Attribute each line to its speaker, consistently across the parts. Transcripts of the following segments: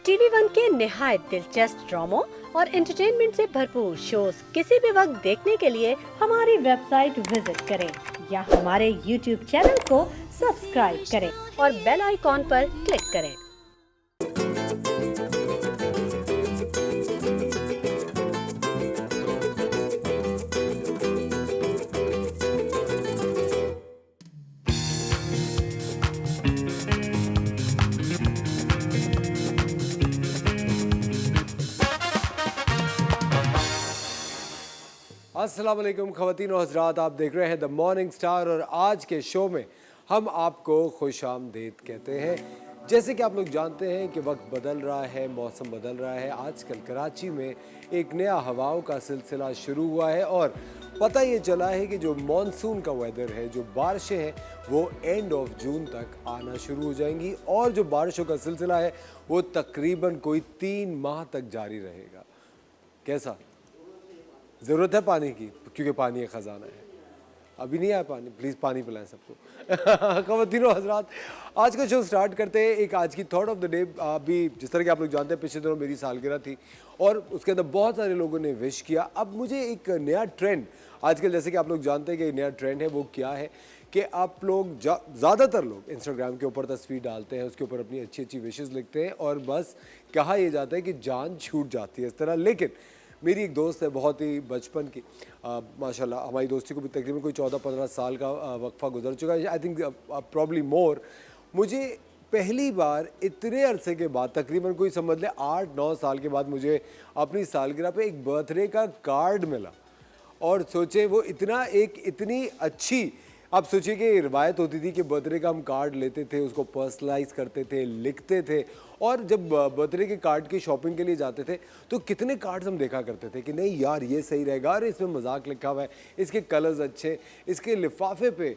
Speaker 1: TV one के निहायत दिलचस्प ड्रामों और एंटरटेनमेंट से भरपूर शोज किसी भी वक्त देखने के लिए हमारी वेबसाइट विजिट करें या हमारे यूट्यूब चैनल को सब्सक्राइब करें और बेल आइकॉन पर क्लिक करें।
Speaker 2: अस्सलाम वालेकुम ख़वातीन और हज़रात, आप देख रहे हैं द मॉर्निंग स्टार और आज के शो में हम आपको खुशामदीद कहते हैं। जैसे कि आप लोग जानते हैं कि वक्त बदल रहा है, मौसम बदल रहा है। आजकल कराची में एक नया हवाओं का सिलसिला शुरू हुआ है और पता ये चला है कि जो मॉनसून का वेदर है, जो बारिशें हैं, वो एंड ऑफ जून तक आना शुरू हो जाएंगी और जो बारिशों का सिलसिला है वो तकरीबन कोई 3 माह तक जारी रहेगा। कैसा ज़रूरत है पानी की, क्योंकि पानी एक ख़जाना है। अभी नहीं आया पानी, प्लीज़ पानी पिलाएं सबको। ख़वातीन और हज़रात, आज का शो स्टार्ट करते हैं। एक आज की थॉट ऑफ द डे। अभी जिस तरह के आप लोग जानते हैं, पिछले दिनों मेरी सालगिरह थी और उसके अंदर बहुत सारे लोगों ने विश किया। अब मुझे एक नया ट्रेंड आजकल, जैसे कि आप लोग जानते हैं कि नया ट्रेंड है, वो क्या है कि आप लोग ज़्यादातर लोग इंस्टाग्राम के ऊपर तस्वीर डालते हैं, उसके ऊपर अपनी अच्छी अच्छी विशेज़ लिखते हैं और बस कहा यह जाता है कि जान छूट जाती है इस तरह। लेकिन मेरी एक दोस्त है बहुत ही बचपन की, माशाल्लाह हमारी दोस्ती को भी तकरीबन कोई 14-15 साल का वक्फा गुजर चुका है, आई थिंक प्रॉब्ली मोर। मुझे पहली बार इतने अरसे के बाद, तकरीबन कोई समझ ले 8-9 साल के बाद, मुझे अपनी सालगिरह पे एक बर्थडे का कार्ड मिला। और सोचे वो इतनी अच्छी, आप सोचिए कि रिवायत होती थी कि बर्थडे का हम कार्ड लेते थे, उसको पर्सनलाइज करते थे, लिखते थे और जब बर्थडे के कार्ड की शॉपिंग के लिए जाते थे तो कितने कार्ड्स हम देखा करते थे कि नहीं यार ये सही रहेगा, अरे इसमें मजाक लिखा हुआ है, इसके कलर्स अच्छे, इसके लिफाफे पे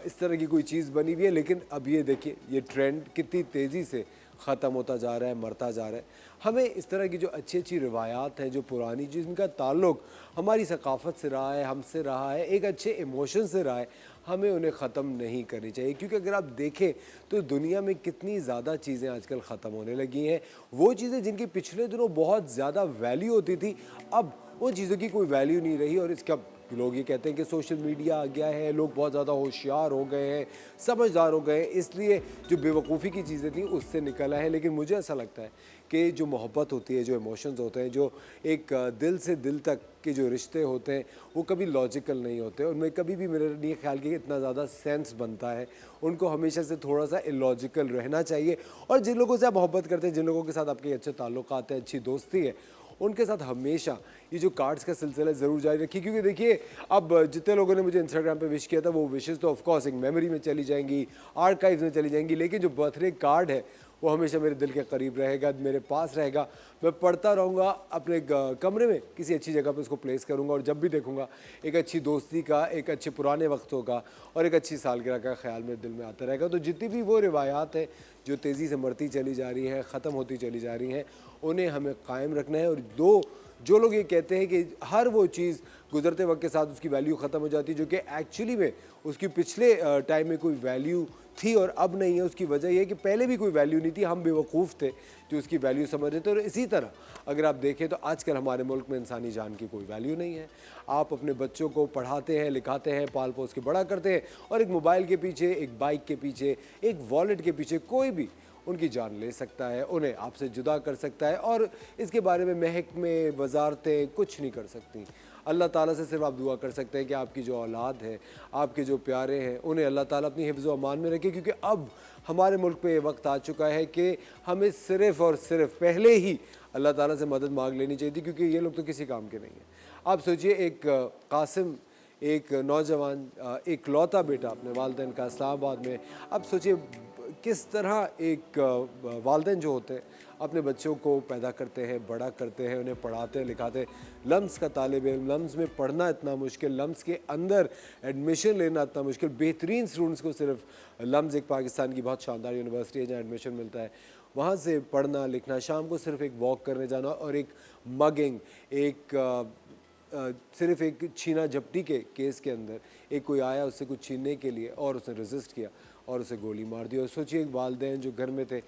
Speaker 2: इस तरह की कोई चीज़ बनी हुई है। लेकिन अब ये देखिए, ये ट्रेंड कितनी तेज़ी से ख़त्म होता जा रहा है, मरता जा रहा है। हमें इस तरह की जो अच्छी अच्छी रिवायात हैं, जो पुरानी, जिनका ताल्लुक़ हमारी सकाफ़त से रहा है, हमसे रहा है, एक अच्छे इमोशन से रहा है, हमें उन्हें ख़त्म नहीं करनी चाहिए। क्योंकि अगर आप देखें तो दुनिया में कितनी ज़्यादा चीज़ें आजकल ख़त्म होने लगी हैं। वो चीज़ें जिनकी पिछले दिनों बहुत ज़्यादा वैल्यू होती थी, अब उन चीज़ों की कोई वैल्यू नहीं रही। और इसका लोग ये कहते हैं कि सोशल मीडिया आ गया है, लोग बहुत ज़्यादा होशियार हो गए हैं, समझदार हो गए हैं, इसलिए जो बेवकूफ़ी की चीज़ें थी उससे निकला है। लेकिन मुझे ऐसा लगता है कि जो मोहब्बत होती है, जो इमोशंस होते हैं, जो एक दिल से दिल तक के जो रिश्ते होते हैं, वो कभी लॉजिकल नहीं होते। उनमें कभी भी मेरे नहीं ख्याल कि इतना ज़्यादा सेंस बनता है। उनको हमेशा से थोड़ा सा इलॉजिकल रहना चाहिए। और जिन लोगों से आप मोहब्बत करते हैं, जिन लोगों के साथ आपके अच्छे ताल्लुकात हैं, अच्छी दोस्ती है, उनके साथ हमेशा ये जो कार्ड्स का सिलसिला ज़रूर जारी रखिए। क्योंकि देखिए, अब जितने लोगों ने मुझे इंस्टाग्राम पे विश किया था, वो विशेज़ तो ऑफ कोर्स एक मेमोरी में चली जाएंगी, आर्काइव्स में चली जाएंगी। लेकिन जो बर्थडे कार्ड है वो हमेशा मेरे दिल के करीब रहेगा, मेरे पास रहेगा। मैं पढ़ता रहूँगा, अपने कमरे में किसी अच्छी जगह पे उसको प्लेस करूँगा और जब भी देखूँगा एक अच्छी दोस्ती का, एक अच्छे पुराने वक्तों का और एक अच्छी सालगिरह का ख्याल मेरे दिल में आता रहेगा। तो जितनी भी वो रिवायात हैं जो तेज़ी से मरती चली जा रही हैं, ख़त्म होती चली जा रही हैं, उन्हें हमें कायम रखना है। और जो लोग ये कहते हैं कि हर वो चीज़ गुज़रते वक्त के साथ उसकी वैल्यू ख़त्म हो जाती है, जो कि एक्चुअली में उसकी पिछले टाइम में कोई वैल्यू थी और अब नहीं है, उसकी वजह यह है कि पहले भी कोई वैल्यू नहीं थी, हम बेवकूफ़ थे जो उसकी वैल्यू समझ रहे थे। और इसी तरह अगर आप देखें तो आजकल हमारे मुल्क में इंसानी जान की कोई वैल्यू नहीं है। आप अपने बच्चों को पढ़ाते हैं, लिखाते हैं, पाल पोस के बड़ा करते हैं और एक मोबाइल के पीछे, एक बाइक के पीछे, एक वॉलेट के पीछे कोई भी उनकी जान ले सकता है, उन्हें आपसे जुदा कर सकता है और इसके बारे में महकमे, वजारतें कुछ नहीं कर सकती। अल्लाह ताला से सिर्फ आप दुआ कर सकते हैं कि आपकी जो औलाद है, आपके जो प्यारे हैं, उन्हें अल्लाह ताला अपनी हिफ्ज़ व अमान में रखे। क्योंकि अब हमारे मुल्क पे ये वक्त आ चुका है कि हमें सिर्फ़ और सिर्फ पहले ही अल्लाह ताला से मदद मांग लेनी चाहिए थी, क्योंकि ये लोग तो किसी काम के नहीं हैं। आप सोचिए, एक कासिम, एक नौजवान, एक लौता बेटा अपने वालिदैन का इस्लामाबाद में। अब सोचिए किस तरह एक वालिदैन जो होते हैं अपने बच्चों को पैदा करते हैं, बड़ा करते हैं, उन्हें पढ़ाते हैं, लिखाते हैं। लम्स का तालिब इल्म, लम्स में पढ़ना इतना मुश्किल, लम्स के अंदर एडमिशन लेना इतना मुश्किल। बेहतरीन स्टूडेंट्स को सिर्फ लम्स, एक पाकिस्तान की बहुत शानदार यूनिवर्सिटी है जहाँ एडमिशन मिलता है, वहाँ से पढ़ना लिखना, शाम को सिर्फ एक वॉक करने जाना और एक मगिंग, सिर्फ एक छीना झपटी के केस के अंदर एक कोई आया उससे कुछ छीनने के लिए और उसने रेजिस्ट किया और उसे गोली मार दी। और सोचिए, एक वालिदैन जो घर में थे,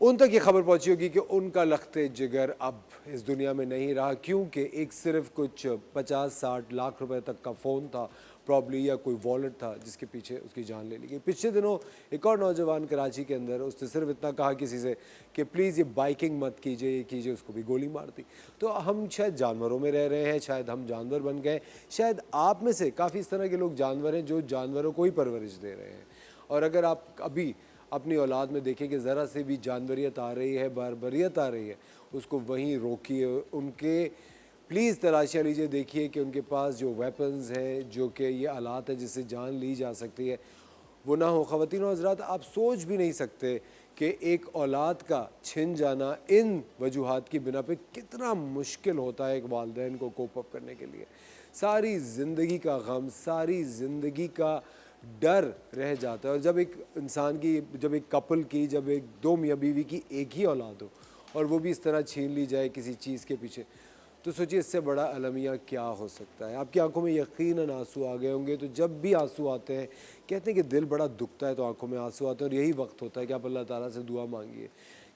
Speaker 2: उन तक ये खबर पहुंची होगी कि उनका लखते जिगर अब इस दुनिया में नहीं रहा, क्योंकि एक सिर्फ कुछ 50-60 लाख रुपए तक का फ़ोन था प्रॉब्ली, या कोई वॉलेट था जिसके पीछे उसकी जान ले ली गई। पिछले दिनों एक और नौजवान कराची के अंदर, उसने सिर्फ इतना कहा किसी से कि प्लीज़ ये बाइकिंग मत कीजिए, ये कीजिए, उसको भी गोली मार दी। तो हम शायद जानवरों में रह रहे हैं, शायद हम जानवर बन गए, शायद आप में से काफ़ी इस तरह के लोग जानवर हैं जो जानवरों को ही परवरिश दे रहे हैं। और अगर आप अभी अपनी औलाद में देखें कि ज़रा से भी जानवरियत आ रही है, बारबरियत आ रही है, उसको वहीं रोकिए, उनके प्लीज़ तलाशियाँ लीजिए, देखिए कि उनके पास जो वेपन्स हैं, जो कि ये आलात है जिससे जान ली जा सकती है, वो ना हो। ख़वातीन और हज़रात, आप सोच भी नहीं सकते कि एक औलाद का छिन जाना इन वजूहात की बिना पे कितना मुश्किल होता है एक वालिदैन को कोप अप करने के लिए। सारी ज़िंदगी का गम, सारी ज़िंदगी का डर रह जाता है। और जब एक इंसान की, जब एक कपल की, जब एक दो मियाँ बीवी की एक ही औलाद हो और वो भी इस तरह छीन ली जाए किसी चीज़ के पीछे, तो सोचिए इससे बड़ा अलमिया क्या हो सकता है। आपकी आंखों में यकीनन आंसू आ गए होंगे। तो जब भी आंसू आते हैं, कहते हैं कि दिल बड़ा दुखता है तो आंखों में आंसू आते हैं, और यही वक्त होता है कि आप अल्लाह ताला से दुआ मांगिए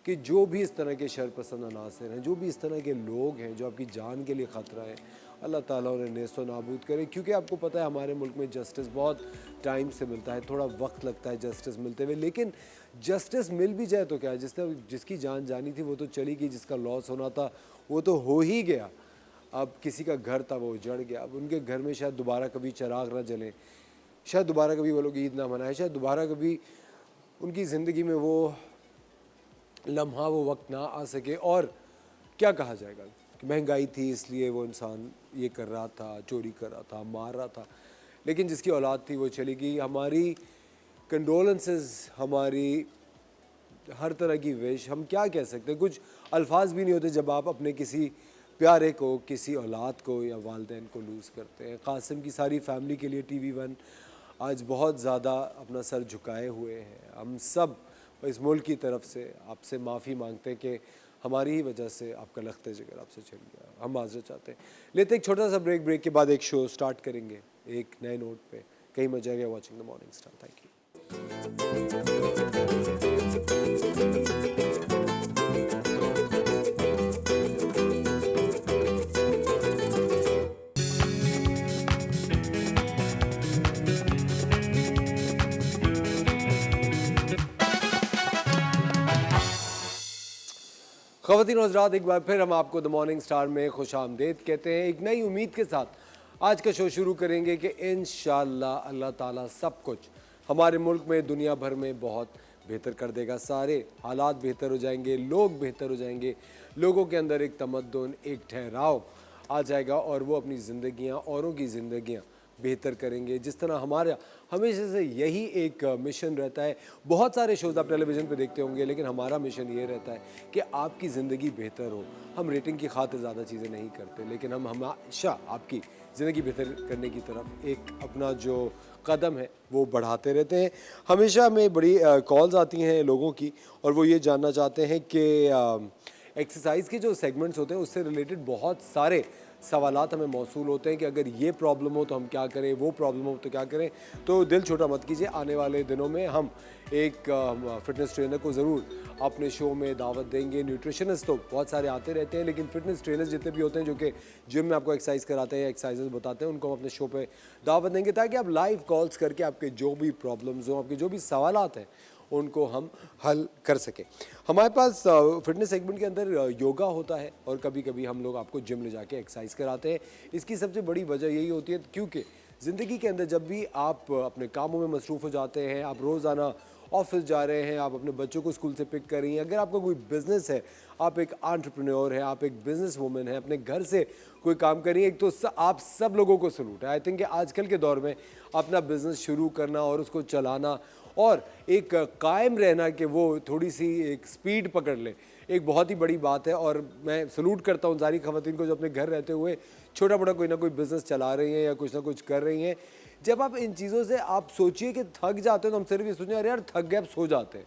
Speaker 2: कि जो भी इस तरह के शरपसंद अनासर हैं, जो भी इस तरह के लोग हैं जो आपकी जान के लिए ख़तरा है, अल्लाह ताला उन्हें नेस्तो नाबूद करे। क्योंकि आपको पता है हमारे मुल्क में जस्टिस बहुत टाइम से मिलता है, थोड़ा वक्त लगता है जस्टिस मिलते हुए, लेकिन जस्टिस मिल भी जाए तो क्या है, जिसकी जान जानी थी वो तो चली गई, जिसका लॉस होना था वो तो हो ही गया। अब किसी का घर था वो उजड़ गया, अब उनके घर में शायद दोबारा कभी चिराग ना जले, शायद दोबारा कभी वो लोग ईद ना मनाए, शायद दोबारा कभी उनकी ज़िंदगी में वो लम्हा, वो वक्त ना आ सके। और क्या कहा जाएगा कि महंगाई थी इसलिए वो इंसान ये कर रहा था, चोरी कर रहा था, मार रहा था, लेकिन जिसकी औलाद थी वो चली गई। हमारी कंडोलेंसेस, हमारी हर तरह की विश, हम क्या कह सकते हैं, कुछ अल्फाज भी नहीं होते जब आप अपने किसी प्यारे को, किसी औलाद को या वालिदैन को लूज़ करते हैं। कासिम की सारी फैमिली के लिए TV1 आज बहुत ज़्यादा अपना सर झुकाए हुए हैं। हम सब इस मुल्क की तरफ से आपसे माफ़ी मांगते हैं कि हमारी ही वजह से आपका लखते जिगर आपसे चल गया, हम माजरत चाहते हैं। लेते एक छोटा सा ब्रेक के बाद एक शो स्टार्ट करेंगे एक नए नोट पे। कहीं मजा गया watching the morning star. Thank you. ख़वातीन और हज़रात, एक बार फिर हम आपको द मॉर्निंग स्टार में खुशामदीद कहते हैं। एक नई उम्मीद के साथ आज का शो शुरू करेंगे कि इंशाअल्लाह अल्लाह ताला सब कुछ हमारे मुल्क में, दुनिया भर में बहुत बेहतर कर देगा। सारे हालात बेहतर हो जाएंगे, लोग बेहतर हो जाएंगे, लोगों के अंदर एक तमद्दुन, एक ठहराव आ जाएगा और वो अपनी ज़िंदगियाँ, औरों की ज़िंदगियाँ बेहतर करेंगे। जिस तरह हमारा हमेशा से यही एक मिशन रहता है। बहुत सारे शोज़ आप टेलीविज़न पे देखते होंगे, लेकिन हमारा मिशन ये रहता है कि आपकी ज़िंदगी बेहतर हो। हम रेटिंग की खातिर ज़्यादा चीज़ें नहीं करते, लेकिन हम हमेशा आपकी ज़िंदगी बेहतर करने की तरफ एक अपना जो कदम है वो बढ़ाते रहते हैं। हमेशा हमें बड़ी कॉल्स आती हैं लोगों की, और वो ये जानना चाहते हैं कि एक्सरसाइज के जो सेगमेंट्स होते हैं उससे रिलेटेड बहुत सारे सवालात हमें मौसूल होते हैं कि अगर ये प्रॉब्लम हो तो हम क्या करें, वो प्रॉब्लम हो तो क्या करें। तो दिल छोटा मत कीजिए, आने वाले दिनों में हम एक फ़िटनेस ट्रेनर को ज़रूर अपने शो में दावत देंगे। न्यूट्रिशनिस्ट तो बहुत सारे आते रहते हैं, लेकिन फ़िटनेस ट्रेनर्स जितने भी होते हैं जो कि जिम में आपको एक्सरसाइज कराते हैं, एक्सरसाइजेस बताते हैं, उनको हम अपने शो पे दावत देंगे ताकि आप लाइव कॉल्स करके आपके जो भी प्रॉब्लम्स हों, आपके जो भी सवालात हैं, उनको हम हल कर सकें। हमारे पास फिटनेस सेगमेंट के अंदर योगा होता है, और कभी कभी हम लोग आपको जिम ले जाके एक्सरसाइज कराते हैं। इसकी सबसे बड़ी वजह यही होती है क्योंकि ज़िंदगी के अंदर जब भी आप अपने कामों में मसरूफ़ हो जाते हैं, आप रोज़ाना ऑफिस जा रहे हैं, आप अपने बच्चों को स्कूल से पिक कर रही हैं, अगर आपका कोई बिज़नेस है, आप एक एंटरप्रेन्योर हैं, आप एक बिज़नेस वूमेन हैं, अपने घर से कोई काम कर रही है, तो आप सब लोगों को सलूट है। आई थिंक कि आजकल के दौर में अपना बिज़नेस शुरू करना और उसको चलाना और एक कायम रहना कि वो थोड़ी सी एक स्पीड पकड़ ले, एक बहुत ही बड़ी बात है। और मैं सलूट करता हूँ सारी ख़वातीन को जो अपने घर रहते हुए छोटा बड़ा कोई ना कोई बिज़नेस चला रही हैं या कुछ ना कुछ कर रही हैं। जब आप इन चीज़ों से आप सोचिए कि थक जाते हैं, तो हम सिर्फ ये सोचें अरे यार थक गए, अब सो जाते हैं।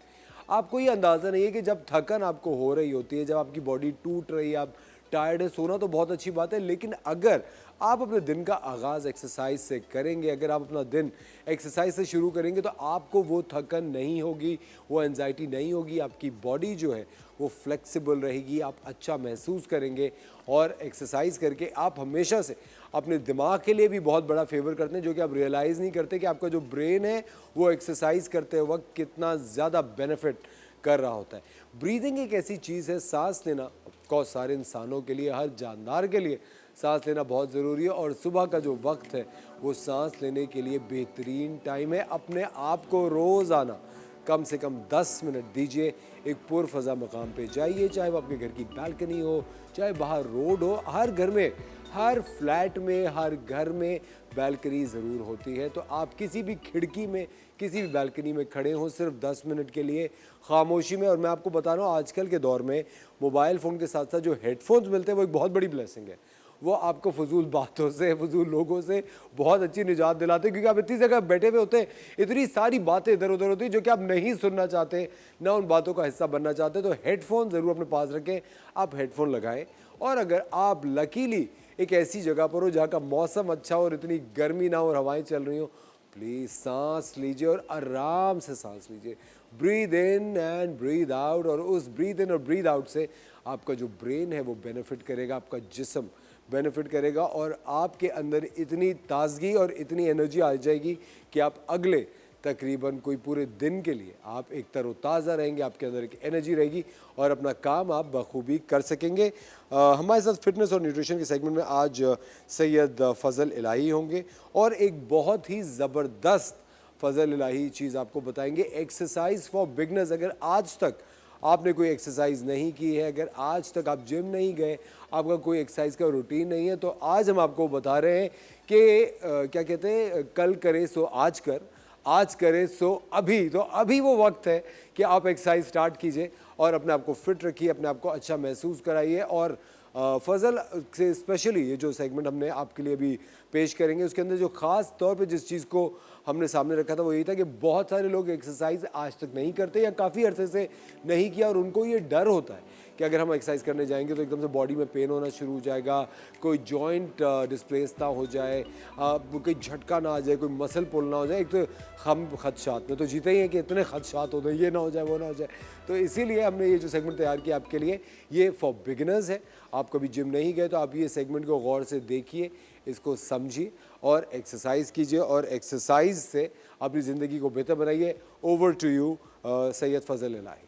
Speaker 2: आपको ये अंदाज़ा नहीं है कि जब थकन आपको हो रही होती है, जब आपकी बॉडी टूट रही है, आप टायर्ड हैं, सोना तो बहुत अच्छी बात है, लेकिन अगर आप अपने दिन का आगाज़ एक्सरसाइज से करेंगे, अगर आप अपना दिन एक्सरसाइज से शुरू करेंगे तो आपको वो थकन नहीं होगी, वो एंजाइटी नहीं होगी, आपकी बॉडी जो है वो फ्लेक्सिबल रहेगी, आप अच्छा महसूस करेंगे। और एक्सरसाइज करके आप हमेशा से अपने दिमाग के लिए भी बहुत बड़ा फेवर करते हैं, जो कि आप रियलाइज़ नहीं करते कि आपका जो ब्रेन है वो एक्सरसाइज करते वक्त कितना ज़्यादा बेनिफिट कर रहा होता है। ब्रीदिंग एक ऐसी चीज़ है, सांस लेना को सारे इंसानों के लिए, हर जानदार के लिए सांस लेना बहुत ज़रूरी है। और सुबह का जो वक्त है वो सांस लेने के लिए बेहतरीन टाइम है। अपने आप को रोज़ाना कम से कम 10 मिनट दीजिए, एक पुरफ़ज़ा मकाम पे जाइए, चाहे वो आपके घर की बालकनी हो, चाहे बाहर रोड हो। हर घर में, हर फ्लैट में, हर घर में बालकनी ज़रूर होती है, तो आप किसी भी खिड़की में, किसी भी बालकनी में खड़े हों सिर्फ 10 मिनट के लिए खामोशी में। और मैं आपको बता रहा हूँ, आजकल के दौर में मोबाइल फ़ोन के साथ साथ जो हेडफोन्स मिलते हैं वो एक बहुत बड़ी ब्लेसिंग है। वो आपको फजूल बातों से, फजूल लोगों से बहुत अच्छी निजात दिलाते हैं, क्योंकि आप इतनी जगह बैठे हुए होते हैं, इतनी सारी बातें इधर उधर होती हैं जो कि आप नहीं सुनना चाहते, ना उन बातों का हिस्सा बनना चाहते। तो हेडफोन ज़रूर अपने पास रखें, आप हेडफोन लगाएं। और अगर आप लकीली एक ऐसी जगह पर हो जहाँ का मौसम अच्छा हो और इतनी गर्मी ना हो और हवाएं चल रही हो, प्लीज़ सांस लीजिए और आराम से सांस लीजिए। Breathe in and breathe out, और उस ब्रीद इन और ब्रीद आउट से आपका जो ब्रेन है वो बेनिफिट करेगा, आपका जिस्म बेनिफिट करेगा, और आपके अंदर इतनी ताजगी और इतनी एनर्जी आ जाएगी कि आप अगले तकरीबन कोई पूरे दिन के लिए आप एक तरोताज़ा रहेंगे, आपके अंदर एक एनर्जी रहेगी और अपना काम आप बखूबी कर सकेंगे। हमारे साथ फिटनेस और न्यूट्रिशन के सेगमेंट में आज सैयद फ़ज़ल इलाही होंगे और एक बहुत ही ज़बरदस्त फ़ज़ल इलाही चीज़ आपको बताएंगे, एक्सरसाइज फॉर बिगनर्स। अगर आज तक आपने कोई एक्सरसाइज नहीं की है, अगर आज तक आप जिम नहीं गए, आपका कोई एक्सरसाइज का रूटीन नहीं है, तो आज हम आपको बता रहे हैं कि क्या कहते हैं, कल करे सो आज कर, आज करे सो अभी। तो अभी वो वक्त है कि आप एक्सरसाइज स्टार्ट कीजिए और अपने आप को फिट रखिए, अपने आप को अच्छा महसूस कराइए। और फ़ज़ल से स्पेशली ये जो सेगमेंट हमने आपके लिए अभी पेश करेंगे, उसके अंदर जो ख़ास तौर पे जिस चीज़ को हमने सामने रखा था वो यही था कि बहुत सारे लोग एक्सरसाइज आज तक नहीं करते या काफ़ी अरसे से नहीं किया, और उनको ये डर होता है कि अगर हम एक्सरसाइज करने जाएंगे तो एकदम से बॉडी में पेन होना शुरू हो जाएगा, कोई जॉइंट डिस्प्लेस ना हो जाए, कोई झटका ना आ जाए, कोई मसल पुल ना हो जाए। एक तो हम खदशात में तो जीते ही हैं कि इतने खदशात होते हैं, ये ना हो जाए, वो ना हो जाए। तो इसीलिए हमने ये जो सेगमेंट तैयार किया आपके लिए, ये फॉर बिगिनर्स है। आप कभी जिम नहीं गए तो आप ये सेगमेंट को गौर से देखिए, इसको समझिए और एक्सरसाइज कीजिए, और एक्सरसाइज से अपनी ज़िंदगी को बेहतर बनाइए। Over to you Syed Fazal Ilahi.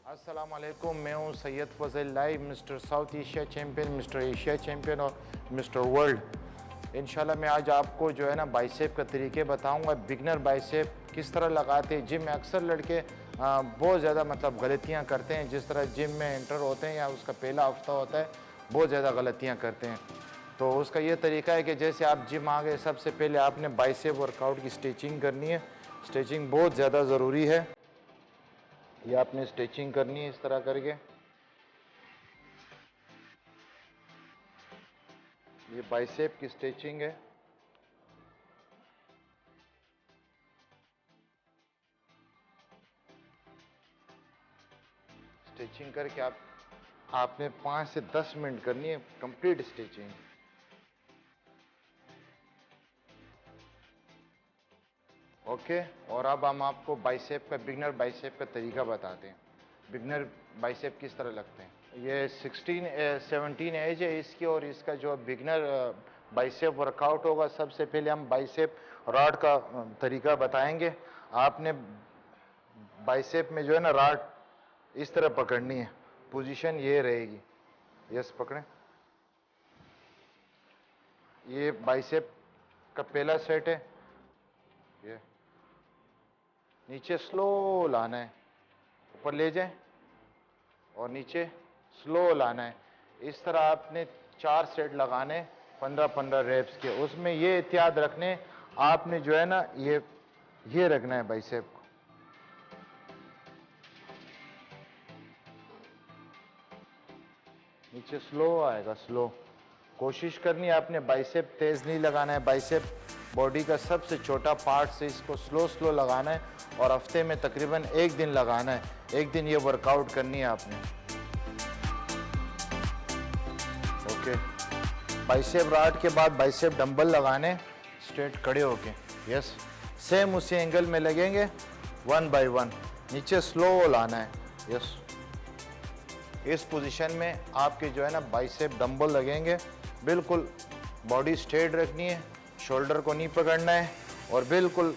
Speaker 3: अस्सलाम वालेकुम, मैं हूँ Syed Fazal Ilahi, mister South Asia champion, mister Asia champion और मिस्टर वर्ल्ड। इंशाल्लाह मैं आज आपको जो है ना बाइसेप का तरीके बताऊँगा, बिगनर बाइसेप किस तरह लगाते हैं। जिम में अक्सर लड़के बहुत ज़्यादा मतलब गलतियाँ करते हैं, जिस तरह जिम में एंटर होते हैं या उसका पहला हफ्ता होता है बहुत ज़्यादा गलतियाँ करते हैं। तो उसका ये तरीका है कि जैसे आप जिम आ गए, सबसे पहले आपने बाइसेप वर्कआउट की स्ट्रेचिंग करनी है। स्ट्रेचिंग बहुत ज़्यादा ज़रूरी है, ये आपने स्ट्रेचिंग करनी है इस तरह करके। ये बाइसेप की स्ट्रेचिंग है। स्ट्रेचिंग करके आपने 5 से 10 मिनट करनी है कंप्लीट स्ट्रेचिंग। ओके, और अब हम आपको बाइसेप का, बिगनर बाइसेप का तरीका बताते हैं। बिगनर बाइसेप किस तरह लगते हैं। ये 17 एज है इसकी, और इसका जो बिगनर बाइसेप वर्कआउट होगा, सबसे पहले हम बाइसेप रॉड का तरीका बताएंगे। आपने बाइसेप में जो है ना रॉड इस तरह पकड़नी है, पोजीशन ये रहेगी। यस, पकड़ें। ये बाइसेप का पहला सेट है, ये नीचे स्लो लाना है, ऊपर ले जाएं और नीचे स्लो लाना है। इस तरह आपने 4 सेट लगाने, 15-15 रेप्स के। उसमें ये एहतियात रखने, आपने जो है ना ये रखना है बाइसेप को। नीचे स्लो आएगा, स्लो कोशिश करनी है। आपने बाइसेप तेज नहीं लगाना है, बाइसेप बॉडी का सबसे छोटा पार्ट से इसको स्लो स्लो लगाना है, और हफ्ते में तकरीबन 1 दिन लगाना है। 1 दिन ये वर्कआउट करनी है आपने। ओके। बाइसेप राड के बाद बाइसेप डंबल लगाने, स्ट्रेट खड़े होके। यस, सेम उसी एंगल में लगेंगे, 1 बाय 1 नीचे स्लो लाना है। यस, इस पोजीशन में आपके जो है ना बाइसेप डंबल लगेंगे। बिल्कुल बॉडी स्ट्रेट रखनी है, शोल्डर को नहीं पकड़ना है और बिल्कुल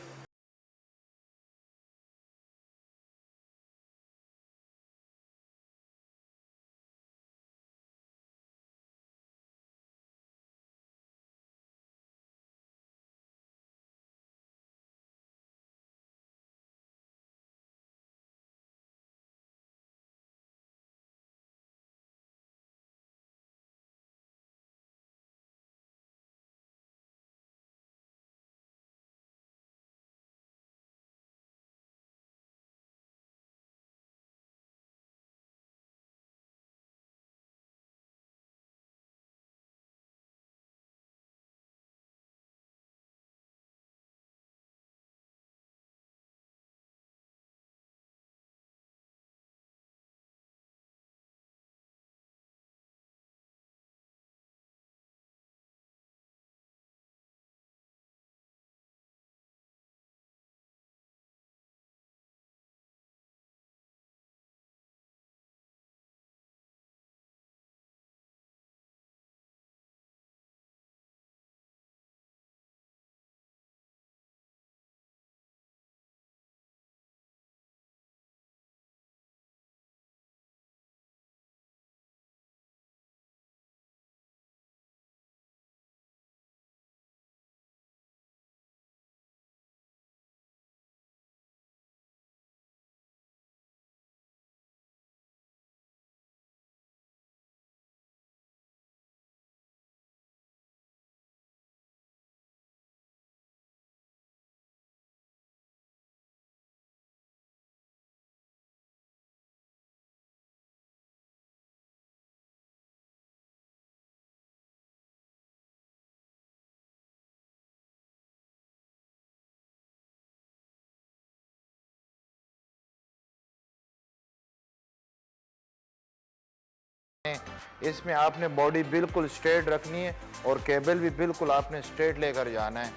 Speaker 3: इसमें आपने बॉडी बिल्कुल स्ट्रेट रखनी है और केबल भी बिल्कुल आपने स्ट्रेट लेकर जाना है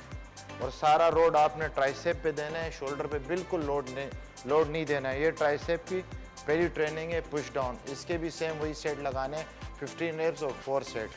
Speaker 3: और सारा लोड आपने ट्राइसेप पे देना है, शोल्डर पे बिल्कुल लोड नहीं देना है। ये ट्राइसेप की पहली ट्रेनिंग है, पुश डाउन। इसके भी सेम वही सेट लगाने हैं, 15 रेप्स और 4 सेट।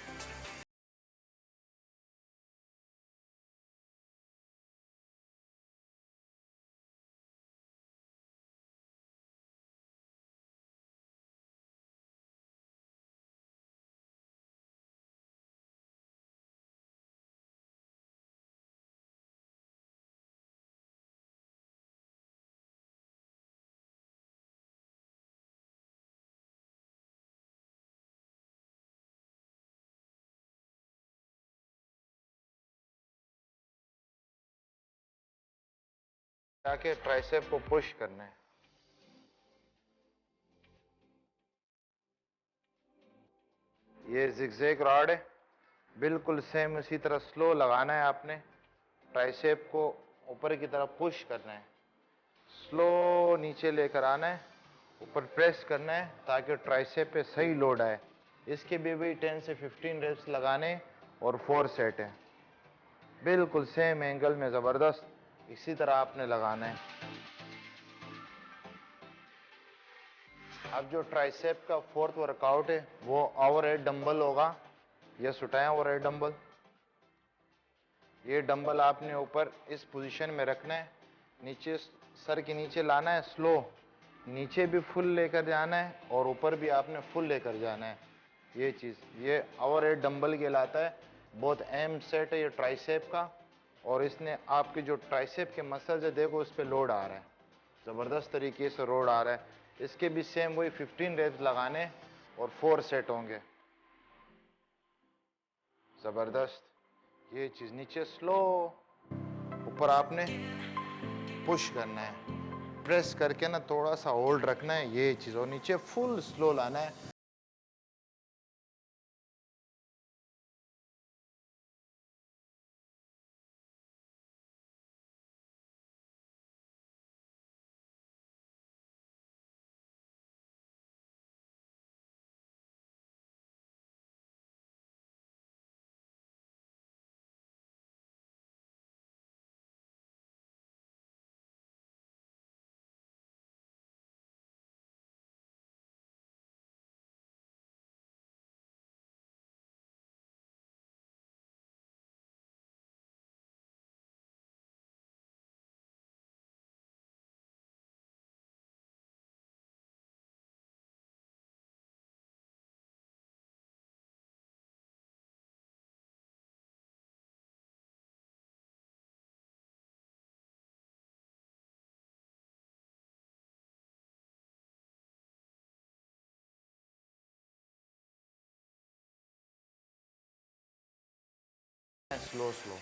Speaker 3: ताकि ट्राइसेप को पुश करना है। ये जिगजैग रॉड है, बिल्कुल सेम इसी तरह स्लो लगाना है आपने। ट्राइसेप को ऊपर की तरफ पुश करना है, स्लो नीचे लेकर आना है, ऊपर प्रेस करना है ताकि ट्राइसेप पे सही लोड आए। इसके भी वही 10 से 15 रेप्स लगाने और 4 सेट है। बिल्कुल सेम एंगल में ज़बरदस्त इसी तरह आपने लगाना है। अब जो ट्राइसेप का 4th वर्कआउट है वो ओवरहेड डंबल होगा। ये उठाएं ओवरहेड डंबल। ये डंबल आपने ऊपर इस पोजीशन में रखना है, नीचे सर के नीचे लाना है, स्लो नीचे भी फुल लेकर जाना है और ऊपर भी आपने फुल लेकर जाना है। ये चीज़, ये ओवरहेड डंबल कहलाता है। बहुत अहम सेट है ये ट्राइसेप का और इसने आपके जो ट्राइसेप के मसल्स है, देखो इस पे लोड आ रहा है, ज़बरदस्त तरीके से लोड आ रहा है। इसके भी सेम वही 15 रेप्स लगाने और 4 सेट होंगे। ज़बरदस्त। ये चीज़ नीचे स्लो, ऊपर आपने पुश करना है, प्रेस करके ना थोड़ा सा होल्ड रखना है, ये चीज़, और नीचे फुल स्लो लाना है। Slow slow.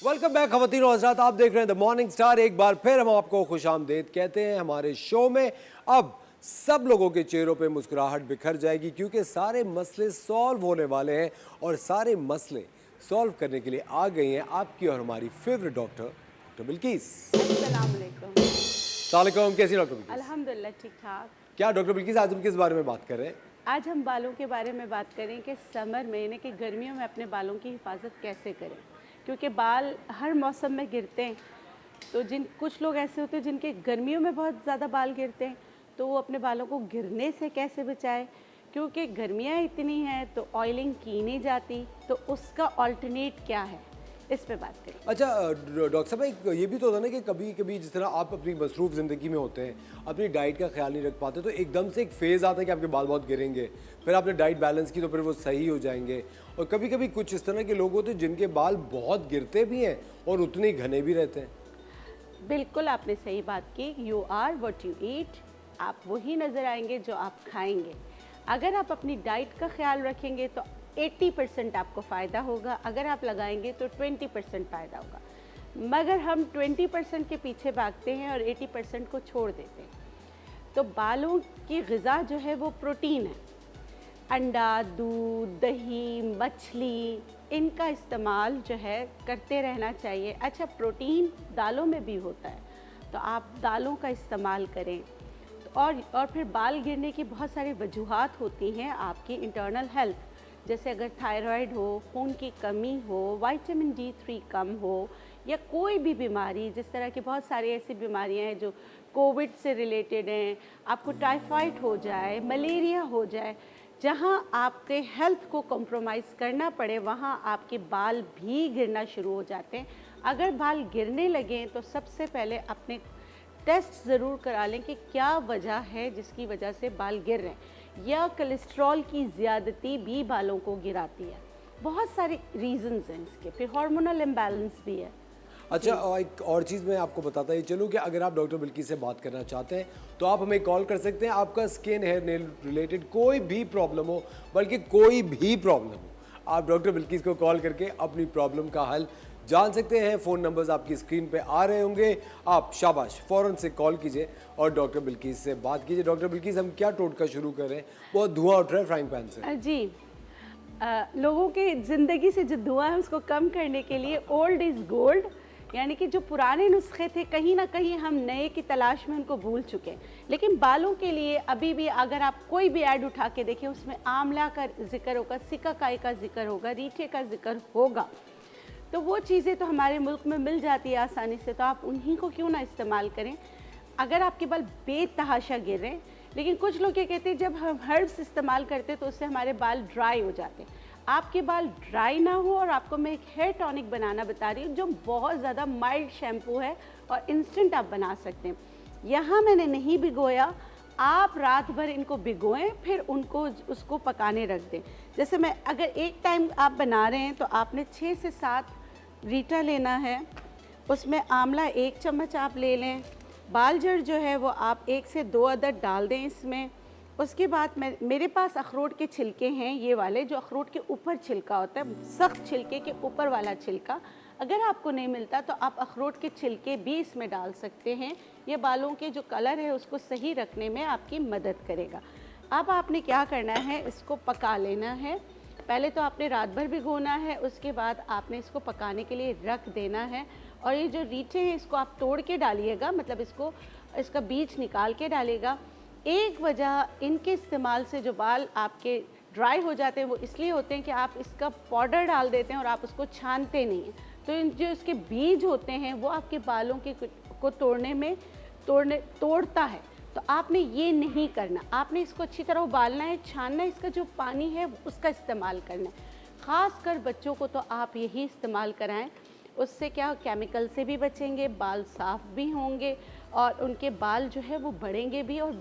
Speaker 2: वेलकम बैक खवातीन और हज़रात, आप देख रहे हैं द मॉर्निंग स्टार। एक बार फिर हम आपको खुशामदीद कहते हैं हमारे शो में। अब सब लोगों के चेहरों पे मुस्कुराहट बिखर जाएगी क्योंकि सारे मसले सॉल्व होने वाले हैं और सारे मसले सॉल्व करने के लिए आ गई हैं आपकी और हमारी फेवरेट डॉक्टर बिल्किस।
Speaker 4: अस्सलामुअलैकुम।
Speaker 2: सलाम, कैसी डॉक्टर बिल्किस?
Speaker 4: अल्हम्दुलिल्लाह ठीक ठाक।
Speaker 2: क्या डॉक्टर बिल्किस आज हम किस बारे में बात कर रहे हैं?
Speaker 4: आज हम बालों के बारे में बात करें कि समर में यानी कि गर्मियों में अपने बालों की हिफाजत कैसे करें, क्योंकि बाल हर मौसम में गिरते हैं। तो कुछ लोग ऐसे होते हैं जिनके गर्मियों में बहुत ज़्यादा बाल गिरते हैं, तो वो अपने बालों को गिरने से कैसे बचाए, क्योंकि गर्मियाँ इतनी हैं तो ऑयलिंग की नहीं जाती, तो उसका अल्टरनेट क्या है, इस पे बात करें।
Speaker 2: अच्छा डॉक्टर साहब, एक ये भी तो होता है ना कि कभी कभी जिस तरह आप अपनी मसरूफ़ ज़िंदगी में होते हैं, अपनी डाइट का ख्याल नहीं रख पाते, तो एकदम से एक फ़ेज़ आता है कि आपके बाल बहुत गिरेंगे, फिर आपने डाइट बैलेंस की तो फिर वो सही हो जाएंगे। और कभी कभी कुछ इस तरह के लोग होते हैं जिनके बाल बहुत गिरते भी हैं और उतने ही घने भी रहते हैं।
Speaker 4: बिल्कुल आपने सही बात की। You are what you eat, आप वही नज़र आएंगे जो आप खाएंगे। अगर आप अपनी डाइट का ख्याल रखेंगे तो 80% आपको फ़ायदा होगा, अगर आप लगाएंगे तो 20% फ़ायदा होगा। मगर हम 20% के पीछे भागते हैं और 80% को छोड़ देते हैं। तो बालों की ग़िज़ा जो है वो प्रोटीन है। अंडा, दूध, दही, मछली, इनका इस्तेमाल जो है करते रहना चाहिए। अच्छा, प्रोटीन दालों में भी होता है, तो आप दालों का इस्तेमाल करें। और फिर बाल गिरने की बहुत सारी वजूहात होती हैं आपकी इंटरनल हेल्थ, जैसे अगर थायराइड हो, खून की कमी हो, विटामिन D3 कम हो, या कोई भी बीमारी, जिस तरह की बहुत सारी ऐसी बीमारियां हैं जो कोविड से रिलेटेड हैं, आपको टाइफाइड हो जाए, मलेरिया हो जाए, जहां आपके हेल्थ को कॉम्प्रोमाइज़ करना पड़े, वहां आपके बाल भी गिरना शुरू हो जाते हैं। अगर बाल गिरने लगें तो सबसे पहले अपने टेस्ट ज़रूर करा लें कि क्या वजह है जिसकी वजह से बाल गिर रहे हैं, या कोलेस्ट्रॉल की ज़्यादती भी बालों को गिराती है। बहुत सारे रीज़न्स हैं इसके, फिर हार्मोनल इम्बैलेंस भी है।
Speaker 2: अच्छा, और एक और चीज़ मैं आपको बताता ही चलूँ कि अगर आप डॉक्टर बिल्किस से बात करना चाहते हैं तो आप हमें कॉल कर सकते हैं। आपका स्किन हेयर नेल रिलेटेड कोई भी प्रॉब्लम हो, बल्कि कोई भी प्रॉब्लम हो, आप डॉक्टर बिल्किस को कॉल करके अपनी प्रॉब्लम का हल जान सकते हैं। फ़ोन नंबर्स आपकी स्क्रीन पे आ रहे होंगे, आप शाबाश फ़ौरन से कॉल कीजिए और डॉक्टर बिल्किस से बात कीजिए। डॉक्टर बिल्किस, हम क्या टोटका शुरू कर रहे हैं? बहुत धुआं उठ रहा है फ्राइंग पैन से।
Speaker 4: जी, लोगों के ज़िंदगी से जो धुआं है उसको कम करने के लिए ओल्ड इज़ गोल्ड, यानी कि जो पुराने नुस्खे थे कहीं ना कहीं हम नए की तलाश में उनको भूल चुके हैं। लेकिन बालों के लिए अभी भी अगर आप कोई भी ऐड उठा के देखें, उसमें आंवला का जिक्र होगा, सिकाकाई का जिक्र होगा, रीठे का जिक्र होगा, तो वो चीज़ें तो हमारे मुल्क में मिल जाती है आसानी से, तो आप उन्हीं को क्यों ना इस्तेमाल करें अगर आपके बाल बेतहाशा गिर रहे हैं। लेकिन कुछ लोग ये कहते हैं जब हम हर्ब्स इस्तेमाल करते हैं तो उससे हमारे बाल ड्राई हो जाते हैं। आपके बाल ड्राई ना हो, और आपको मैं एक हेयर टॉनिक बनाना बता रही हूँ जो बहुत ज़्यादा माइल्ड शैम्पू है और इंस्टेंट आप बना सकते हैं। यहाँ मैंने नहीं भिगोया, आप रात भर इनको भिगोएं, फिर उसको पकाने रख दें। जैसे मैं अगर एक टाइम आप बना रहे हैं तो आपने 6 से 7 रीठा लेना है, उसमें आंवला 1 चम्मच आप ले लें, बाल जड़ जो है वो आप 1 से 2 अदद डाल दें इसमें। उसके बाद मेरे पास अखरोट के छिलके हैं, ये वाले जो अखरोट के ऊपर छिलका होता है, सख्त छिलके के ऊपर वाला छिलका, अगर आपको नहीं मिलता तो आप अखरोट के छिलके भी इसमें डाल सकते हैं। ये बालों के जो कलर है उसको सही रखने में आपकी मदद करेगा। अब आपने क्या करना है, इसको पका लेना है। पहले तो आपने रात भर भिगोना है, उसके बाद आपने इसको पकाने के लिए रख देना है। और ये जो रीठे हैं इसको आप तोड़ के डालिएगा, मतलब इसका बीज निकाल के डालिएगा। एक वजह इनके इस्तेमाल से जो बाल आपके ड्राई हो जाते हैं वो इसलिए होते हैं कि आप इसका पाउडर डाल देते हैं और आप उसको छानते नहीं हैं, तो जो इसके बीज होते हैं वो आपके बालों को तोड़ता है। तो आपने ये नहीं करना, आपने इसको अच्छी तरह उबालना है, छानना है, इसका जो पानी है उसका इस्तेमाल करना है। ख़ास कर बच्चों को तो आप यही इस्तेमाल कराएं, उससे क्या केमिकल से भी बचेंगे, बाल साफ़ भी होंगे और उनके बाल जो है वो बढ़ेंगे भी, और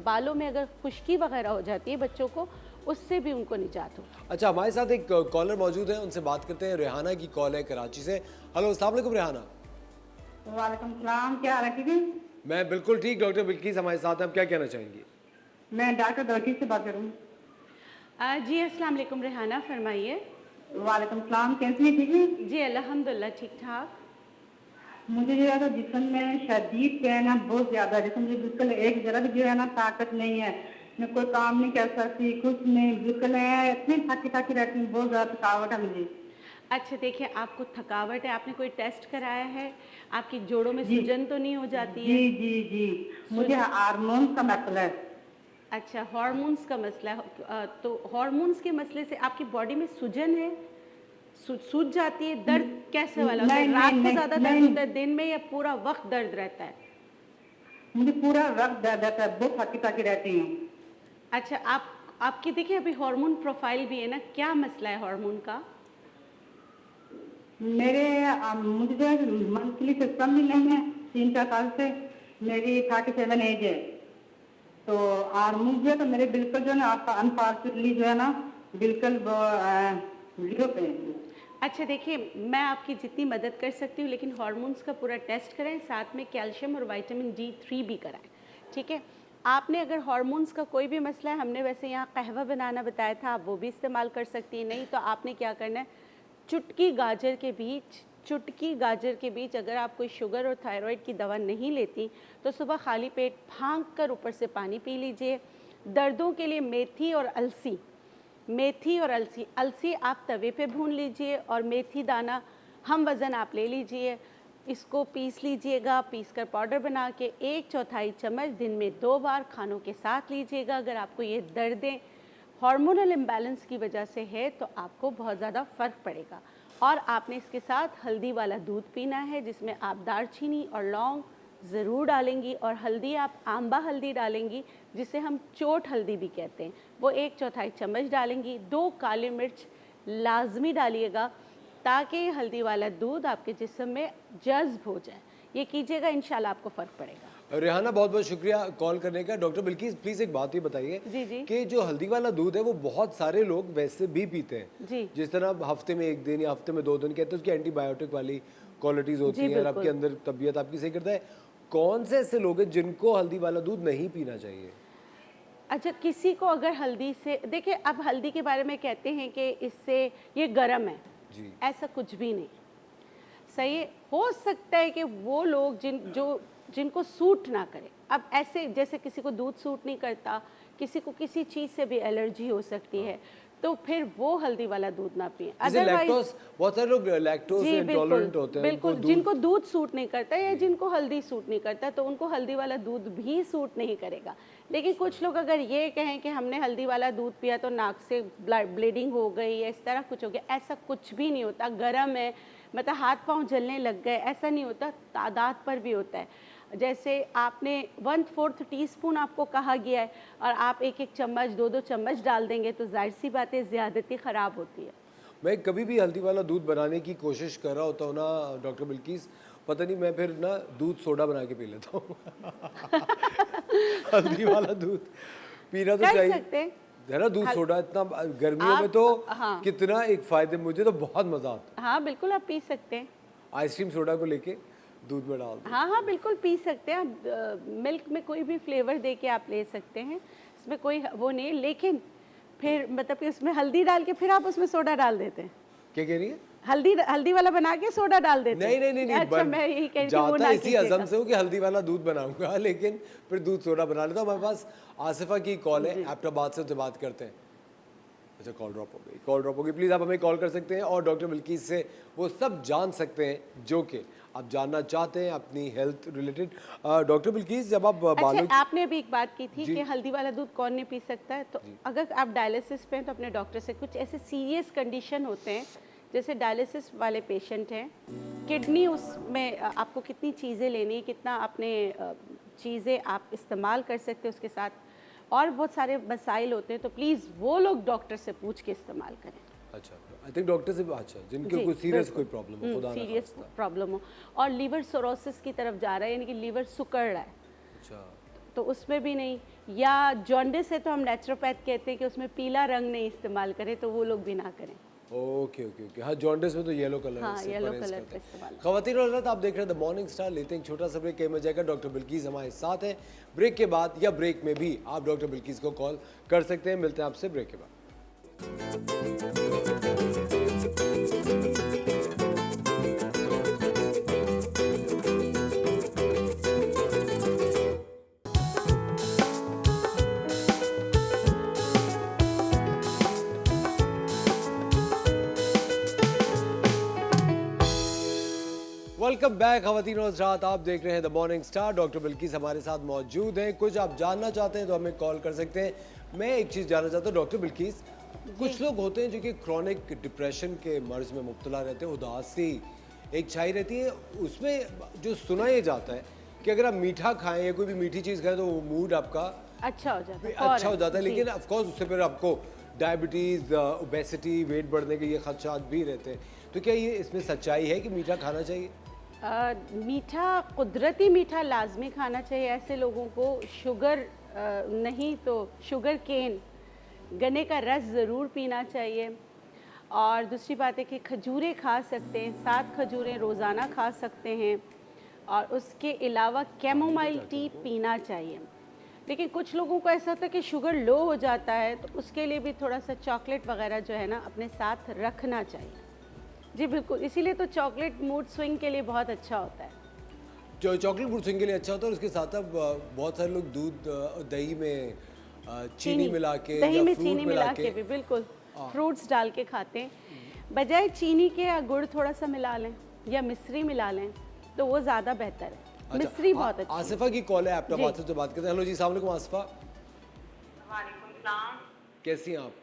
Speaker 4: बालों में अगर खुश्की वगैरह हो जाती है बच्चों को, उससे भी उनको निजात हो।
Speaker 2: अच्छा, हमारे साथ एक कॉलर मौजूद है, उनसे बात करते हैं। रेहाना की कॉल है कराची से। हेलो, अस्सलाम वालेकुम रेहाना।
Speaker 5: वालेकुम सलाम, क्या हाल है? ठीक है,
Speaker 2: मैं बिल्कुल ठीक। डॉक्टर बिल्किस हमारे साथ हैं, आप क्या कहना चाहेंगी?
Speaker 5: मैं डॉक्टर दरकीस से बात कर रहा हूँ।
Speaker 4: जी अस्सलाम वालेकुम रेहाना, फरमाइए।
Speaker 5: वालेकुम सलाम, कैसी है? ठीक है।
Speaker 4: जी अल्हम्दुलिल्लाह ठीक ठाक।
Speaker 5: मुझे जो है तो जिस्म में शदीद पेन है, बहुत ज्यादा। जैसे मुझे बिल्कुल एक जरा भी जो है ना ताकत नहीं है, मैं कोई काम नहीं कर सकती, कुछ नहीं, बिल्कुल है, इतनी थकी थकी रहती हूँ, बहुत ज्यादा थकावट है मुझे।
Speaker 4: अच्छा देखिए, आपको थकावट है, आपने कोई टेस्ट कराया है? आपकी जोड़ों में
Speaker 5: जी
Speaker 4: सूजन तो नहीं हो जाती
Speaker 5: जी
Speaker 4: है?
Speaker 5: जी जी, मुझे हार्मोन का मसला है।
Speaker 4: अच्छा, हार्मोन्स का मसला है। तो हार्मोन्स के मसले से आपकी बॉडी में सूजन है, सूज जाती है? दर्द कैसे वाला होता है?
Speaker 5: नहीं
Speaker 4: रात
Speaker 5: नहीं
Speaker 4: को
Speaker 5: नहीं
Speaker 4: ज़्यादा दर्द
Speaker 5: नहीं,
Speaker 4: होता है, दिन में, या पूरा वक्त दर्द रहता है?
Speaker 5: मुझे पूरा वक्त दर्द रहता है, बहुत थकी थकी रहती हूँ।
Speaker 4: अच्छा, आपकी देखिए अभी हार्मोन प्रोफाइल भी है ना, क्या मसला है हार्मोन का?
Speaker 5: मुझे जो है मंथली सिस्टम भी नहीं है, 3-4 साल से। मेरी 37 एज है, तो हार्मोन जो है तो मेरे बिल्कुल जो है ना अनफॉर्चुनेटली जो है ना बिल्कुल जीरो पे है।
Speaker 4: अच्छा देखिए, मैं आपकी जितनी मदद कर सकती हूँ, लेकिन हार्मोन्स का पूरा टेस्ट कराएं, साथ में कैल्शियम और विटामिन D3 भी कराएं, ठीक है? आपने अगर हार्मोन्स का कोई भी मसला है, हमने वैसे यहाँ कहवा बनाना बताया था, आप वो भी इस्तेमाल कर सकती हैं। नहीं तो आपने क्या करना है, चुटकी गाजर के बीच अगर आप कोई शुगर और थायराइड की दवा नहीं लेती, तो सुबह खाली पेट फाँक कर ऊपर से पानी पी लीजिए। दर्दों के लिए मेथी और अलसी आप तवे पे भून लीजिए, और मेथी दाना हम वज़न आप ले लीजिए, इसको पीस लीजिएगा। पीस कर पाउडर बना के 1/4 चम्मच दिन में 2 बार खानों के साथ लीजिएगा। अगर आपको ये दर्दें हार्मोनल इम्बैलेंस की वजह से है, तो आपको बहुत ज़्यादा फ़र्क पड़ेगा। और आपने इसके साथ हल्दी वाला दूध पीना है, जिसमें आप दालचीनी और लौंग ज़रूर डालेंगी, और हल्दी आप आंबा हल्दी डालेंगी, जिसे हम चोट हल्दी भी कहते हैं, वो 1/4 चम्मच डालेंगी। 2 काली मिर्च लाजमी डालिएगा, ताकि हल्दी वाला दूध आपके जिस्म में जज्ब हो जाए। ये कीजिएगा, इंशाल्लाह आपको फ़र्क पड़ेगा।
Speaker 2: रेहाना, बहुत बहुत शुक्रिया कॉल करने का। डॉक्टर बिल्किस प्लीज़ एक बात ये बताइए
Speaker 4: जी।
Speaker 2: कि जो हल्दी वाला दूध है वो बहुत सारे लोग वैसे भी पीते हैं।
Speaker 4: जी।
Speaker 2: जिस तरह हफ्ते में 1 दिन या हफ्ते में 2 दिन कहते हैं, उसकी एंटीबायोटिक वाली क्वालिटीज़ होती
Speaker 4: जी,
Speaker 2: हैं और आपके
Speaker 4: बिल्कुल।
Speaker 2: अंदर तबीयत आपकी सही करता है। कौन से ऐसे लोग हैं जिनको हल्दी वाला दूध नहीं पीना चाहिए?
Speaker 4: अच्छा, किसी को अगर हल्दी से, देखिए अब हल्दी के बारे में कहते हैं कि इससे ये गर्म है,
Speaker 2: जी।
Speaker 4: ऐसा कुछ भी नहीं। सही है, हो सकता है कि वो लोग जिनको सूट ना करे, अब ऐसे जैसे किसी को दूध सूट नहीं करता, किसी को किसी चीज़ से भी एलर्जी हो सकती है, तो फिर वो हल्दी वाला दूध ना पिए।
Speaker 2: जैसे लैक्टोज, बहुत सारे लोग लैक्टोज
Speaker 4: जी
Speaker 2: इंटॉलरेंट होते हैं,
Speaker 4: बिल्कुल,
Speaker 2: उनको दूध
Speaker 4: जिनको दूध सूट नहीं करता या जिनको हल्दी सूट नहीं करता, तो उनको हल्दी वाला दूध भी सूट नहीं करेगा। लेकिन कुछ लोग अगर ये कहें कि हमने हल्दी वाला दूध पिया तो नाक से ब्लीडिंग हो गई या इस तरह कुछ हो गया, ऐसा कुछ भी नहीं होता। गर्म है, मतलब हाथ पांव जलने लग गए, ऐसा नहीं होता। तादाद पर भी होता है। जैसे आपने 1/4 टीस्पून आपको कहा गया है, और आप 1-1 चम्मच 2-2 चम्मच डाल देंगे, तो जाहिर सी बात है ज़्यादती ख़राब होती है।
Speaker 2: मैं कभी भी हल्दी वाला दूध बनाने की कोशिश कर रहा होता हूँ ना डॉक्टर बिल्किस, पता नहीं मैं फिर ना दूध सोडा बना के पी लेता हूँ। हल्दी वाला दूध पीना तो
Speaker 4: कर
Speaker 2: चाहिए,
Speaker 4: सकते हैं।
Speaker 2: है ना? दूध सोडा इतना गर्मियों में तो
Speaker 4: हाँ।
Speaker 2: कितना एक फायदे, मुझे तो बहुत मजा आता है।
Speaker 4: हाँ बिल्कुल, आप पी सकते हैं।
Speaker 2: आइसक्रीम सोडा को लेके दूध में डाल दो।
Speaker 4: हाँ बिल्कुल पी सकते हैं आप। मिल्क में कोई भी फ्लेवर दे के आप ले सकते हैं, इसमें कोई वो नहीं है। लेकिन फिर मतलब कि उसमें हल्दी डाल के फिर आप उसमें सोडा डाल देते हैं।
Speaker 2: क्या कह रही है?
Speaker 4: हल्दी वाला बना के सोडा डाल देते हैं।
Speaker 2: नहीं,
Speaker 4: अच्छा, मैं यही कह रही थी वो
Speaker 2: जाता
Speaker 4: ना
Speaker 2: इसी
Speaker 4: कीजिएगा।
Speaker 2: अज़म से हूँ कि हल्दी वाला दूध बनाऊंगा, लेकिन फिर दूध सोडा बना लेता हूँ। हमारे पास आसिफा की कॉल है, एबटाबाद से, उनसे बात करते हैं। अच्छा, कॉल ड्रॉप हो गई। प्लीज़ आप हमें कॉल कर सकते हैं और डॉक्टर बिल्किस से वो सब जान सकते हैं जो कि आप जानना चाहते हैं अपनी हेल्थ रिलेटेड। डॉक्टर बिल्किस, जब आप बालों
Speaker 4: अच्छा, आपने अभी एक बात की थी
Speaker 2: जी।
Speaker 4: कि हल्दी वाला दूध कौन नहीं पी सकता है, तो अगर आप डायलिसिस पे हैं तो अपने डॉक्टर से, कुछ ऐसे सीरियस कंडीशन होते हैं जैसे डायलिसिस वाले पेशेंट हैं, किडनी, उसमें आपको कितनी चीज़ें लेनी, कितना अपने चीज़ें आप इस्तेमाल कर सकते हैं उसके साथ, और बहुत सारे मसाइल होते हैं, तो प्लीज़ वो लोग डॉक्टर से पूछ के इस्तेमाल करें।
Speaker 2: अच्छा, आई थिंक डॉक्टर से अच्छा जिनके कोई सीरियस कोई प्रॉब्लम हो, खुदा ना
Speaker 4: सीरियस
Speaker 2: खास्ता।
Speaker 4: प्रॉब्लम हो और लीवर सोरोसिस की तरफ जा रहा है, यानी कि लीवर सिकुड़ रहा है,
Speaker 2: अच्छा,
Speaker 4: तो उसमें भी नहीं। या जॉन्डिस है तो हम नेचुरोपैथ कहते हैं कि उसमें पीला रंग नहीं इस्तेमाल करें, तो वो लोग भी ना करें।
Speaker 2: ओके ओके ओके, हाँ जॉन्डिस में तो येलो कलर
Speaker 4: हाँ,
Speaker 2: से
Speaker 4: येलो
Speaker 2: परहेज
Speaker 4: कलर
Speaker 2: करते
Speaker 4: का
Speaker 2: हैं।
Speaker 4: इस्तेमाल।
Speaker 2: खवातीन और हज़रात, आप देख रहे हैं द मॉर्निंग स्टार। लेते हैं एक छोटा सा ब्रेक, के में जाएगा डॉक्टर बिल्किस हमारे साथ है। ब्रेक के बाद या ब्रेक में भी आप डॉक्टर बिल्किस को कॉल कर सकते हैं। मिलते हैं आपसे ब्रेक के बाद। वेलकम बैक खवातीन और हज़रात, आप देख रहे हैं the morning star. Doctor Bilkis हमारे साथ मौजूद हैं। कुछ आप जानना चाहते हैं तो हमें कॉल कर सकते हैं। मैं एक चीज़ जानना चाहता हूँ डॉक्टर बिल्किस, कुछ लोग होते हैं जो कि क्रॉनिक डिप्रेशन के मर्ज में मुब्तला रहते हैं, उदासी एक छाई रहती है, उसमें जो सुना ये जाता है कि अगर आप मीठा खाएं या कोई भी मीठी चीज़ खाएं तो वो मूड आपका
Speaker 4: अच्छा हो जाता है,
Speaker 2: अच्छा हो जाता है,
Speaker 4: जी।
Speaker 2: लेकिन ऑफ कोर्स उससे फिर आपको डायबिटीज़, ओबेसिटी, वेट बढ़ने के ये खदशात भी रहते हैं। तो क्या ये इसमें सच्चाई है कि मीठा खाना चाहिए?
Speaker 4: मीठा, कुदरती मीठा लाजमी खाना चाहिए ऐसे लोगों को। शुगर नहीं तो शुगर केन, गन्ने का रस ज़रूर पीना चाहिए। और दूसरी बात है कि खजूरें खा सकते हैं, 7 खजूरें रोज़ाना खा सकते हैं। और उसके अलावा कैमोमाइल टी पीना चाहिए। लेकिन कुछ लोगों को ऐसा होता है कि शुगर लो हो जाता है, तो उसके लिए भी थोड़ा सा चॉकलेट वगैरह जो है ना अपने साथ रखना चाहिए। जी बिल्कुल, इसीलिए तो चॉकलेट मूड स्विंग के लिए बहुत अच्छा होता है।
Speaker 2: जो चॉकलेट मूड स्विंग के लिए अच्छा होता है, और उसके साथ अब बहुत सारे लोग दूध दही में चीनी मिला के
Speaker 4: दही
Speaker 2: या
Speaker 4: में
Speaker 2: फ्रूट
Speaker 4: चीनी मिला के भी बिल्कुल फ्रूट्स डाल के खाते हैं। बजाय चीनी के या गुड़ थोड़ा सा मिला लें या मिश्री मिला लें तो वो ज़्यादा बेहतर है।
Speaker 2: अच्छा,
Speaker 4: मिश्री बहुत अच्छी है।
Speaker 2: आसिफा की कॉल है,
Speaker 4: जी।
Speaker 2: आपसे बात करते हैं। हेलो जी, अस्सलाम वालेकुम आसिफा,
Speaker 5: वालेकुम सलाम।
Speaker 2: कैसी हैं आप?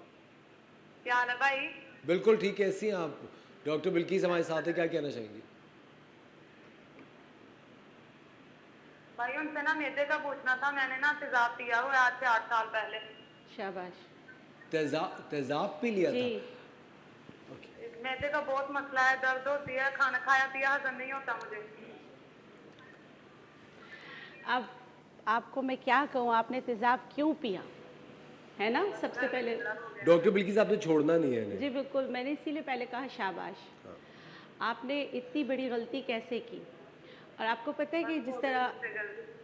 Speaker 5: क्या हाल है भाई?
Speaker 2: बिल्कुल ठीक, कैसी हैं आप? डॉक्टर बिल्किस हमारे साथ है, क्या कहना चाहेंगी?
Speaker 5: भाई उनसे ना मैदे का पूछना था। मैंने ना तेजाब पिया हुआ है आज से 8 साल पहले।
Speaker 4: शाबाश
Speaker 2: तेजाब पी लिया
Speaker 4: जी।
Speaker 2: था?
Speaker 5: मैदे का बहुत मसला है, दर्द होती है, खाना खाया पिया हजम नहीं होता मुझे।
Speaker 4: अब आपको मैं क्या कहूँ, आपने तेज़ाब क्यों पिया है ना, सबसे पहले।
Speaker 2: डॉक्टर बिल्किस आपने छोड़ना नहीं है इन्हें।
Speaker 4: जी बिल्कुल, मैंने इसीलिए पहले कहा शाबाश। आपने इतनी बड़ी गलती कैसे की? और आपको पता है कि जिस तरह,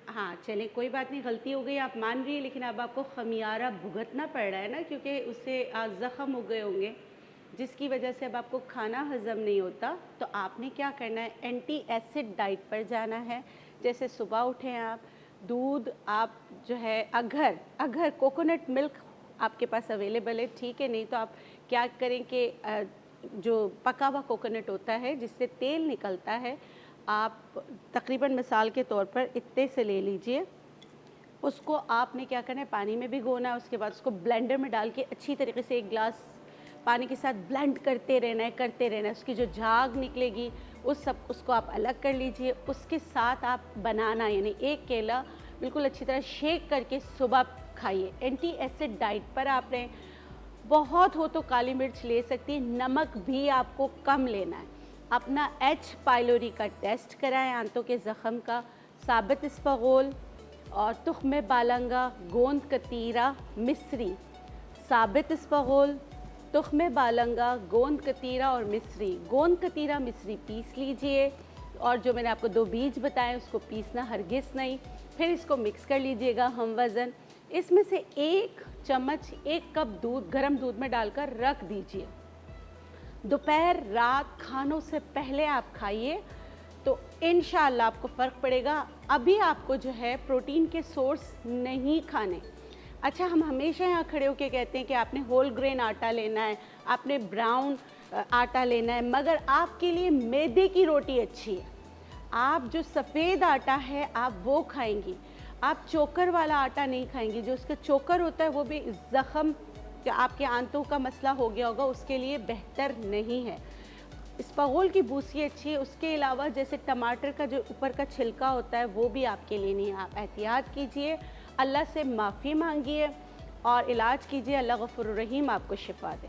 Speaker 4: हाँ चले कोई बात नहीं, गलती हो गई, आप मान रही है, लेकिन अब आपको खमियारा भुगतना पड़ रहा है ना, क्योंकि उससे ज़ख़म हो गए होंगे जिसकी वजह से अब आपको खाना हज़म नहीं होता। तो आपने क्या करना है, एंटी एसिड डाइट पर जाना है। जैसे सुबह उठें आप, दूध आप जो है, अगर कोकोनट मिल्क आपके पास अवेलेबल है ठीक है, नहीं तो आप क्या करें कि जो पका हुआ कोकोनट होता है जिससे तेल निकलता है, आप तकरीबन मिसाल के तौर पर इतने से ले लीजिए। उसको आपने क्या करना है, पानी में भिगोना है। उसके बाद उसको ब्लेंडर में डाल के अच्छी तरीके से 1 गिलास पानी के साथ ब्लेंड करते रहना है। उसकी जो झाग निकलेगी उसको आप अलग कर लीजिए। उसके साथ आप बनाना यानी 1 केला बिल्कुल अच्छी तरह शेक करके सुबह खाइए। एंटी एसिड डाइट पर आपने, बहुत हो तो काली मिर्च ले सकती है, नमक भी आपको कम लेना है। अपना H पाइलोरी का टेस्ट कराएं, आंतों के ज़ख़म का। साबित इस्फगोल और तुख्म बालंगा, गोंद कतीरा, मिस्री। साबित इस्फगोल, तुख्म बालंगा, गोंद कतीरा और मिस्री। गोंद कतीरा मिस्री पीस लीजिए, और जो मैंने आपको 2 बीज बताए उसको पीसना हरगिज़ नहीं। फिर इसको मिक्स कर लीजिएगा हम वज़न। इसमें से 1 चम्मच 1 कप दूध गर्म दूध में डालकर रख दीजिए। दोपहर रात खानों से पहले आप खाइए, तो इंशाअल्लाह आपको फ़र्क पड़ेगा। अभी आपको जो है प्रोटीन के सोर्स नहीं खाने। अच्छा, हम हमेशा यहाँ खड़े होकर कहते हैं कि आपने होल ग्रेन आटा लेना है, आपने ब्राउन आटा लेना है, मगर आपके लिए मैदे की रोटी अच्छी है। आप जो सफ़ेद आटा है आप वो खाएंगी, आप चोकर वाला आटा नहीं खाएंगी। जो उसका चोकर होता है वो भी ज़ख़म, आपके आंतों का मसला हो गया होगा, उसके लिए बेहतर नहीं है। इस्फगोल की भूसी अच्छी है। उसके अलावा जैसे टमाटर का जो ऊपर का छिलका होता है वो भी आपके लिए नहीं है। आप एहतियात कीजिए, अल्लाह से माफ़ी मांगिए और इलाज कीजिए। अल्लाह गफूर रहीम आपको शिफा दे।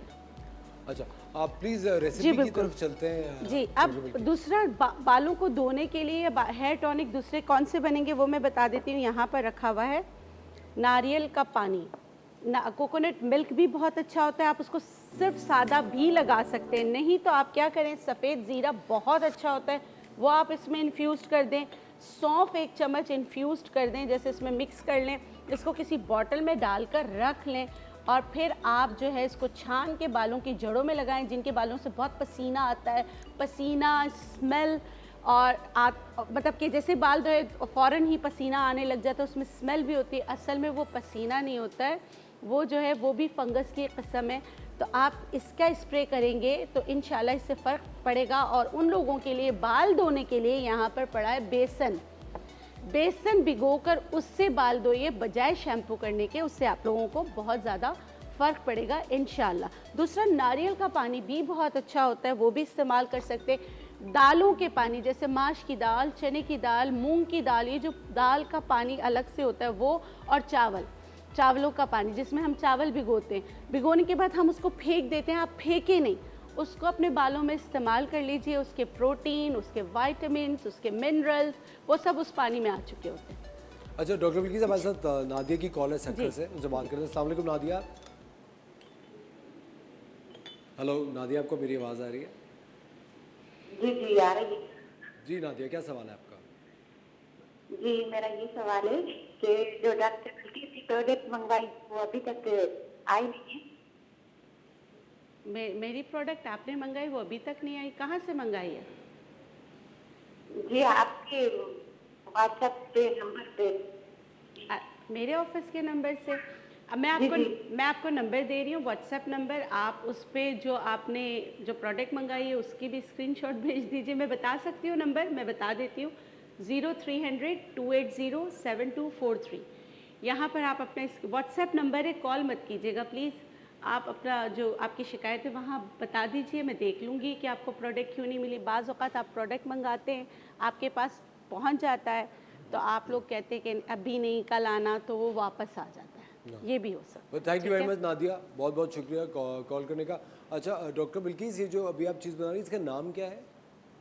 Speaker 2: अच्छा, आप प्लीज रेसिपी की
Speaker 4: बिल्कुल।
Speaker 2: तरफ चलते हैं।
Speaker 4: जी, अब दूसरा बालों को धोने के लिए हेयर टॉनिक दूसरे कौन से बनेंगे वो मैं बता देती हूँ। यहाँ पर रखा हुआ है नारियल का पानी, कोकोनट मिल्क भी बहुत अच्छा होता है, आप उसको सिर्फ सादा भी लगा सकते हैं। नहीं तो आप क्या करें, सफ़ेद ज़ीरा बहुत अच्छा होता है, वो आप इसमें इन्फ्यूज़ कर दें। सौंफ 1 चम्मच इन्फ्यूज़ कर दें, जैसे इसमें मिक्स कर लें, इसको किसी बॉटल में डालकर रख लें और फिर आप जो है इसको छान के बालों की जड़ों में लगाएं। जिनके बालों से बहुत पसीना आता है, पसीना स्मेल और मतलब कि जैसे बाल धोए फ़ौरन ही पसीना आने लग जाता है, उसमें स्मेल भी होती है, असल में वो पसीना नहीं होता है, वो जो है वो भी फंगस की किस्म है। तो आप इसका स्प्रे करेंगे तो इंशाल्लाह इससे फ़र्क पड़ेगा। और उन लोगों के लिए बाल धोने के लिए यहाँ पर पड़ा है बेसन, बेसन भिगोकर उससे बाल धोइए बजाय शैम्पू करने के, उससे आप लोगों को बहुत ज़्यादा फ़र्क पड़ेगा इंशाल्लाह। दूसरा नारियल का पानी भी बहुत अच्छा होता है, वो भी इस्तेमाल कर सकते हैं। दालों के पानी जैसे माश की दाल, चने की दाल, मूंग की दाल, ये जो दाल का पानी अलग से होता है वो, और चावलों का पानी जिसमें हम चावल भिगोते हैं, भिगोने के बाद हम उसको फेंक देते हैं, आप फेंके नहीं, उसको अपने बालों में इस्तेमाल कर लीजिए। उसके प्रोटीन, उसके वाइटामिन्स, उसके मिनरल्स वो सब उस पानी में आ चुके होते हैं।
Speaker 2: अच्छा डॉक्टर बिल्किस, हमारे साथ नादिया की कॉल है सक्कर से, उनसे बात करते हैं। अस्सलाम वालेकुम नादिया। हेलो नादिया, आपको मेरी आवाज़ आ रही है?
Speaker 5: जी आ रही है।
Speaker 2: जी नादिया, क्या सवाल है आपका?
Speaker 5: जी मेरा ये सवाल है कि जो डॉक्टर बिल्किस की प्रोडक्ट मंगवाई वो अभी तक आई नहीं है।
Speaker 4: मेरी प्रोडक्ट आपने मंगाई वो अभी तक नहीं आई, कहाँ से मंगाई है?
Speaker 5: जी आपके व्हाट्सएप पे नंबर पे।
Speaker 4: मेरे ऑफिस के नंबर से। अब मैं आपको नंबर दे रही हूँ, व्हाट्सएप नंबर, आप उस पर जो आपने जो प्रोडक्ट मंगाई है उसकी भी स्क्रीनशॉट भेज दीजिए। मैं बता सकती हूँ नंबर, मैं बता देती हूँ, 0300-280-7243। यहाँ पर आप अपना व्हाट्सएप नंबर है, कॉल मत कीजिएगा प्लीज़। आप अपना जो आपकी शिकायत है वहाँ बता दीजिए, मैं देख लूँगी कि आपको प्रोडक्ट क्यों नहीं मिली। बाज़ औक़ात आप प्रोडक्ट मंगाते हैं, आपके पास पहुँच जाता है, तो आप लोग कहते हैं कि अभी नहीं कल आना, तो वो वापस आ जाता है, ये भी हो सकता है।
Speaker 2: Thank you very much Nadia, बहुत बहुत शुक्रिया कॉल करने का। अच्छा डॉक्टर बिल्किस, ये जो अभी आप चीज़ बना रही है इसका नाम क्या है?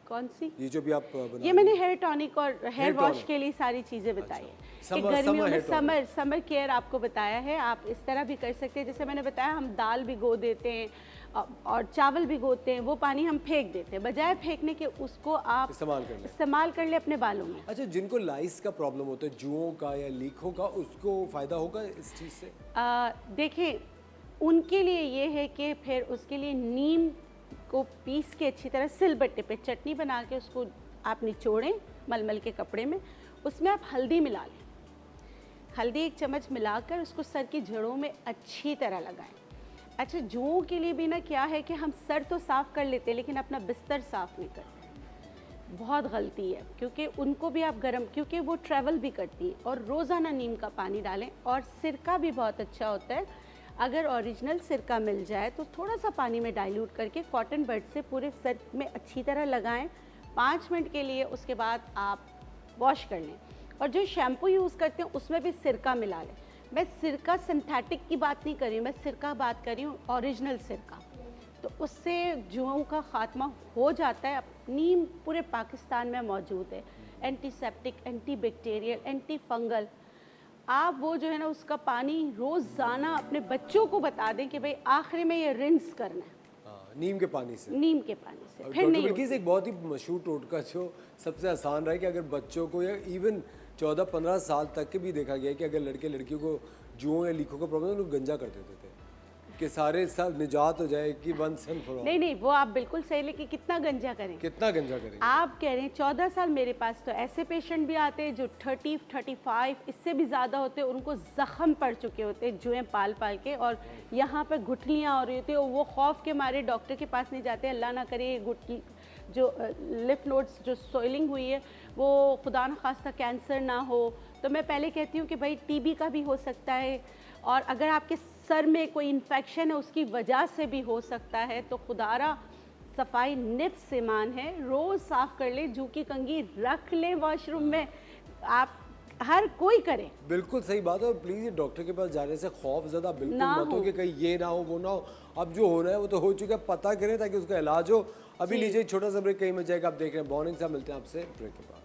Speaker 4: कौन सी?
Speaker 2: ये जो भी आप बना
Speaker 4: ये मैंने हेयर टॉनिक और हेयर वॉश
Speaker 2: टॉनिक।
Speaker 4: के लिए सारी चीज़ें बताई है कि
Speaker 2: समर
Speaker 4: गर्मियों में
Speaker 2: हेयर टॉनिक।
Speaker 4: समर केयर आपको बताया है। आप इस तरह भी कर सकते हैं, जैसे मैंने बताया हम दाल भिगो देते हैं और चावल भिगोते हैं, वो पानी हम फेंक देते हैं, बजाय फेंकने के उसको आप इस्तेमाल कर ले अपने बालों में।
Speaker 2: अच्छा, जिनको लाइस का प्रॉब्लम होता है, जुओं का या लीखों का, उसको फ़ायदा होगा इस चीज़ से?
Speaker 4: देखिए, उनके लिए ये है कि फिर उसके लिए नीम को पीस के अच्छी तरह सिलबट्टे पे चटनी बना के उसको आप निचोड़ें मलमल के कपड़े में, उसमें आप हल्दी मिला लें, हल्दी 1 चम्मच मिलाकर उसको सर की जड़ों में अच्छी तरह लगाएं। अच्छा, जुओं के लिए भी ना क्या है कि हम सर तो साफ़ कर लेते हैं लेकिन अपना बिस्तर साफ़ नहीं करते, बहुत गलती है, क्योंकि उनको भी आप गर्म, क्योंकि वो ट्रैवल भी करती है। और रोज़ाना नीम का पानी डालें, और सिरका भी बहुत अच्छा होता है, अगर ओरिजिनल सिरका मिल जाए तो थोड़ा सा पानी में डाइल्यूट करके कॉटन बड से पूरे सर में अच्छी तरह लगाएं 5 मिनट के लिए, उसके बाद आप वॉश कर लें। और जो शैम्पू यूज़ करते हैं उसमें भी सिरका मिला लें। मैं सिरका सिंथेटिक की बात नहीं कर रही हूँ, मैं सिरका बात कर रही हूँ ओरिजिनल सिरका, तो उससे जुओं का ख़ात्मा हो जाता है। नीम पूरे पाकिस्तान में मौजूद है, antiseptic, anti bacterial, anti fungal. आप वो जो है ना उसका पानी रोज़ाना अपने बच्चों को बता दें कि भाई आखिरी में ये रिंस करना है
Speaker 2: नीम के पानी से।
Speaker 4: नीम के पानी से फिर
Speaker 2: डॉक्टर
Speaker 4: नहीं
Speaker 2: बिल्किस, एक बहुत ही मशहूर टोटका जो सबसे आसान रहा है कि अगर बच्चों को या इवन 14-15 साल तक के भी देखा गया है कि अगर लड़के लड़कियों को जुओं या लीखों का प्रॉब्लम है तो गंजा कर देते थे कि सारे सब निजात हो जाए कि वंस एंड फॉर ऑल।
Speaker 4: नहीं, वो आप बिल्कुल सही, लेकिन कितना गंजा करें,
Speaker 2: कितना गंजा करें?
Speaker 4: आप कह रहे हैं 14 साल, मेरे पास तो ऐसे पेशेंट भी आते हैं जो 30-35 इससे भी ज़्यादा होते हैं, उनको ज़ख्म पड़ चुके होते हैं जुएं पाल के, और यहाँ पर गुठलियाँ हो रही होती है, और वो खौफ के मारे डॉक्टर के पास नहीं जाते। अल्लाह ना करे गुठली जो लिफ नोड्स जो सोइलिंग हुई है वो खुदा न खास्ता कैंसर ना हो, तो मैं पहले कहती हूँ कि भाई टीबी का भी हो सकता है, और अगर आपके सर में कोई इन्फेक्शन है उसकी वजह से भी हो सकता है। तो खुदारा सफाई निफ्स ईमान है, रोज़ साफ़ कर ले, जू की कंघी रख लें वॉशरूम में। आप हर कोई करे।
Speaker 2: बिल्कुल सही बात है। और प्लीज ये डॉक्टर के पास जाने से खौफ ज़्यादा बिल्कुल
Speaker 4: ना
Speaker 2: मत हो
Speaker 4: हो।
Speaker 2: कि कहीं ये ना हो वो ना हो। अब जो होना है वो तो हो चुका है, पता करें ताकि उसका इलाज हो। अभी लीजिए एक छोटा सा ब्रेक, कहीं में जाएगा। आप देख रहे हैं मॉर्निंग सा, मिलते हैं आपसे ब्रेक के बाद।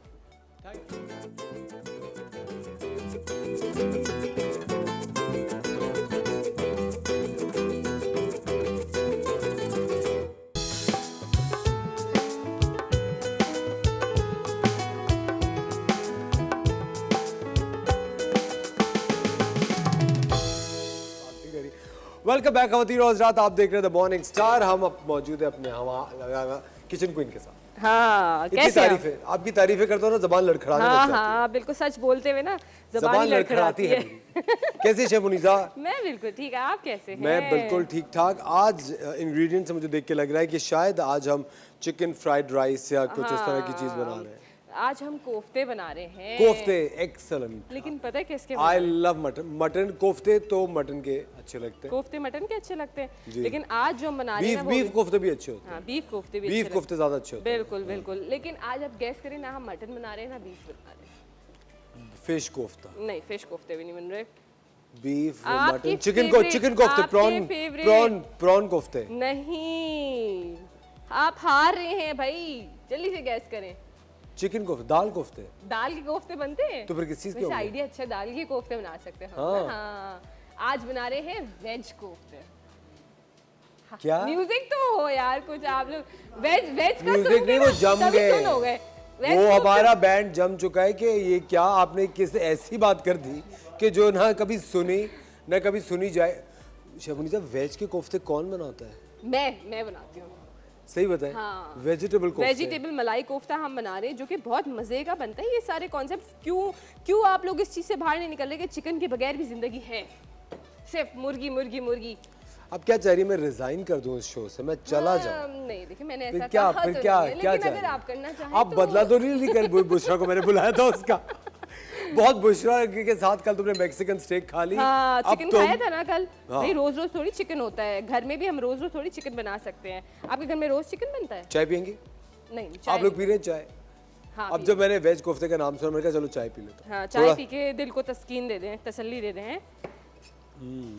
Speaker 2: वेलकम बैक खवातीन और हज़रात, आप देख रहे हैं द मॉर्निंग स्टार। हम अब मौजूद है अपने हवा किचन क्वीन के साथ।
Speaker 6: हाँ,
Speaker 2: इतनी
Speaker 6: कैसे आप?
Speaker 2: तारीफें, आपकी तारीफें करता हूँ ना, जबान लड़खड़ाने
Speaker 6: हाँ
Speaker 2: लग जाती
Speaker 6: हाँ, बिल्कुल सच बोलते हुए ना
Speaker 2: है।
Speaker 6: जबान
Speaker 2: जबान
Speaker 6: ही
Speaker 2: लड़खड़ाती है मेरी। कैसी शेफ मुनीसा?
Speaker 6: मैं बिल्कुल ठीक है, आप कैसे हैं?
Speaker 2: मैं बिल्कुल ठीक ठाक। आज इंग्रेडिएंट से मुझे देख के लग रहा है कि शायद आज हम चिकन फ्राइड राइस या कुछ इस तरह की चीज़ बना रहे हैं।
Speaker 6: आज हम कोफ्ते बना रहे हैं।
Speaker 2: कोफ्ते, एक्सेलेंट।
Speaker 6: लेकिन पता है किसके
Speaker 2: आई
Speaker 6: बना रहे
Speaker 2: लव मटन। मटन कोफ्ते तो मटन के अच्छे लगते
Speaker 6: हैं?
Speaker 2: हैं।
Speaker 6: कोफ्ते मटन के अच्छे लगते हैं,
Speaker 2: जी।
Speaker 6: लेकिन आज जो हम बना रहे
Speaker 2: बीफ
Speaker 6: हैं
Speaker 2: बीफ कोफ्ते भी अच्छे होते हैं।
Speaker 6: हाँ, बीफ कोफ्ते भी
Speaker 2: बीफ
Speaker 6: अच्छे
Speaker 2: कोफ्ते ज़्यादा अच्छे
Speaker 6: लगते
Speaker 2: होते
Speaker 6: हैं। बिल्कुल बिल्कुल। लेकिन आज आप गैस करें ना, हम मटन बना रहे हैं ना बीफ बना रहे हैं।
Speaker 2: हैं। फिश कोफ्ता,
Speaker 6: नहीं, फिश कोफ्ते भी नहीं बन रहे।
Speaker 2: बीफ,
Speaker 6: आपकी
Speaker 2: मटन, चिकन
Speaker 6: favorite-
Speaker 2: कोफ्ते,
Speaker 6: आपके
Speaker 2: प्रॉन
Speaker 6: favorite-
Speaker 2: प्रॉन प्रॉन कोफ्ते।
Speaker 6: नहीं, आप हार रहे हैं भाई, जल्दी से गैस करें।
Speaker 2: चिकन कोफ्ते, दाल कोफ्ते।
Speaker 6: दाल के कोफ्ते बनते हैं?
Speaker 2: तो फिर किस चीज़ के
Speaker 6: वैसे
Speaker 2: होंगे?
Speaker 6: आइडिया अच्छा, दाल के कोफ्ते बना सकते हैं हम।
Speaker 2: हाँ।
Speaker 6: हाँ, आज बना रहे हैं वेज कोफ्ते।
Speaker 2: क्या?
Speaker 6: म्यूजिक तो हो यार कुछ, आप लोग वेज वेज का
Speaker 2: म्यूजिक
Speaker 6: सुन के
Speaker 2: नहीं, वो
Speaker 6: ना
Speaker 2: जम
Speaker 6: सभी
Speaker 2: गए।
Speaker 6: सुन हो गए। वेज
Speaker 2: वो
Speaker 6: कोफ्ते-
Speaker 2: हमारा बैंड जम चुका है कि ये क्या आपने किस ऐसी बात कर दी कि जो ना कभी सुनी ना कभी सुनी जाए। शबनी साहब, वेज के कोफ्ते कौन बनाता है?
Speaker 6: मैं बनाती हूँ।
Speaker 2: सही बताएं।
Speaker 6: हाँ।
Speaker 2: वेजिटेबल कोफ्ते।
Speaker 6: वेजिटेबल मलाई कोफ्ता हम बना रहे हैं, जो कि बहुत मजे का बनता है। ये सारे कॉन्सेप्ट क्यों आप लोग इस चीज से बाहर नहीं निकल रहे कि चिकन के बगैर भी जिंदगी है, सिर्फ मुर्गी मुर्गी मुर्गी।
Speaker 2: अब क्या चाह रही है, मैं रिजाइन कर दूं इस शो से, मैं चला जाऊं?
Speaker 6: नहीं, देखिए मैंने
Speaker 2: फिर
Speaker 6: ऐसा
Speaker 2: क्या
Speaker 6: कहा
Speaker 2: फिर
Speaker 6: तो
Speaker 2: क्या
Speaker 6: नहीं है,
Speaker 2: क्या
Speaker 6: लेकिन
Speaker 2: चाह
Speaker 6: अगर
Speaker 2: रही
Speaker 6: आप करना
Speaker 2: हैं?
Speaker 6: चाहें
Speaker 2: आप
Speaker 6: तो
Speaker 2: बदला तो नहीं कर बुशरा को मैंने बुलाया था उसका। बहुत बुशरा के साथ कल तुमने मैक्सिकन स्टेक खा ली।
Speaker 6: हाँ,
Speaker 2: अब
Speaker 6: चिकन
Speaker 2: तुम-
Speaker 6: खाया था ना कल।
Speaker 2: हाँ।
Speaker 6: भाई रोज रोज थोड़ी चिकन होता है, घर में भी हम रोज रोज थोड़ी चिकन बना सकते हैं। आपके घर में रोज चिकन बनता है?
Speaker 2: चाय पियेंगी?
Speaker 6: नहीं,
Speaker 2: आप लोग पी रहे हैं चाय?
Speaker 6: हाँ,
Speaker 2: अब जब मैंने वेज कोफ्ते का नाम सुना, मैंने कहा चलो चाय पी लेता हूं।
Speaker 6: हाँ, चाय पी के दिल को तस्कीन दे दें, तसल्ली दे दें।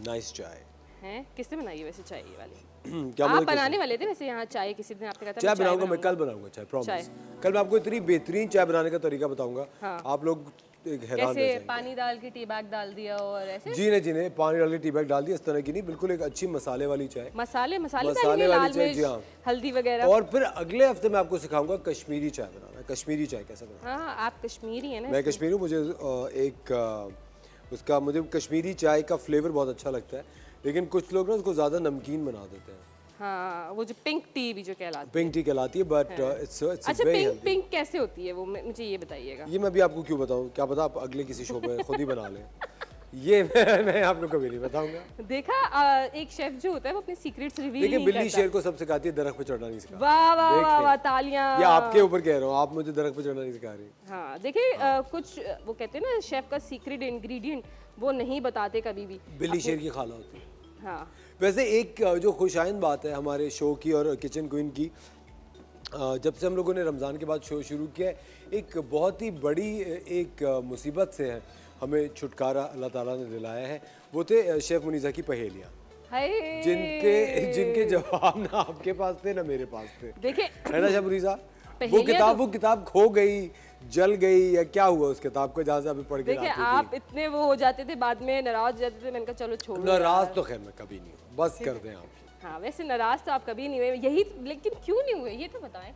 Speaker 2: नाइस चाय।
Speaker 6: हैं? किसने बनाई है वैसे चाय ये वाली?
Speaker 2: क्या
Speaker 6: आप
Speaker 2: मतलब
Speaker 6: बनाने वाले थे वैसे यहाँ चाय, किसी दिन आपने कहा था
Speaker 2: चाय
Speaker 6: मैं
Speaker 2: बनाऊंगा, मैं कल बनाऊंगा चाय, प्रॉमिस।
Speaker 6: चाय।
Speaker 2: कल मैं आपको इतनी बेहतरीन चाय बनाने का तरीका बताऊंगा,
Speaker 6: हाँ।
Speaker 2: आप लोग एक हैरान रह
Speaker 6: कैसे
Speaker 2: जाएंगे।
Speaker 6: पानी डाल के टी बैग डाल दिया और ऐसे
Speaker 2: जी नहीं, पानी डाल के टी बैग डाल दिया, इस तरह की नहीं, बिल्कुल एक अच्छी मसाले वाली चाय।
Speaker 6: मसाले
Speaker 2: मसाले
Speaker 6: डालेंगे,
Speaker 2: वाली
Speaker 6: लाल
Speaker 2: चाय, जी हाँ।
Speaker 6: मिर्च, हल्दी वगैरह।
Speaker 2: और फिर अगले हफ्ते मैं आपको सिखाऊंगा कश्मीरी चाय बनाना। कश्मीरी चाय कैसे बनाना?
Speaker 6: हाँ, आप कश्मीरी है ना?
Speaker 2: मैं कश्मीरी हूँ, मुझे मुझे कश्मीरी चाय का फ्लेवर बहुत अच्छा लगता है, लेकिन कुछ लोग ना उसको ज़्यादा नमकीन बना देते हैं।
Speaker 6: हाँ, वो जो पिंक टी भी जो कहलाती
Speaker 2: पिंक टी कहलाती है, बट इट्स
Speaker 6: अच्छा,
Speaker 2: वेरी
Speaker 6: पिंक पिंक कैसे होती है वो, मुझे ये बताइएगा।
Speaker 2: ये मैं भी आपको क्यों बताऊं, क्या पता आप अगले किसी शो में खुद ही बना लें। ये मैं आपको कभी नहीं बताऊंगा।
Speaker 6: देखा, एक शेफ जो होता है वो अपने सीक्रेट्स रिवील
Speaker 2: देखिए,
Speaker 6: नहीं
Speaker 2: बिल्ली
Speaker 6: करता।
Speaker 2: शेर को सब सिखाती है, दरख्त पे चढ़ना नहीं सिखाती।
Speaker 6: वाह वाह वाह
Speaker 2: देखें।
Speaker 6: वाह, तालियां।
Speaker 2: ये आपके ऊपर कह रहा हूँ, आप मुझे दरख्त पे चढ़ना नहीं सिखा रही।
Speaker 6: हाँ, देखिए कुछ वो कहते हैं ना शेफ का सीक्रेट इंग्रेडिएंट वो नहीं बताते कभी भी।
Speaker 2: बिल्ली शेर की खाला होती है।
Speaker 6: हाँ,
Speaker 2: वैसे एक जो खुशाइंद बात है हमारे शो की और किचन क्वीन की, जब से हम लोगों ने रमज़ान के बाद शो शुरू किया है, एक बहुत ही बड़ी एक मुसीबत से है हमें छुटकारा अल्लाह ताला ने दिलाया है। वो थे शेफ़ मुनीसा की पहेलियाँ,
Speaker 6: हाय।
Speaker 2: जिनके जवाब ना आपके पास थे ना मेरे पास थे,
Speaker 6: देखिए,
Speaker 2: है ना शेफ़ मुनीसा?
Speaker 6: पहेलियाँ
Speaker 2: वो किताब खो गई, जल गई, या क्या हुआ उस किताब को जहाँ से अभी पढ़ के
Speaker 6: देखिए
Speaker 2: लाती
Speaker 6: आप
Speaker 2: थी?
Speaker 6: इतने वो हो जाते थे, बाद में नाराज हो जाते थे। मैंने कहा चलो छोड़ो
Speaker 2: नाराज
Speaker 6: यार।
Speaker 2: तो खैर मैं कभी नहीं हूँ, बस कर दें आप।
Speaker 6: हाँ, वैसे नाराज तो आप कभी नहीं हुए, यही, लेकिन क्यों नहीं हुए ये तो बताएं।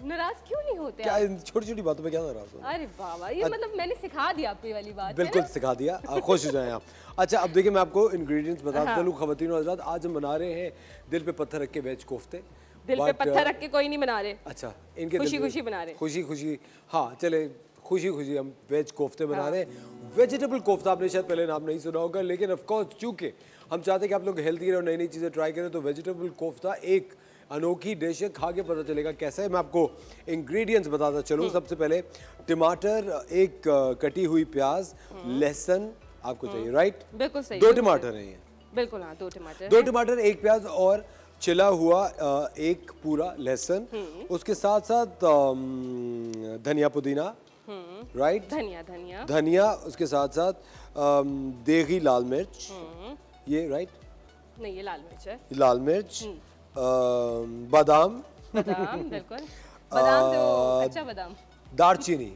Speaker 6: नाराज क्यों नहीं होते
Speaker 2: क्या
Speaker 6: आप?
Speaker 2: इन छोटी छोटी बातों पे क्या नाराज हो?
Speaker 6: अरे वाह वाह, ये मतलब मैंने सिखा दिया आपको ये वाली बात।
Speaker 2: बिल्कुल
Speaker 6: है ना?
Speaker 2: सिखा दिया, खुश हो जाएं आप। अच्छा, अब देखिए मैं आपको इंग्रेडिएंट्स बता
Speaker 6: हाँ।
Speaker 2: चलूँ खवातीन और हज़रात, आज हम बना रहे हैं दिल पे पत्थर रख के वेज कोफ्ते।
Speaker 6: दिल पे
Speaker 2: But,
Speaker 6: पत्थर रख के कोई नहीं बना रहे।
Speaker 2: अच्छा, इनके
Speaker 6: खुशी
Speaker 2: दिल पे-
Speaker 6: खुशी बना रहे।
Speaker 2: खुशी खुशी, हाँ चले, खुशी खुशी हम वेज कोफ्ते बना रहे हैं। वेजिटेबल कोफ्ता आपने शायद पहले नाम नहीं सुना होगा, लेकिन ऑफ कोर्स चूंकि हम चाहते हैं कि आप लोग हेल्थी रहे और नई नई चीज़ें ट्राई करें, तो वेजिटेबल कोफ्ता एक अनोखी डिश है, खा के पता चलेगा कैसा है। मैं आपको इंग्रेडिएंट्स बताता चलूँ। सबसे पहले टमाटर, एक कटी हुई प्याज, लहसुन आपको चाहिए, राइट?
Speaker 6: बिल्कुल सही।
Speaker 2: 2 टमाटर हैं ये,
Speaker 6: बिल्कुल हाँ, 2 टमाटर।
Speaker 2: 2 टमाटर, 1 प्याज और छिला हुआ एक पूरा लहसुन। उसके साथ साथ धनिया पुदीना, राइट,
Speaker 6: धनिया धनिया
Speaker 2: धनिया, उसके साथ साथ देगी लाल मिर्च, ये राइट,
Speaker 6: नहीं, ये लाल मिर्च है।
Speaker 2: लाल मिर्च, बादाम,
Speaker 6: बादाम बिल्कुल, बादाम तो कच्चा बादाम,
Speaker 2: दालचीनी,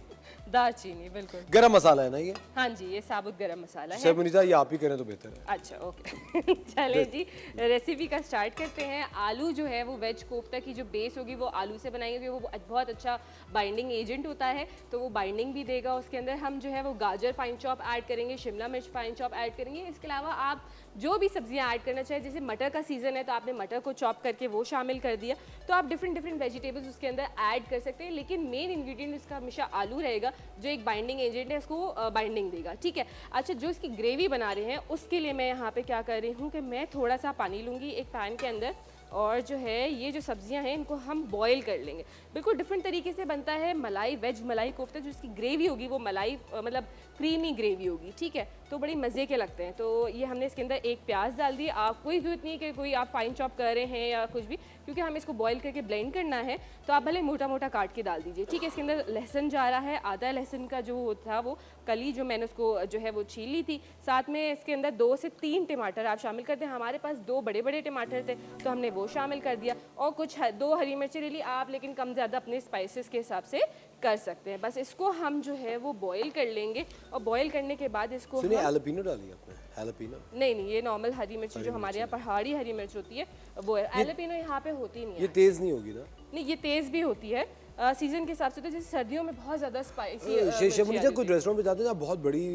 Speaker 6: दालचीनी बिल्कुल।
Speaker 2: गरम मसाला है ना ये?
Speaker 6: हाँ जी, ये साबुत गरम मसाला है।
Speaker 2: शबनीता ये आप ही करें तो बेहतर है।
Speaker 6: अच्छा ओके चले जी, रेसिपी का स्टार्ट करते हैं। आलू जो है वो वेज कोफ्ता की जो बेस होगी वो आलू से बनाएंगे, क्योंकि वो बहुत अच्छा बाइंडिंग एजेंट होता है, तो वो बाइंडिंग भी देगा। उसके अंदर हम जो है वो गाजर फाइन चॉप ऐड करेंगे, शिमला मिर्च फाइन चॉप ऐड करेंगे। इसके अलावा आप जो भी सब्जियां ऐड करना चाहें, जैसे मटर का सीज़न है तो आपने मटर को चॉप करके वो शामिल कर दिया, तो आप डिफरेंट वेजिटेबल्स उसके अंदर ऐड कर सकते हैं। लेकिन मेन इंग्रेडिएंट इसका हमेशा आलू रहेगा, जो एक बाइंडिंग एजेंट है, इसको बाइंडिंग देगा। ठीक है, अच्छा, जो इसकी ग्रेवी बना रहे हैं उसके लिए मैं यहाँ पे क्या कर रही हूँ कि मैं थोड़ा सा पानी लूँगी एक पैन के अंदर, और जो है ये जो सब्जियां हैं इनको हम बॉईल कर लेंगे। बिल्कुल डिफरेंट तरीके से बनता है मलाई, वेज मलाई कोफ्ता। जो इसकी ग्रेवी होगी वो मलाई मतलब क्रीमी ग्रेवी होगी, ठीक है, तो बड़ी मज़े के लगते हैं। तो ये हमने इसके अंदर एक प्याज डाल दी। आप कोई ज़रूरत नहीं कि कोई आप फाइन चॉप कर रहे हैं या कुछ भी, क्योंकि हमें इसको बॉईल करके ब्लेंड करना है, तो आप भले मोटा मोटा काट के डाल दीजिए। ठीक है, इसके अंदर लहसुन जा रहा है, आधा लहसुन का जो था वो कली जो मैंने उसको जो है वो छील ली थी। साथ में इसके अंदर 2 से 3 टमाटर आप शामिल करते हैं। हमारे पास 2 बड़े बड़े टमाटर थे तो हमने वो शामिल कर दिया, और कुछ 2 हरी मिर्ची ले ली आप, लेकिन कम ज़्यादा अपने स्पाइसेस के हिसाब से कर सकते हैं। बस इसको हम जो है वो बॉईल कर लेंगे, और बॉईल करने के बाद इसको
Speaker 2: सुनिए, एलोपिनो डाली आपने? एलोपिनो
Speaker 6: नहीं, ये नॉर्मल हरी मिर्च जो हमारे यहाँ पहाड़ी हरी मिर्च होती है वो है। एलोपिनो यहाँ पे होती नहीं
Speaker 2: ये
Speaker 6: है।
Speaker 2: तेज नहीं होगी ना?
Speaker 6: नहीं, ये तेज़ भी होती है सीजन के हिसाब से, तो जैसे सर्दियों में बहुत ज़्यादा स्पाइसी
Speaker 2: शबनीता कुछ रेस्टोरेंट पे जाते हैं ना, बहुत बड़ी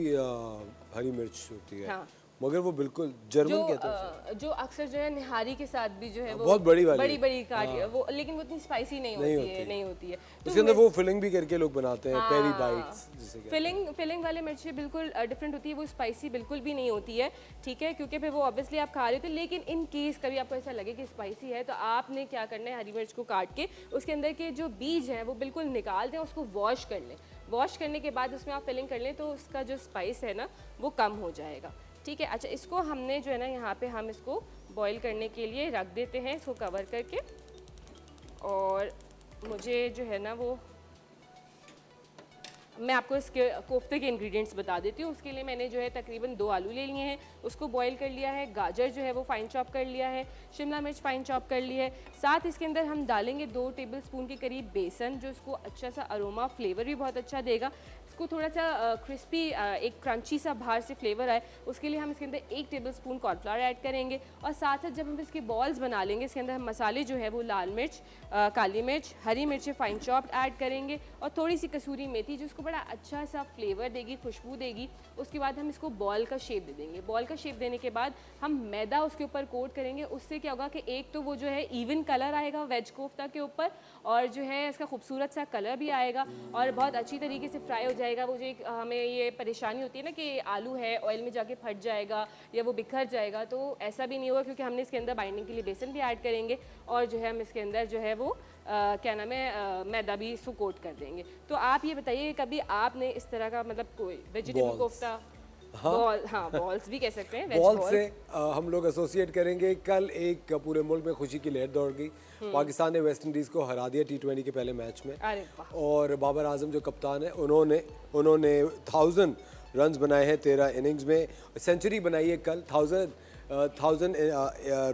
Speaker 2: हरी मिर्च होती है,
Speaker 6: हाँ।
Speaker 2: मगर वो बिल्कुल जर्मन कहते हैं उसे।
Speaker 6: जो अक्सर जो है निहारी के साथ भी जो है वो
Speaker 2: बहुत बड़ी वाली।
Speaker 6: बड़ी बड़ी काटी वो, लेकिन वो इतनी स्पाइसी नहीं होती है। तो
Speaker 2: उसके अंदर वो फिलिंग भी करके लोग बनाते हैं, पेरी बाइट्स जिसे कहते हैं।
Speaker 6: फिलिंग वाले मिर्ची बिल्कुल डिफरेंट होती है, वो स्पाइसी बिल्कुल भी नहीं होती है। ठीक है, क्योंकि फिर वो ऑब्वियसली आप खा रहे होते हैं। लेकिन इन केस कभी आपको ऐसा लगे कि स्पाइसी है, तो आपने क्या करना है, हरी मिर्च को काट के उसके अंदर के जो बीज हैं वो बिल्कुल निकाल दें, उसको वॉश कर लें। वॉश करने के बाद उसमें आप फिलिंग कर लें तो उसका जो स्पाइस है ना वो कम हो जाएगा। ठीक है, अच्छा, इसको हमने जो है ना यहाँ पे हम इसको बॉईल करने के लिए रख देते हैं, इसको कवर करके। और मुझे जो है ना वो मैं आपको इसके कोफ्ते के इंग्रेडिएंट्स बता देती हूँ। उसके लिए मैंने जो है तकरीबन 2 आलू ले लिए हैं, उसको बॉईल कर लिया है, गाजर जो है वो फाइन चॉप कर लिया है, शिमला मिर्च फाइन चॉप कर ली है। साथ इसके अंदर हम डालेंगे 2 टेबलस्पून के करीब बेसन, जो इसको अच्छा सा अरोमा, फ्लेवर भी बहुत अच्छा देगा। इसको थोड़ा सा क्रिस्पी, एक क्रंची सा बाहर से फ्लेवर आए, उसके लिए हम इसके अंदर 1 टेबलस्पून कॉर्नफ्लावर ऐड करेंगे। और साथ साथ जब हम इसके बॉल्स बना लेंगे, इसके अंदर हम मसाले जो है वो लाल मिर्च, काली मिर्च, हरी मिर्च फाइन चॉप्ड ऐड करेंगे, और थोड़ी सी कसूरी मेथी, जो इसको बड़ा अच्छा सा फ्लेवर देगी, खुशबू देगी। उसके बाद हम इसको बॉल का शेप दे देंगे। बॉल का शेप देने के बाद हम मैदा उसके ऊपर कोट करेंगे। उससे क्या होगा कि एक तो वो जो है इवन कलर आएगा वेज कोफ्ता के ऊपर, और जो है इसका खूबसूरत सा कलर भी आएगा, और बहुत अच्छी तरीके से फ्राई हो जाएगा। वो जो एक हमें ये परेशानी होती है ना कि आलू है ऑयल में जाके फट जाएगा या वो बिखर जाएगा, तो ऐसा भी नहीं होगा, क्योंकि हमने इसके अंदर बाइंडिंग के लिए बेसन भी ऐड करेंगे, और जो है हम इसके अंदर जो है वो क्या नाम है मैदा भी इसको कोट कर देंगे। तो आप ये बताइए, कभी आपने इस तरह का मतलब कोई वेजिटेबल कोफ्ता, बॉल्स भी कह सकते हैं,
Speaker 2: बॉल से हम लोग एसोसिएट करेंगे। कल एक पूरे मुल्क में खुशी की लहर दौड़ गई। पाकिस्तान ने वेस्ट इंडीज़ को हरा दिया T20 के पहले मैच में, और बाबर आजम जो कप्तान है उन्होंने 1000 रन्स बनाए हैं 13 इनिंग्स में। सेंचुरी बनाई है कल, 1000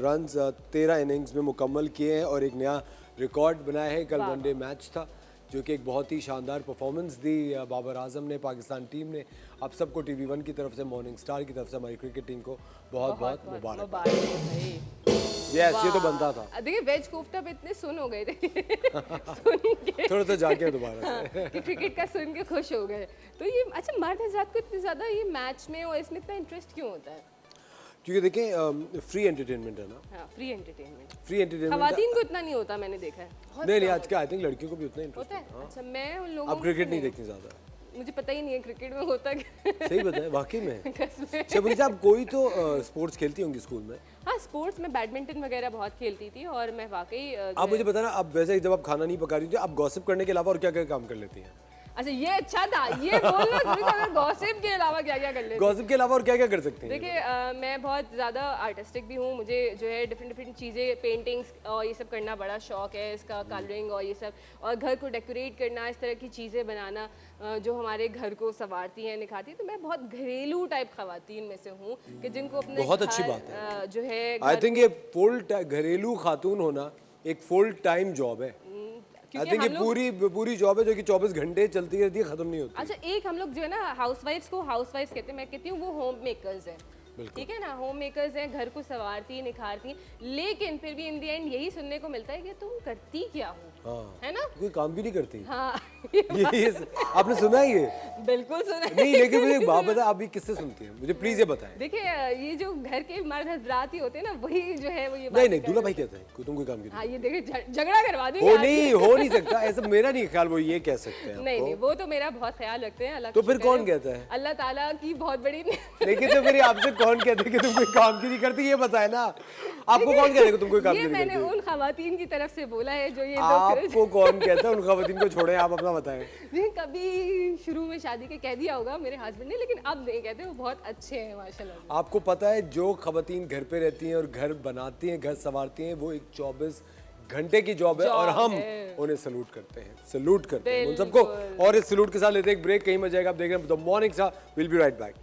Speaker 2: रन्स 13 इनिंग्स में मुकम्मल किए हैं, और एक नया रिकॉर्ड बनाया है। कल वनडे मैच था, जो कि एक बहुत ही शानदार परफॉर्मेंस दी बाबर आजम ने, पाकिस्तान टीम ने। आप सबको TV1 की तरफ से, मॉर्निंग स्टार की तरफ से, हमारी क्रिकेट टीम को बहुत बहुत मुबारक। यस, ये तो बनता था।
Speaker 6: देखिए वेज कोफ्ता पे इतने सुन हो गए थे सुन के
Speaker 2: थोड़ा सा जाके दोबारा
Speaker 6: कि क्रिकेट का सुन के खुश हो गए। तो ये अच्छा, मर्द हज़रात को इतनी ज़्यादा ये मैच में और इसमें इतना इंटरेस्ट क्यों होता है?
Speaker 2: क्योंकि देखें फ्री एंटरटेनमेंट है ना।
Speaker 6: हाँ, फ्री एंटरटेनमेंट
Speaker 2: खवातीन
Speaker 6: को इतना नहीं होता, मैंने देखा है।
Speaker 2: नहीं, आज क्या आई थिंक लड़कियों को भी उतना इंटरेस्ट
Speaker 6: होता है। अच्छा, मैं उन लोगों
Speaker 2: आप क्रिकेट नहीं देखती ज़्यादा?
Speaker 6: मुझे पता ही नहीं है क्रिकेट में होता क्या।
Speaker 2: सही बताएं, वाकई में। शबनीता, आप कोई तो स्पोर्ट्स खेलती होंगी स्कूल में?
Speaker 6: हाँ, स्पोर्ट्स में बैडमिंटन वगैरह बहुत खेलती थी, और मैं वाकई
Speaker 2: आप मुझे बताना, आप वैसे जब आप खाना नहीं पका रही थी, आप गॉसिप करने के अलावा और क्या क्या काम कर लेती हैं?
Speaker 6: अच्छा ये अच्छा था, ये बोलना शुरू कर, गॉसिप के अलावा क्या क्या कर लेते हैं?
Speaker 2: गॉसिप के अलावा और क्या क्या कर सकते हैं?
Speaker 6: देखिए मैं बहुत ज़्यादा आर्टिस्टिक भी हूँ, मुझे जो है डिफरेंट चीज़ें, पेंटिंग्स और ये सब करना बड़ा शौक है, इसका कलरिंग और ये सब, और घर को डेकोरेट करना, इस तरह की चीज़ें बनाना जो हमारे घर को संवारती हैं, निखारती हैं। तो मैं बहुत घरेलू टाइप खवातीन में से हूँ कि जिनको अपने
Speaker 2: बहुत अच्छी
Speaker 6: घर,
Speaker 2: बात है।
Speaker 6: जो है
Speaker 2: आई
Speaker 6: घर
Speaker 2: थिंक ये घरेलू खातून होना एक फुल टाइम जॉब है। आई
Speaker 6: क्योंकि
Speaker 2: थिंक ये
Speaker 6: हम लोग
Speaker 2: पूरी जॉब है जो कि 24 घंटे चलती रहती है, खत्म नहीं होती।
Speaker 6: अच्छा एक हम लोग जो है ना हाउसवाइफ्स को हाउसवाइफ्स कहते हैं, मैं कहती हूँ वो होम मेकर्स हैं, ठीक है ना, होम मेकर्स हैं, घर को संवारती निखारती, लेकिन फिर भी इन दी एंड यही सुनने को मिलता है कि तुम करती क्या हो,
Speaker 2: हाँ,
Speaker 6: है ना?
Speaker 2: कोई काम भी नहीं करती।
Speaker 6: हाँ
Speaker 2: ये आपने सुना है ये?
Speaker 6: बिल्कुल सुना है।
Speaker 2: नहीं, लेकिन मुझे एक बात बता, आप ये किससे सुनती हैं? मुझे प्लीज ये बताएं।
Speaker 6: देखिए ये जो घर के मर्द हजरात ही होते हैं ना, वही जो है वो ये
Speaker 2: नहीं नहीं, दूल्हा भाई कहते हैं तुम कोई काम की
Speaker 6: हाँ ये देखिए झगड़ा करवा देंगे
Speaker 2: हो
Speaker 6: आज।
Speaker 2: नहीं सकता ऐसा, मेरा नहीं ख्याल वो ये कह सकते हैं
Speaker 6: नहीं
Speaker 2: आपको।
Speaker 6: नहीं, वो तो मेरा बहुत ख्याल रखते हैं, अल्लाह
Speaker 2: तो
Speaker 6: का
Speaker 2: फिर
Speaker 6: शुक्र
Speaker 2: कौन
Speaker 6: है।
Speaker 2: कहता है?
Speaker 6: अल्लाह ताला की बहुत बड़ी
Speaker 2: लेकिन तो मेरी आपसे कौन कहते हैं कि तुम कोई काम की नहीं करती, ये बताए ना। आपको कौन कहता है कि तुम कोई काम की
Speaker 6: ये
Speaker 2: नहीं
Speaker 6: मैंने
Speaker 2: करती?
Speaker 6: उन खवातीन की तरफ से बोला है जो ये दो
Speaker 2: आपको कौन कहता है? उन खवातीन को छोड़े, आप अपना बताएं।
Speaker 6: नहीं, कभी शुरू में शादी के कह दिया होगा मेरे हस्बैंड ने, लेकिन अब नहीं कहते, वो बहुत अच्छे हैं माशाल्लाह।
Speaker 2: आपको पता है जो खवातीन घर पे रहती हैं और घर बनाती हैं, घर संवारती हैं, वो एक 24 घंटे की जॉब है और हम उन्हें सलूट करते हैं, सलूट करते हैं उन सबको। और इस सलूट के साथ लेते हैं एक ब्रेक, कहीं मत जाएगा। आप देख रहे हैं the morning star, will be right back.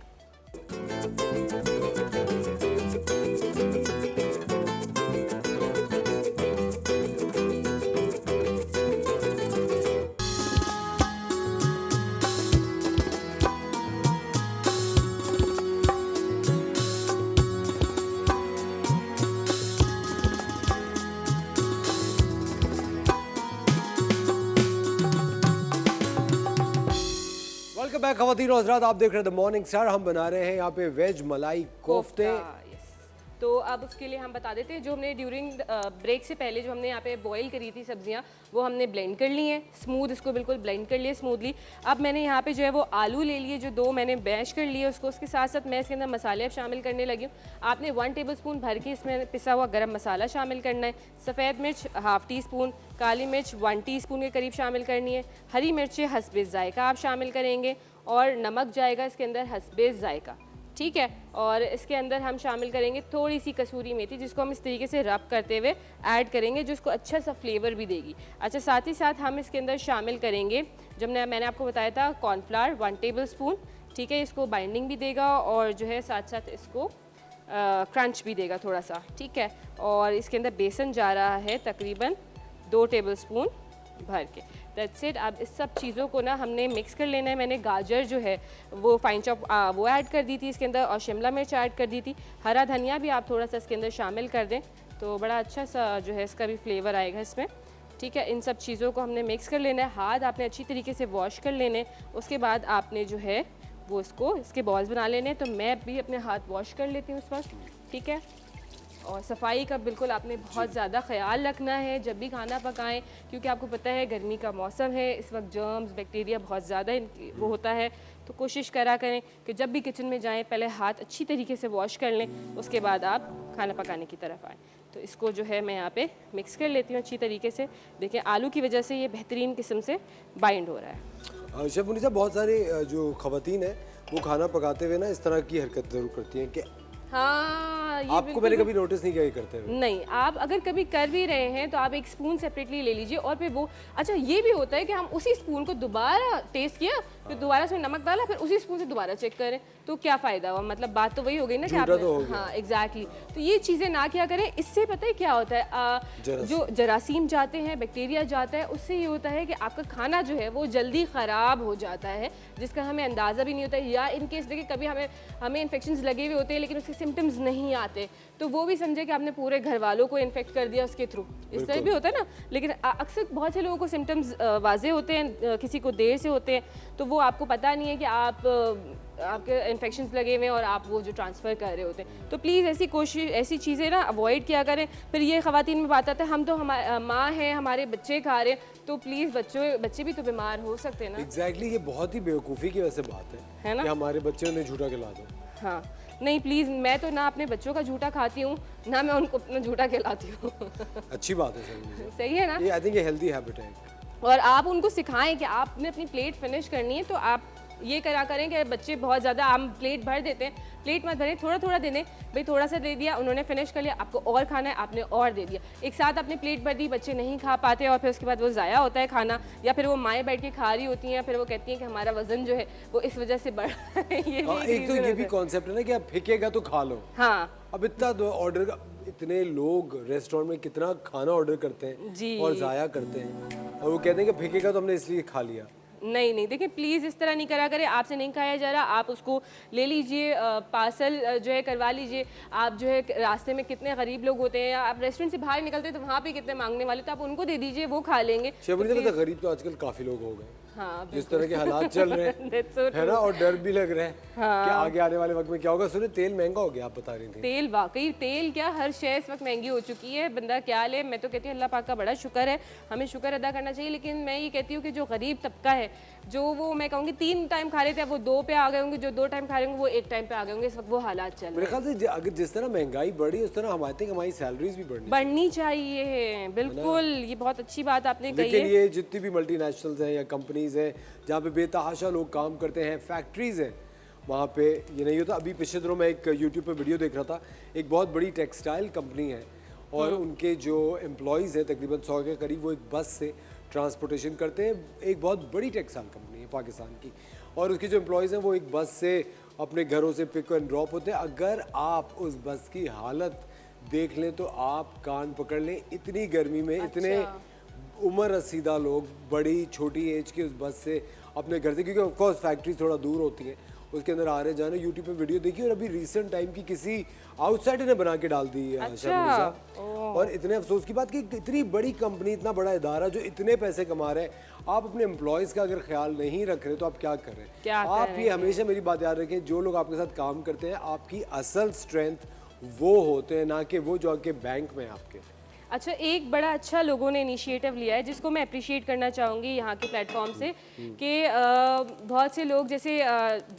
Speaker 2: Welcome back खवातीन और हज़रात, आप देख रहे हैं द मॉर्निंग स्टार। हम बना रहे हैं यहाँ पे वेज मलाई कोफ्ते।
Speaker 6: यस, तो अब उसके लिए हम बता देते हैं, जो हमने ड्यूरिंग ब्रेक से पहले जो हमने यहाँ पे बॉईल करी थी सब्जियाँ, वो हमने ब्लेंड कर ली हैं स्मूथ, इसको बिल्कुल ब्लेंड कर लिया स्मूथली। अब मैंने यहाँ पे जो है वो आलू ले लिए, जो 2 मैंने मैश कर लिए उसको। उसके साथ साथ मैं इसके अंदर मसाले अब शामिल करने लगी हूँ। आपने 1 टेबलस्पून भर के इसमें पिसा हुआ गरम मसाला शामिल करना है, सफ़ेद मिर्च ½ टीस्पून, काली मिर्च 1 टीस्पून के करीब शामिल करनी है, हरी मिर्चें हस्बे ज़ायका आप शामिल करेंगे, और नमक जाएगा इसके अंदर हस्बे ज़ायका, ठीक है। और इसके अंदर हम शामिल करेंगे थोड़ी सी कसूरी मेथी, जिसको हम इस तरीके से रब करते हुए ऐड करेंगे, जिसको अच्छा सा फ्लेवर भी देगी। अच्छा, साथ ही साथ हम इसके अंदर शामिल करेंगे, जब मैंने आपको बताया था, कॉर्नफ्लावर 1 टेबलस्पून, ठीक है। इसको बाइंडिंग भी देगा और जो है साथ साथ इसको क्रंच भी देगा थोड़ा सा, ठीक है। और इसके अंदर बेसन जा रहा है तकरीबन 2 टेबलस्पून भर के। That's it. अब इस सब चीज़ों को ना हमने मिक्स कर लेना है। मैंने गाजर जो है वो फाइन चॉप वो ऐड कर दी थी इसके अंदर, और शिमला मिर्च ऐड कर दी थी। हरा धनिया भी आप थोड़ा सा इसके अंदर शामिल कर दें तो बड़ा अच्छा सा जो है इसका भी फ्लेवर आएगा इसमें, ठीक है। इन सब चीज़ों को हमने मिक्स कर लेना है। हाथ आपने अच्छी तरीके से वॉश कर लेने, उसके बाद आपने जो है वो इसके बॉल्स बना लेने। तो मैं भी अपने हाथ वॉश कर लेती हूँ इस वक्त, ठीक है। और सफाई का बिल्कुल आपने बहुत ज़्यादा ख्याल रखना है जब भी खाना पकाएं, क्योंकि आपको पता है गर्मी का मौसम है, इस वक्त जर्म्स बैक्टीरिया बहुत ज़्यादा वो होता है। तो कोशिश करा करें कि जब भी किचन में जाएं पहले हाथ अच्छी तरीके से वॉश कर लें, उसके बाद आप खाना पकाने की तरफ आएँ। तो इसको जो है मैं यहाँ पे मिक्स कर लेती हूँ अच्छी तरीके से। देखिए आलू की वजह से ये बेहतरीन किस्म से बाइंड हो रहा है।
Speaker 2: शेफ मुनीसा, बहुत सारे जो खवातीन हैं वो खाना पकाते हुए ना इस तरह की हरकत ज़रूर करती हैं कि
Speaker 6: हाँ, ये
Speaker 2: आपको मैंने कभी नोटिस नहीं किया ये करते हुए?
Speaker 6: नहीं, आप अगर कभी कर भी रहे हैं तो आप एक स्पून सेपरेटली ले लीजिए और फिर वो, अच्छा ये भी होता है कि हम उसी स्पून को दोबारा टेस्ट किया, फिर दोबारा उसमें नमक डाला, फिर उसी स्पून से दोबारा चेक करें, तो क्या फ़ायदा हुआ? मतलब बात तो वही हो गई ना कि
Speaker 2: झूठा तो हो
Speaker 6: आपने,
Speaker 2: गया।
Speaker 6: हाँ एग्जैक्टली। तो ये चीज़ें ना किया करें। इससे पता है क्या होता है, जो जरासीम जाते हैं, बैक्टीरिया जाता है, उससे ये होता है कि आपका खाना जो है वो जल्दी ख़राब हो जाता है, जिसका हमें अंदाज़ा भी नहीं होता है। या इन केस देखिए कभी हमें इन्फेक्शंस लगे हुए होते हैं लेकिन उसके सिम्टम्स नहीं आते, तो वो भी समझे कि आपने पूरे घर वालों को इन्फेक्ट कर दिया उसके थ्रू, इस तरह भी होता है ना। लेकिन अक्सर बहुत से लोगों को सिम्टम्स वाजे होते हैं, किसी को देर से होते हैं, तो वो आपको पता नहीं है कि आपके इन्फेक्शंस लगे हुए हैं और आप वो जो ट्रांसफ़र कर रहे होते हैं। तो प्लीज़ ऐसी चीज़ें ना अवॉइड किया करें। फिर ये ख़वातीन में बात आता है, हम तो माँ हैं, हमारे बच्चे खा रहे हैं, तो प्लीज़ बच्चे भी तो बीमार हो सकते हैं ना।
Speaker 2: एग्जैक्टली, ये बहुत ही बेवकूफ़ी की वैसे बात है
Speaker 6: ना,
Speaker 2: कि हमारे बच्चे उन्हें झूठा खिला दो।
Speaker 6: हाँ नहीं प्लीज़, मैं तो ना अपने बच्चों का झूठा खाती हूँ ना मैं उनको अपना झूठा खिलाती हूँ।
Speaker 2: अच्छी बात है सर,
Speaker 6: सही है ना।
Speaker 2: ये आई थिंक ये हेल्दी हैबिट है।
Speaker 6: और आप उनको सिखाएं कि आपने अपनी प्लेट फिनिश करनी है, तो आप ये करा करें कि बच्चे बहुत ज़्यादा हम प्लेट भर देते हैं, प्लेट मत भरें, थोड़ा थोड़ा दे दें। भाई थोड़ा सा दे दिया, उन्होंने फिनिश कर लिया, आपको और खाना है, आपने और दे दिया। एक साथ आपने प्लेट भर दी, बच्चे नहीं खा पाते और फिर उसके बाद वो ज़ाया होता है खाना, या फिर वो माएँ बैठ के खा रही होती हैं, फिर वो कहती हैं कि हमारा वज़न जो है वो इस वजह से बढ़ रहा है। ये भी
Speaker 2: एक तो ये भी कॉन्सेप्ट है ना कि आप फेंकेगा तो खा लो।
Speaker 6: हाँ
Speaker 2: अब इतना ऑर्डर का, इतने लोग रेस्टोरेंट में कितना खाना ऑर्डर करते हैं
Speaker 6: जी।
Speaker 2: और ज़ाया करते हैं, और वो कहते हैं कि फेंकेगा तो हमने इसलिए खा लिया।
Speaker 6: नहीं नहीं, देखिए प्लीज़ इस तरह नहीं करा करें। आपसे नहीं खाया जा रहा, आप उसको ले लीजिए, पार्सल जो है करवा लीजिए। आप जो है रास्ते में कितने गरीब लोग होते हैं, या आप रेस्टोरेंट से बाहर निकलते हैं तो वहाँ पे कितने मांगने वाले, तो आप उनको दे दीजिए, वो खा लेंगे।
Speaker 2: शेबनी तो गरीब तो आजकल काफ़ी लोग हो गए,
Speaker 6: हाँ
Speaker 2: जिस तरह के हालात चल रहे हैं
Speaker 6: That's so
Speaker 2: है ना, और डर भी लग रहा है कि आगे आने वाले वक्त में क्या होगा। सुनिए, तेल महंगा हो गया, आप बता रही थी।
Speaker 6: तेल, वाकई तेल क्या, हर शय इस वक्त महंगी हो चुकी है, बंदा क्या ले। मैं तो कहती हूँ अल्लाह पाक का बड़ा शुक्र है, हमें शुक्र अदा करना चाहिए। लेकिन मैं ये कहती हूँ कि जो गरीब तबका है, जो वो मैं कहूँगी 3 टाइम खा रहे थे, अब वो 2 पे आ गए होंगे, जो 2 टाइम खा रहे होंगे वो 1 टाइम पे आ गए होंगे। इस वक्त वो हालात चल रहे
Speaker 2: मेरे ख्याल से अगर जिस तरह महंगाई बढ़ी उस तरह हमारी सैलरीज भी
Speaker 6: बढ़नी चाहिए। बिल्कुल, ये बहुत अच्छी बात आपने कही
Speaker 2: लेकिन
Speaker 6: है।
Speaker 2: ये जितनी भी मल्टीनेशनल्स हैं या कंपनीज हैं जहाँ पे बेतहाशा लोग काम करते हैं, फैक्ट्रीज हैं, वहाँ पे ये नहीं होता। अभी पिछले दिनों मैं एक यूट्यूब पे वीडियो देख रहा था, एक बहुत बड़ी टेक्सटाइल कंपनी है और उनके जो एम्प्लॉयज़ हैं तकरीबन 100 के करीब, वो एक बस से ट्रांसपोर्टेशन करते हैं। एक बहुत बड़ी टेक्सटाइल कंपनी है पाकिस्तान की, और उसके जो एम्प्लॉयज़ हैं वो एक बस से अपने घरों से पिक एंड ड्रॉप होते हैं। अगर आप उस बस की हालत देख लें तो आप कान पकड़ लें। इतनी गर्मी में इतने उम्र रसीदा लोग बड़ी छोटी एज के उस बस से अपने घर से, क्योंकि ऑफकोर्स फैक्ट्री थोड़ा दूर होती है, उसके अंदर आ रहे जाने। यूट्यूब पे वीडियो देखी और अभी रिसेंट टाइम की किसी आउटसाइडर ने बना के डाल दी है शर्मिला। और इतने अफसोस की बात कि इतनी बड़ी कंपनी, इतना बड़ा इदारा जो इतने पैसे कमा रहे हैं, आप अपने एम्प्लॉयज़ का अगर ख्याल नहीं रख रहे तो आप क्या कर रहे हैं? आप ये हमेशा मेरी बात याद रखें, जो लोग आपके साथ काम करते हैं आपकी असल स्ट्रेंथ वो होते हैं, ना कि वो जो आपके बैंक में आपके।
Speaker 6: अच्छा, एक बड़ा अच्छा लोगों ने इनिशिएटिव लिया है जिसको मैं अप्रिशिएट करना चाहूँगी यहाँ के प्लेटफॉर्म से, कि बहुत से लोग जैसे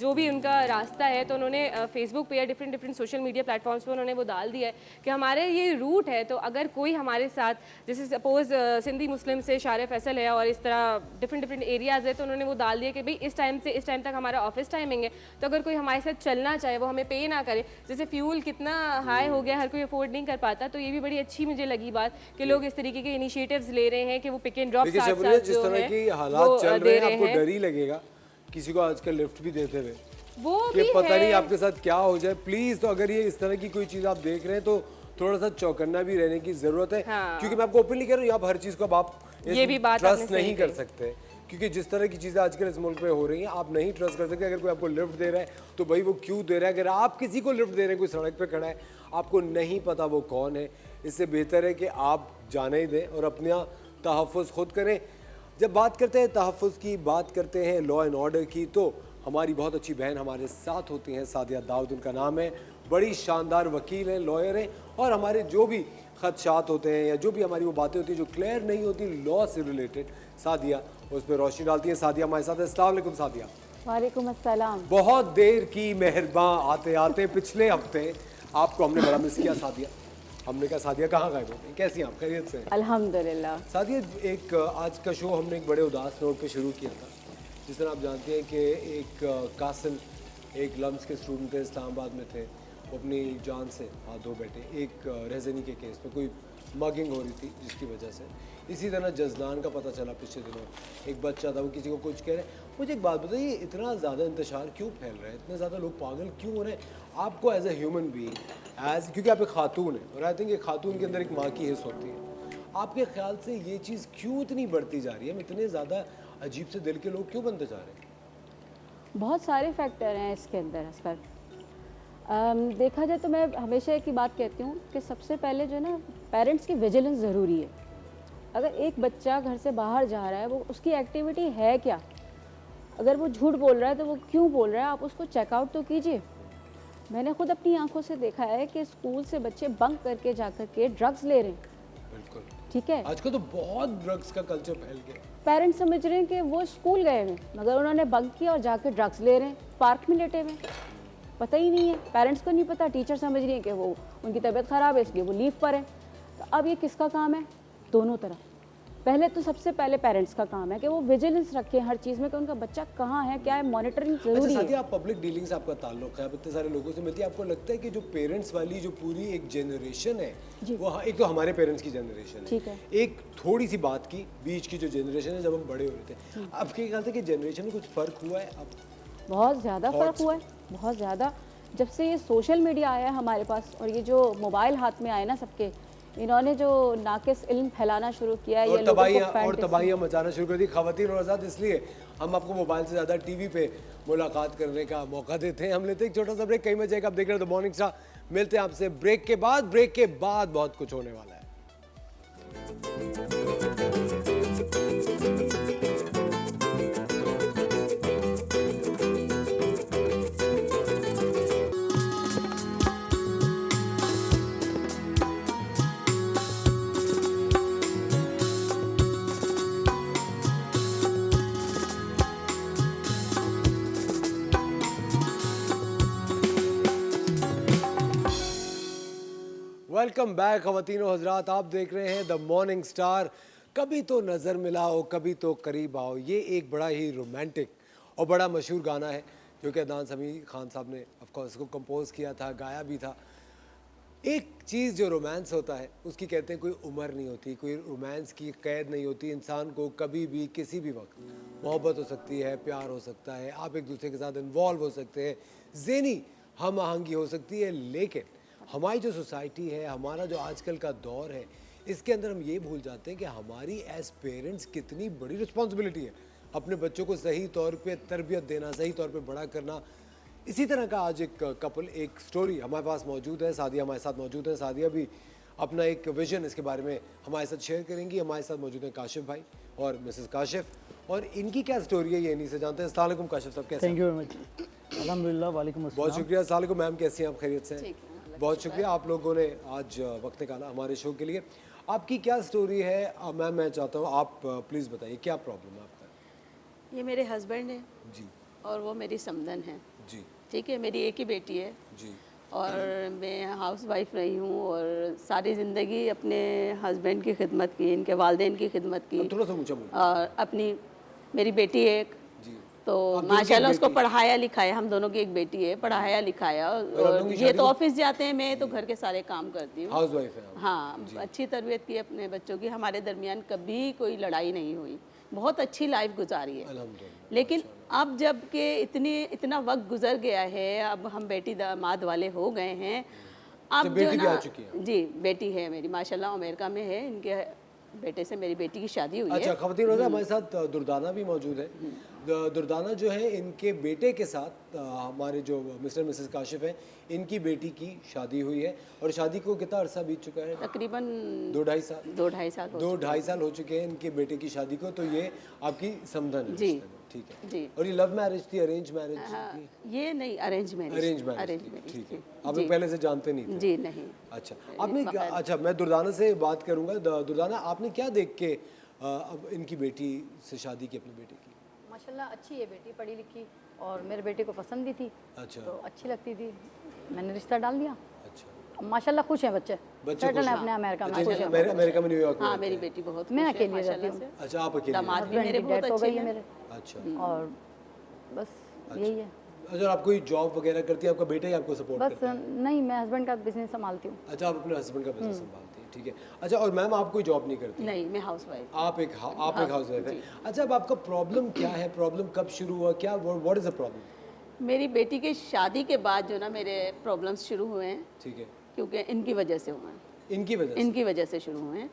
Speaker 6: जो भी उनका रास्ता है, तो उन्होंने फेसबुक पे या डिफरेंट सोशल मीडिया प्लेटफॉर्म्स पे उन्होंने वो डाल दिया है कि हमारे ये रूट है, तो अगर कोई हमारे साथ, जैसे सपोज़ सिंधी मुस्लिम से शारे फैसल है और इस तरह डिफरेंट एरियाज़ है, तो उन्होंने वो डाल दिया कि भाई इस टाइम से इस टाइम तक हमारा ऑफिस टाइमिंग है, तो अगर कोई हमारे साथ चलना चाहे वो हमें पे ना करे। जैसे फ्यूल कितना हाई हो गया, हर कोई अफोर्ड नहीं कर पाता, तो ये भी बड़ी अच्छी मुझे लगी बात कि लोग इस तरीके के इनिशिएटिव्स ले रहे हैं कि वो पिक एंड ड्रॉप
Speaker 2: जिस तरह की हालात चल रहे हैं, आपको डर ही लगेगा किसी को आजकल लिफ्ट भी देते हुए,
Speaker 6: वो
Speaker 2: कि
Speaker 6: भी
Speaker 2: पता
Speaker 6: है।
Speaker 2: नहीं आपके साथ क्या हो जाए। प्लीज, तो अगर ये इस तरह की कोई चीज आप देख रहे हैं तो थोड़ा सा चौकन्ना भी रहने की जरूरत है। क्योंकि मैं आपको ओपनली कह रहा हूँ, आप हर चीज को आप
Speaker 6: ये भी बात
Speaker 2: ट्रस्ट नहीं कर सकते, क्योंकि जिस तरह की चीज़ें आजकल इस मुल्क में हो रही हैं आप नहीं ट्रस्ट कर सकते। अगर कोई आपको लिफ्ट दे रहा है तो भाई वो क्यों दे रहा है? अगर आप किसी को लिफ्ट दे रहे हैं, कोई सड़क पे खड़ा है, आपको नहीं पता वो कौन है, इससे बेहतर है कि आप जाने ही दें और अपना तहफ़्फ़ुज़ खुद करें। जब बात करते हैं तहफ़्फ़ुज़ की, बात करते हैं लॉ एंड ऑर्डर की, तो हमारी बहुत अच्छी बहन हमारे साथ होती हैं, सादिया दाऊद उनका नाम है। बड़ी शानदार वकील हैं, लॉयर हैं, और हमारे जो भी खदशात होते हैं या जो भी हमारी वो बातें होती हैं जो क्लियर नहीं होती लॉ से रिलेटेड, सादिया उस पर रोशनी डालती है। सादिया हमारे साथ है। अस्सलाम वालेकुम सादिया।
Speaker 7: वालेकुम अस्सलाम।
Speaker 2: बहुत देर की मेहरबान, आते आते पिछले हफ्ते आपको हमने बड़ा मिस किया सादिया। हमने कहा सादिया कहाँ गायब हो गई, कैसी हैं आप, खैरियत से?
Speaker 7: अल्हम्दुलिल्लाह।
Speaker 2: सादिया, एक आज का शो हमने एक बड़े उदास नोट पे शुरू किया था। जिस तरह आप जानते हैं कि एक कासिम, एक लम्स के स्टूडेंट थे, इस्लामाबाद में थे, वो अपनी जान से हाथ धो बैठे एक रहजनी के केस में। कोई मगिंग हो रही थी जिसकी वजह से। इसी तरह जजलान का पता चला पिछले दिनों, एक बच्चा था, वो किसी को कुछ कह रहे हैं। मुझे एक बात बताइए, इतना ज़्यादा इंतशार क्यों फैल रहा है, इतने ज़्यादा लोग पागल क्यों हो रहे हैं? आपको एज ए ह्यूमन बीइंग, क्योंकि आप एक खातून हैं और आई थिंक एक खातून के अंदर एक माँ की हिस्स होती है, आपके ख्याल से ये चीज़ क्यों इतनी बढ़ती जा रही है? इतने ज़्यादा अजीब से दिल के लोग क्यों बनते जा रहे हैं?
Speaker 7: बहुत सारे फैक्टर हैं इसके अंदर असफर। देखा जाए तो मैं हमेशा एक ही बात कहती हूँ कि सबसे पहले जो है ना, पेरेंट्स की विजिलेंस ज़रूरी है। अगर एक बच्चा घर से बाहर जा रहा है, वो उसकी एक्टिविटी है क्या, अगर वो झूठ बोल रहा है तो वो क्यों बोल रहा है, आप उसको चेकआउट तो कीजिए। मैंने खुद अपनी आंखों से देखा है कि स्कूल से बच्चे बंक करके जा कर के ड्रग्स ले रहे हैं।
Speaker 2: बिल्कुल,
Speaker 7: ठीक है।
Speaker 2: आजकल तो बहुत ड्रग्स का कल्चर फैल गया।
Speaker 7: पेरेंट्स समझ रहे हैं कि वो स्कूल गए हैं, मगर उन्होंने बंक किया और जाकर ड्रग्स ले रहे हैं, पार्क में लेटे हुए, पता ही नहीं है। पेरेंट्स को नहीं पता, टीचर समझ रही है कि वो उनकी तबीयत ख़राब है इसलिए वो लीव पर है। तो अब ये किसका काम है? दोनों तरफ। पहले तो सबसे पहले पेरेंट्स का काम है कि वो विजिलेंस रखें हर चीज़ में कि उनका बच्चा कहाँ है, क्या है, मॉनिटरिंग
Speaker 2: अच्छा
Speaker 7: ज़रूरी
Speaker 2: साथी,
Speaker 7: है।
Speaker 2: आप पब्लिक डीलिंग से आपका ताल्लुक है, आप इतने सारे लोगों से मिलती है, आपको लगता है कि जो पेरेंट्स वाली जो पूरी एक जनरेशन है वो, एक तो हमारे पेरेंट्स की जनरेशन
Speaker 7: ठीक
Speaker 2: है,
Speaker 7: है।
Speaker 2: एक थोड़ी सी बात की बीच की जो जनरेशन है जब हम बड़े हो रहे थे, आपके ख्याल से कि जनरेशन में कुछ फ़र्क हुआ है अब?
Speaker 7: बहुत ज़्यादा फ़र्क हुआ है, बहुत ज़्यादा। जब से ये सोशल मीडिया आया है हमारे पास और ये जो मोबाइल हाथ में आए ना सबके, इन्होंने जो नाकिस इल्म फैलाना शुरू किया है, ये लोगों को
Speaker 2: तबाहियां मचाना शुरू कर दी ख़वातीन और आज़ाद। इसलिए हम आपको मोबाइल से ज़्यादा टीवी पे मुलाकात करने का मौका देते हैं। हम लेते हैं एक छोटा सा ब्रेक, कहीं में जाएगा, आप देख रहे हैं द मॉर्निंग स्टार। मिलते हैं आपसे ब्रेक के बाद बहुत कुछ होने वाला है। वेलकम बैक ख़वातीन और हज़रात, आप देख रहे हैं द मॉर्निंग स्टार। कभी तो नज़र मिलाओ, कभी तो करीब आओ, ये एक बड़ा ही रोमांटिक और बड़ा मशहूर गाना है जो कि अदनान समी खान साहब ने ऑफ कोर्स इसको कंपोज किया था, गाया भी था। एक चीज़ जो रोमांस होता है उसकी कहते हैं कोई उम्र नहीं होती, कोई रोमांस की कैद नहीं होती। इंसान को कभी भी किसी भी वक्त मोहब्बत हो सकती है, प्यार हो सकता है, आप एक दूसरे के साथ इन्वॉल्व हो सकते हैं, ज़हनी हम आहंगी हो सकती है। लेकिन हमारी जो सोसाइटी है, हमारा जो आजकल का दौर है, इसके अंदर हम ये भूल जाते हैं कि हमारी एज पेरेंट्स कितनी बड़ी रिस्पॉन्सिबिलिटी है अपने बच्चों को सही तौर पे तरबियत देना, सही तौर पे बड़ा करना। इसी तरह का आज एक कपल, एक स्टोरी हमारे पास मौजूद है। सादिया हमारे साथ मौजूद है। सादिया भी अपना एक विजन इसके बारे में हमारे साथ शेयर करेंगी। हमारे साथ मौजूद हैं काशिफ भाई और मिसेस काशिफ, और इनकी क्या स्टोरी है ये इन्हीं से जानते हैं। अस्सलाम वालेकुम काशिफ साहब, कैसे?
Speaker 8: Thank you very much. अल्हम्दुलिल्लाह, वालेकुम
Speaker 2: बहुत
Speaker 8: अस्सलाम।
Speaker 2: शुक्रिया। अस्सलाम वालेकुम मैम, कैसी हैं आप? खैरियत से हैं? बहुत शुक्रिया आप लोगों ने आज वक्त निकाला हमारे शो के लिए। आपकी क्या स्टोरी है मैम? मैं चाहता हूँ आप प्लीज़ बताइए क्या प्रॉब्लम है आपका?
Speaker 9: ये मेरे हस्बैंड है
Speaker 2: जी
Speaker 9: और वो मेरी समधन है।
Speaker 2: जी
Speaker 9: ठीक है, मेरी एक ही बेटी है
Speaker 2: जी
Speaker 9: और मैं हाउस वाइफ रही हूँ और सारी ज़िंदगी अपने हस्बैंड की खिदमत की, इनके वालिदैन की खिदमत की।
Speaker 2: अब थोड़ा सा ऊंचा बोलो।
Speaker 9: और अपनी मेरी बेटी है एक,
Speaker 2: जी
Speaker 9: तो
Speaker 2: आप दोनों की
Speaker 9: माशाल्लाह
Speaker 2: एक
Speaker 9: उसको
Speaker 2: बेटी?
Speaker 9: पढ़ाया लिखाया, हम दोनों की एक बेटी है, पढ़ाया लिखाया।
Speaker 2: आप
Speaker 9: और
Speaker 2: लोगों की
Speaker 9: ये
Speaker 2: शादी
Speaker 9: तो
Speaker 2: हो-
Speaker 9: ऑफिस जाते हैं, मैं तो घर के सारे काम करती हूँ।
Speaker 2: हाउस वाइफ है आप?
Speaker 9: हाँ, अच्छी तरबियत की अपने बच्चों की, हमारे दरमियान कभी कोई लड़ाई नहीं हुई, बहुत अच्छी लाइफ गुजारी है।
Speaker 2: अल्हम्दुलिल्लाह।
Speaker 9: लेकिन अब जब के इतना वक्त गुजर गया है, अब हम बेटी दामाद वाले हो गए हैं। अब
Speaker 2: बेटी
Speaker 9: जो
Speaker 2: भी
Speaker 9: ना,
Speaker 2: आ चुकी है?
Speaker 9: जी बेटी है मेरी, माशाल्लाह अमेरिका में है, इनके बेटे से मेरी बेटी की शादी हुई
Speaker 2: अच्छा
Speaker 9: है।
Speaker 2: ख़वातीन और हमारे साथ दुर्दाना भी मौजूद है। दुर्दाना जो है इनके बेटे के साथ हमारे जो मिस्टर मिसेस काशिफ हैं, इनकी बेटी की शादी हुई है और शादी को कितना अरसा बीत चुका है?
Speaker 9: तकरीबन
Speaker 2: 2-2.5 साल।
Speaker 9: 2-2.5 साल हो
Speaker 2: 2-2.5 साल हो चुके हैं इनके बेटे की शादी को। तो ये आपकी समधन है
Speaker 9: जी।
Speaker 2: रिश्ते में, ठीक है।
Speaker 9: जी।
Speaker 2: और ये लव मैरिज थी, अरेंज मैरिज
Speaker 9: हाँ,
Speaker 2: थी?
Speaker 9: ये नहीं, arrange marriage.
Speaker 2: Arrange marriage
Speaker 9: arrange
Speaker 2: थी,
Speaker 9: मैरिज
Speaker 2: ठीक
Speaker 9: थी।
Speaker 2: है। आप
Speaker 9: जी।
Speaker 2: लोग पहले से जानते नहीं थे?
Speaker 9: जी नहीं।
Speaker 2: अच्छा आपने
Speaker 9: बाकायदा।
Speaker 2: अच्छा मैं दुर्दाना से बात करूंगा। दुर्दाना, आपने क्या देख के अब इनकी बेटी से शादी की अपनी बेटी की?
Speaker 10: माशाल्लाह अच्छी है बेटी, पढ़ी लिखी, और मेरे बेटे को पसंद भी थी,
Speaker 2: अच्छा
Speaker 10: तो अच्छी लगती थी, मैंने रिश्ता डाल दिया।
Speaker 2: अच्छा
Speaker 10: अब माशाल्लाह खुश हैं बच्चे,
Speaker 2: बच्चे
Speaker 10: सेटल
Speaker 2: खुश
Speaker 10: है
Speaker 2: हैं?
Speaker 10: अपने अमेरिका में,
Speaker 2: अच्छा,
Speaker 10: खुश हैं।
Speaker 2: अमेरिका में, न्यूयॉर्क में
Speaker 9: हाँ,
Speaker 2: रहते
Speaker 9: मेरी
Speaker 2: हैं।
Speaker 9: बेटी बहुत
Speaker 10: मैं
Speaker 9: खुश है,
Speaker 10: अकेली रहती
Speaker 9: माशाल्लाह
Speaker 10: हूँ।
Speaker 9: से।
Speaker 2: अच्छा आप अकेले
Speaker 9: दामाद
Speaker 2: रहते
Speaker 9: भी
Speaker 10: हस्बैंड
Speaker 9: मेरे
Speaker 10: की
Speaker 9: बहुत
Speaker 10: डेथ हो
Speaker 9: अच्छे
Speaker 10: गई है
Speaker 9: हैं।
Speaker 10: मेरे,
Speaker 2: हैं? अच्छा
Speaker 10: और बस यही है।
Speaker 2: अच्छा आप कोई जॉब वगैरह करती है? आपका बेटा ही आपको सपोर्ट
Speaker 10: बस
Speaker 2: करता है?
Speaker 10: नहीं, मैं हस्बैंड का बिजनेस संभालती हूँ।
Speaker 2: अच्छा आप अपने हस्बैंड का बिजनेस संभालती हैं, ठीक है। अच्छा और मैम आप कोई जॉब नहीं करती?
Speaker 9: नहीं, मैं हाउस वाइफ।
Speaker 2: आप एक हाउस वाइफ है। अच्छा अब आपका प्रॉब्लम क्या है? प्रॉब्लम कब शुरू हुआ? क्या व्हाट इज द प्रॉब्लम?
Speaker 9: मेरी बेटी के शादी के बाद जो ना मेरे प्रॉब्लम्स शुरू हुए हैं,
Speaker 2: ठीक है,
Speaker 9: क्योंकि इनकी वजह से हुए हैं।
Speaker 2: इनकी वजह से?
Speaker 9: इनकी वजह से शुरू हुए हैं,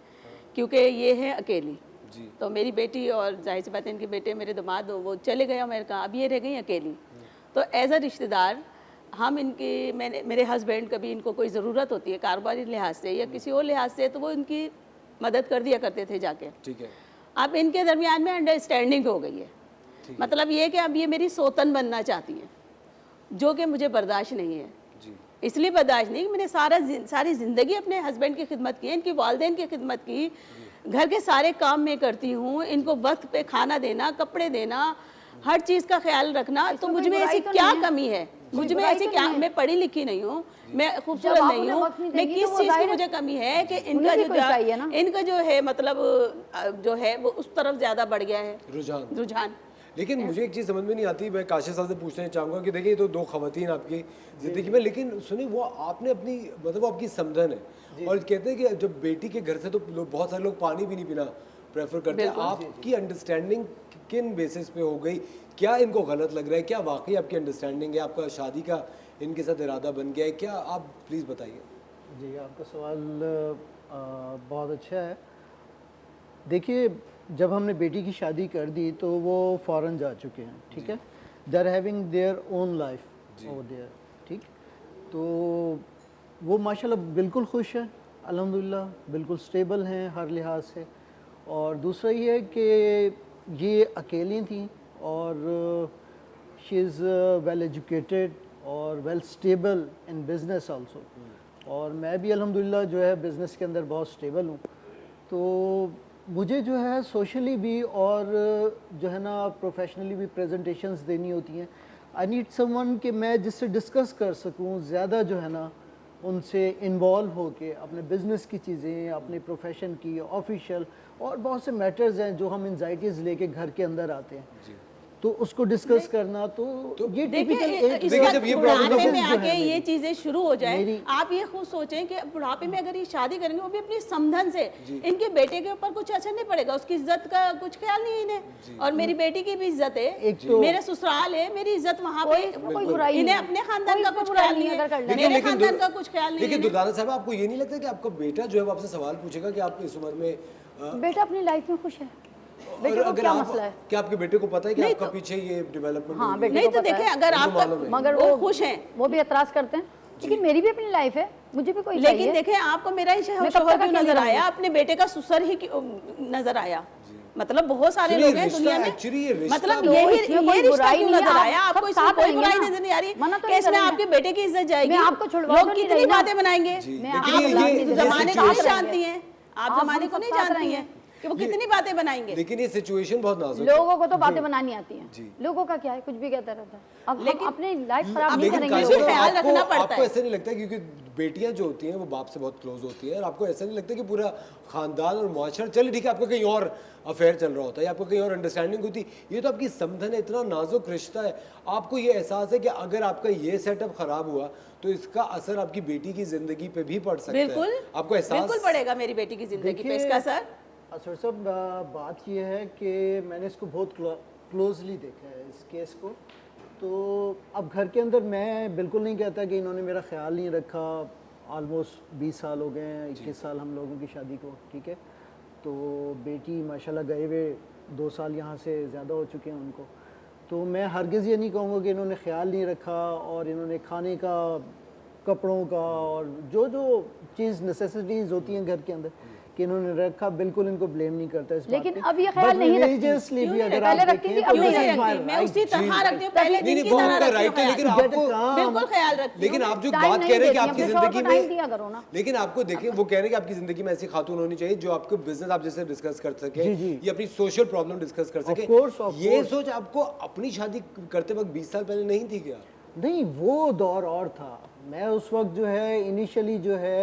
Speaker 9: क्योंकि ये है अकेली।
Speaker 2: जी
Speaker 9: तो मेरी बेटी और जाहिर सी बात है इनके बेटे मेरे दामाद वो चले गए अमेरिका, अब ये रह गई अकेली। तो एज अ रिश्तेदार हम इनकी, मेरे हस्बैंड कभी इनको कोई ज़रूरत होती है कारोबारी लिहाज से या किसी और लिहाज से, तो वो इनकी मदद कर दिया करते थे जाके।
Speaker 2: ठीक है,
Speaker 9: अब इनके दरमियान में अंडरस्टैंडिंग हो गई है। मतलब ये कि अब ये मेरी सोतन बनना चाहती हैं, जो कि मुझे बर्दाश्त नहीं है।
Speaker 2: जी
Speaker 9: इसलिए बर्दाश्त नहीं कि मैंने सारी ज़िंदगी अपने हस्बैंड की खिदमत की है, इनकी वालिदैन की खिदमत की, घर के सारे काम मैं करती हूँ, इनको वक्त पे खाना देना, कपड़े देना, हर चीज़ का ख्याल रखना, तो मुझ में ऐसी क्या कमी है, मुझ में ऐसी क्या, मैं पढ़ी लिखी नहीं हूँ, मैं खूबसूरत नहीं हूँ, मैं किस चीज़ की मुझे कमी है कि इनका जो है मतलब जो है वो उस तरफ ज़्यादा बढ़ गया है रुझान।
Speaker 2: लेकिन मुझे एक चीज़ समझ में नहीं आती, मैं काशिफ साहब से पूछना चाहूँगा कि देखिए ये तो 2 खवातीन आपकी ज़िंदगी में, लेकिन सुनिए वो आपने अपनी मतलब वो आपकी समधन है, और कहते हैं कि जब बेटी के घर से तो बहुत सारे लोग पानी भी नहीं पीना प्रेफर करते हैं, आपकी अंडरस्टैंडिंग किन बेसिस पे हो गई, क्या इनको गलत लग रहा है, क्या वाकई आपकी अंडरस्टैंडिंग है, आपका शादी का इनके साथ इरादा बन गया है, क्या आप प्लीज़ बताइए।
Speaker 8: जी, आपका सवाल बहुत अच्छा है। देखिए, जब हमने बेटी की शादी कर दी तो वो फ़ौरन जा चुके हैं, ठीक है, they are having their own life over there, ठीक, तो वो माशाल्लाह बिल्कुल खुश है अल्हम्दुलिल्लाह, बिल्कुल स्टेबल हैं हर लिहाज से। और दूसरा ये है कि ये अकेली थी और शी इज़ वेल एजुकेटेड और well stable in business also, और मैं भी अल्हम्दुलिल्लाह जो है बिज़नेस के अंदर बहुत स्टेबल हूँ। तो मुझे जो है सोशली भी और जो है ना प्रोफेशनली भी प्रेजेंटेशंस देनी होती हैं। आई नीड समवन कि मैं जिससे डिस्कस कर सकूं, ज़्यादा जो है ना उनसे इन्वॉल्व होके अपने बिज़नेस की चीज़ें, अपने प्रोफेशन की, ऑफिशियल और बहुत से मैटर्स हैं जो हम एंजाइटीज़ लेके घर के अंदर आते हैं, तो उसको डिस्कस करना, तो ये
Speaker 9: जब ये बुढ़ापे में आके ये चीजें शुरू हो जाए, आप ये खुद सोचें कि बुढ़ापे में अगर ये शादी करेंगे वो भी अपनी समधन से, इनके बेटे के ऊपर कुछ असर नहीं पड़ेगा, उसकी इज्जत का कुछ ख्याल नहीं है इन्हें, और मेरी बेटी की भी इज्जत है, मेरे ससुराल है, मेरी इज्जत वहाँ पे, इन्हें अपने खानदान का कुछ ख्याल नहीं है, मेरे खानदान का कुछ ख्याल नहीं है।
Speaker 2: लेकिन दुर्दाना साहब, आपको ये नहीं लगता कि आपका बेटा जो है आपसे सवाल पूछेगा कि आप इस उम्र में
Speaker 10: बेटा अपनी लाइफ में खुश है,
Speaker 2: बेटे को क्या मसला है? क्या आपके बेटे को पता है कि आपका पीछे ये डेवलपमेंट?
Speaker 10: हाँ, बेटे
Speaker 9: नहीं
Speaker 10: को
Speaker 9: तो देखें, अगर आप
Speaker 10: मगर वो खुश हैं, वो भी एतराज करते हैं, लेकिन मेरी भी अपनी लाइफ है, मुझे भी कोई चाहिए।
Speaker 9: लेकिन देखें, आपको मेरा ही शौहर क्यों नजर आया, अपने बेटे का ससुर ही नजर आया, मतलब बहुत सारे लोग हैं दुनिया में, मतलब ये रिश्ता क्यों नजर आया आपको? इसमें कोई बुराई नजर नहीं आ रही कि इसमें आपके बेटे की इज्जत जाएगी, लोग कितनी बातें बनाएंगे, आप जमाने को नहीं जानती हैं, आप जमाने को नहीं जानती हैं कि वो कितनी बातें बनाएंगे।
Speaker 2: लेकिन ये सिचुएशन बहुत नाजुक है,
Speaker 10: लोगों को तो बातें बनानी आती हैं, लोगों का क्या है, कुछ भी कहता रहता है। अब लेकिन अपनी लाइफ खराब नहीं करेंगे,
Speaker 9: ख्याल रखना पड़ता है।
Speaker 2: आपको ऐसा नहीं लगता, क्योंकि बेटियां जो होती हैं वो बाप से बहुत क्लोज होती हैं, और आपको ऐसा नहीं लगता कि पूरा खानदान और मुआशरा, चलिए ठीक है आपका कहीं और अफेयर चल रहा होता है, आपको कहीं और अंडरस्टैंडिंग होती, ये तो आपकी समधन है, इतना नाजुक रिश्ता है, आपको ये एहसास है कि अगर आपका ये सेटअप खराब हुआ तो इसका असर आपकी बेटी की जिंदगी पे भी पड़ सकता है।
Speaker 9: बिल्कुल,
Speaker 2: आपको एहसास
Speaker 9: बिल्कुल पड़ेगा मेरी बेटी की जिंदगी पे इसका असर।
Speaker 8: असर साहब, बात यह है कि मैंने इसको बहुत क्लोजली देखा है इस केस को, तो अब घर के अंदर मैं बिल्कुल नहीं कहता कि इन्होंने मेरा ख्याल नहीं रखा। ऑलमोस्ट 20 साल हो गए हैं, 21 साल हम लोगों की शादी को, ठीक है, तो बेटी माशाल्लाह गए हुए 2 साल यहाँ से ज़्यादा हो चुके हैं उनको, तो मैं हरगिज़ ये नहीं कहूँगा कि इन्होंने ख्याल नहीं रखा, और इन्होंने खाने का, कपड़ों का, और जो जो चीज़ नेसेसिटीज़ होती हैं घर के अंदर कि इन्होंने रखा, बिल्कुल इनको ब्लेम नहीं करता इस
Speaker 10: लेकिन
Speaker 8: बात
Speaker 10: अब ये ख्याल नहीं रखती,
Speaker 8: भी अगर
Speaker 10: पहले
Speaker 8: आप
Speaker 10: रखती थी,
Speaker 8: देखें
Speaker 10: अब
Speaker 8: तो
Speaker 10: नहीं
Speaker 8: this is
Speaker 10: रखती।
Speaker 8: my
Speaker 9: मैं
Speaker 8: right।
Speaker 9: उसी तरह रखती हूँ, पहले दिन की तरह रखती
Speaker 2: राइट है, लेकिन आपको
Speaker 9: बिल्कुल ख्याल रखती हूँ।
Speaker 2: लेकिन आप जो
Speaker 10: टाइम
Speaker 2: बात
Speaker 10: नहीं
Speaker 2: कह रहे हैं कि
Speaker 10: देती,
Speaker 2: आपकी
Speaker 10: अपने शौहर को
Speaker 2: जिंदगी
Speaker 10: टाइम दिया करो
Speaker 2: में,
Speaker 10: ना।
Speaker 2: लेकिन आपको देखिए वो कह रहे हैं कि आपकी जिंदगी में ऐसी खातून होनी चाहिए जो आपको बिजनेस आप जैसे डिस्कस कर सके, ये अपनी सोशल प्रॉब्लम डिस्कस कर सके। ये सोच आपको अपनी शादी करते वक्त 20 साल पहले नहीं थी क्या?
Speaker 8: नहीं, वो दौर और था, मैं उस वक्त जो है इनिशियली जो है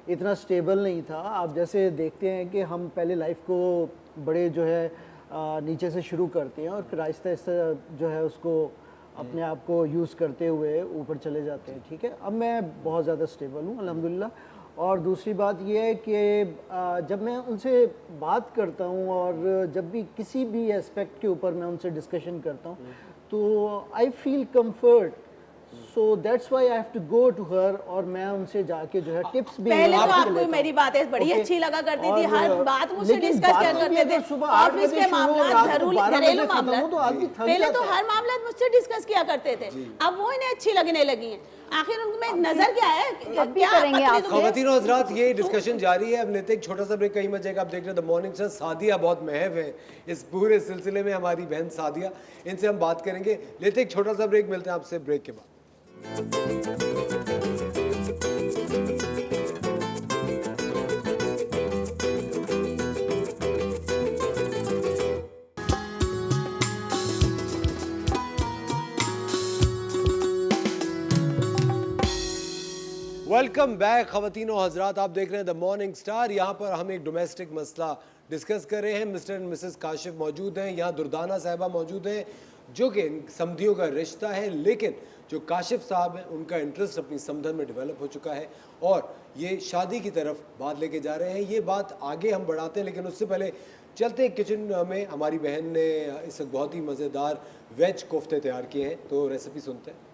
Speaker 8: इतना स्टेबल नहीं था। आप जैसे देखते हैं कि हम पहले लाइफ को बड़े जो है नीचे से शुरू करते हैं और फिर आहिस्ता आहिस्ता जो है उसको अपने आप को यूज़ करते हुए ऊपर चले जाते हैं, ठीक है। अब मैं बहुत ज़्यादा स्टेबल हूँ अल्हम्दुलिल्लाह। और दूसरी बात यह है कि जब मैं उनसे बात करता हूँ और जब भी किसी भी एस्पेक्ट के ऊपर मैं उनसे डिस्कशन करता हूँ तो I feel comfort, so that's why I have to go to her, और मैं उनसे जाके जो है टिप्स भी
Speaker 9: पहले तो आपको मेरी बातें बड़ी अच्छी लगा करती थी, हर बात मुझसे डिस्कस किया करते थे, ऑफिस के मामला, घरेलू मामला, पहले तो हर मामला मुझसे डिस्कस किया करते थे, अब वो इन्हें अच्छी लगने लगी है। आखिर उनमें नजर क्या है, क्या करेंगे आप?
Speaker 2: ख़वातीनो हज़रात, ये डिस्कशन जारी है, अब लेते एक छोटा सा ब्रेक, कहीं मत जाएगा। आप देख रहे हैं द मॉर्निंग शो। सादिया बहुत महव है इस पूरे सिलसिले में, हमारी बहन सादिया, इनसे हम बात करेंगे। लेते एक छोटा सा ब्रेक, मिलते हैं आपसे ब्रेक के बाद। वेलकम बैक ख़वातीन और हज़रात, आप देख रहे हैं द मॉर्निंग स्टार। यहाँ पर हम एक डोमेस्टिक मसला डिस्कस कर रहे हैं। मिस्टर एंड मिसेस काशिफ मौजूद हैं, यहाँ दुर्दाना साहिबा मौजूद हैं, जो कि समधियों का रिश्ता है, लेकिन जो काशिफ साहब हैं उनका इंटरेस्ट अपनी समधन में डेवलप हो चुका है और ये शादी की तरफ बात लेके जा रहे हैं। ये बात आगे हम बढ़ाते हैं, लेकिन उससे पहले चलते हैं किचन में। हमारी बहन ने इस वक्त बहुत ही मज़ेदार वेज कोफ्ते तैयार किए हैं, तो रेसिपी सुनते हैं।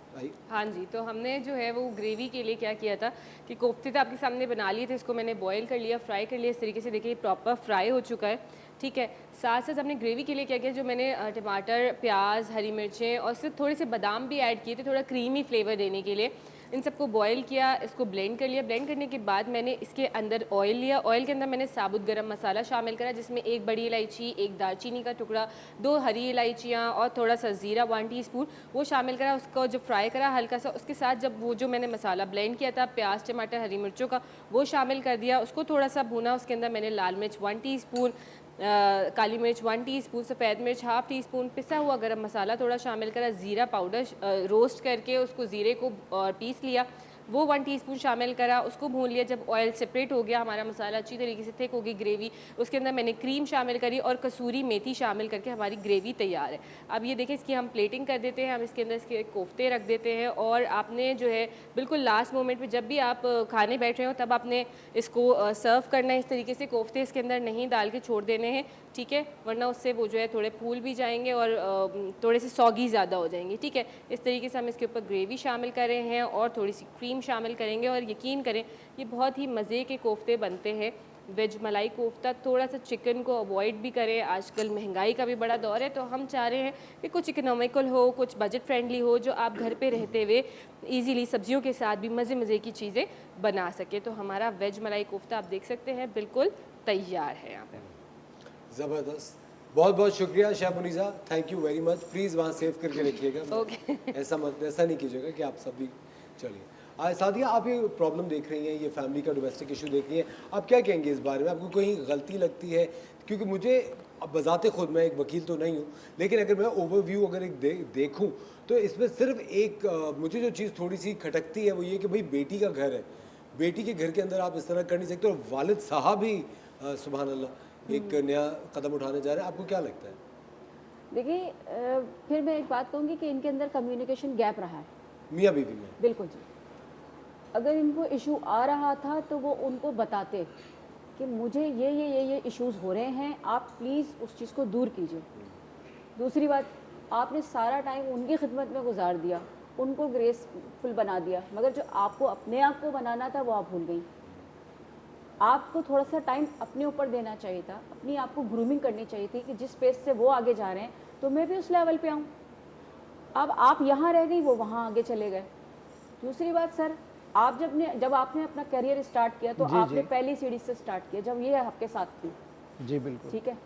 Speaker 6: हाँ जी, तो हमने जो है वो ग्रेवी के लिए क्या किया था कि कोफ्ते तो आपके सामने बना लिए थे, इसको मैंने बॉईल कर लिया, फ्राई कर लिया। इस तरीके से देखिए प्रॉपर फ्राई हो चुका है, ठीक है। साथ साथ हमने ग्रेवी के लिए क्या किया, जो मैंने टमाटर, प्याज, हरी मिर्चें और सिर्फ थोड़े से बादाम भी ऐड किए थे थोड़ा क्रीमी फ्लेवर देने के लिए। इन सबको बॉईल किया, इसको ब्लेंड कर लिया। ब्लेंड करने के बाद मैंने इसके अंदर ऑयल लिया। ऑयल के अंदर मैंने साबुत गरम मसाला शामिल करा, जिसमें 1 बड़ी इलायची, 1 दालचीनी का टुकड़ा, 2 हरी इलायचियाँ और थोड़ा सा ज़ीरा 1 टीस्पून वो शामिल करा। उसको जब फ्राई करा हल्का सा, उसके साथ जब वो जो मैंने मसाला ब्लेंड किया था प्याज, टमाटर, हरी मिर्चों का, वो शामिल कर दिया। उसको थोड़ा सा भुना। उसके अंदर मैंने लाल मिर्च 1 टीस्पून, काली मिर्च 1 टीस्पून, सफ़ेद मिर्च ½ टीस्पून, पिसा हुआ गरम मसाला थोड़ा शामिल करा, ज़ीरा पाउडर रोस्ट करके उसको ज़ीरे को पीस लिया, वो 1 टीस्पून शामिल करा, उसको भून लिया। जब ऑयल सेपरेट हो गया, हमारा मसाला अच्छी तरीके से थिक होगी ग्रेवी, उसके अंदर मैंने क्रीम शामिल करी और कसूरी मेथी शामिल करके हमारी ग्रेवी तैयार है। अब ये देखें, इसकी हम प्लेटिंग कर देते हैं, हम इसके अंदर इसके कोफ्ते रख देते हैं और आपने जो है बिल्कुल लास्ट मोमेंट पे जब भी आप खाने बैठ रहे हो तब आपने इसको सर्व करना है। इस तरीके से कोफ्ते इसके अंदर नहीं डाल के छोड़ देने हैं, ठीक है, वरना उससे वो जो है थोड़े फूल भी जाएंगे और थोड़े से सौगी ज़्यादा हो जाएंगे, ठीक है। इस तरीके से हम इसके ऊपर ग्रेवी शामिल कर रहे हैं और थोड़ी सी क्रीम शामिल करेंगे और यकीन करें ये बहुत ही मज़े के कोफ्ते बनते हैं। वेज मलाई कोफ्ता, थोड़ा सा चिकन को अवॉइड भी करें, आजकल महंगाई का भी बड़ा दौर है, तो हम चाह रहे हैं कि कुछ इकोनॉमिकल हो, कुछ बजट फ्रेंडली हो, जो आप घर पे रहते हुए इजीली सब्जियों के साथ भी मज़े मज़े की चीज़ें बना सके। तो हमारा वेज मलाई कोफ्ता आप देख सकते हैं बिल्कुल तैयार है यहाँ पर।
Speaker 2: ज़बरदस्त, बहुत बहुत शुक्रिया chef Munisa, thank you very much. Please वहाँ सेव करके रखिएगा।
Speaker 6: ओके।
Speaker 2: ऐसा नहीं कीजिएगा कि आप सभी चलिए। सादिया, आप ये प्रॉब्लम देख रही हैं, ये फैमिली का डोमेस्टिक इशू देख रही हैं, आप क्या कहेंगे इस बारे में? आपको कोई गलती लगती है? क्योंकि मुझे अब बजाते खुद, मैं एक वकील तो नहीं हूँ, लेकिन अगर मैं ओवरव्यू अगर एक देखूँ तो इसमें सिर्फ एक मुझे जो चीज़ थोड़ी सी खटकती है वो ये कि भाई बेटी का घर है, बेटी के घर के अंदर आप इस तरह कर नहीं सकते। और वालिद साहब ही सुभान अल्लाह एक नया कदम उठाने जा रहे हैं, आपको क्या लगता है?
Speaker 7: देखिए, फिर मैं एक बात कहूँगी कि इनके अंदर कम्युनिकेशन गैप रहा है
Speaker 2: मियाँ बीवी में।
Speaker 7: बिल्कुल जी। अगर इनको इशू आ रहा था तो वो उनको बताते कि मुझे ये इश्यूज़ हो रहे हैं, आप प्लीज़ उस चीज़ को दूर कीजिए। दूसरी बात, आपने सारा टाइम उनकी खिदमत में गुजार दिया, उनको ग्रेसफुल बना दिया, मगर जो आपको अपने आप को बनाना था वो आप भूल गई। आपको थोड़ा सा टाइम अपने ऊपर देना चाहिए था, अपनी आप को ग्रूमिंग करनी चाहिए थी कि जिस पेस से वो आगे जा रहे हैं तो मैं भी उस लेवल पे आऊँ। अब आप यहाँ रह गई, वो वहाँ आगे चले गए। दूसरी बात सर, आप जब आपने अपना करियर स्टार्ट किया तो आपने पहली सीढ़ी से स्टार्ट किया जब ये आपके साथ थी।
Speaker 8: जी बिल्कुल,
Speaker 7: ठीक है।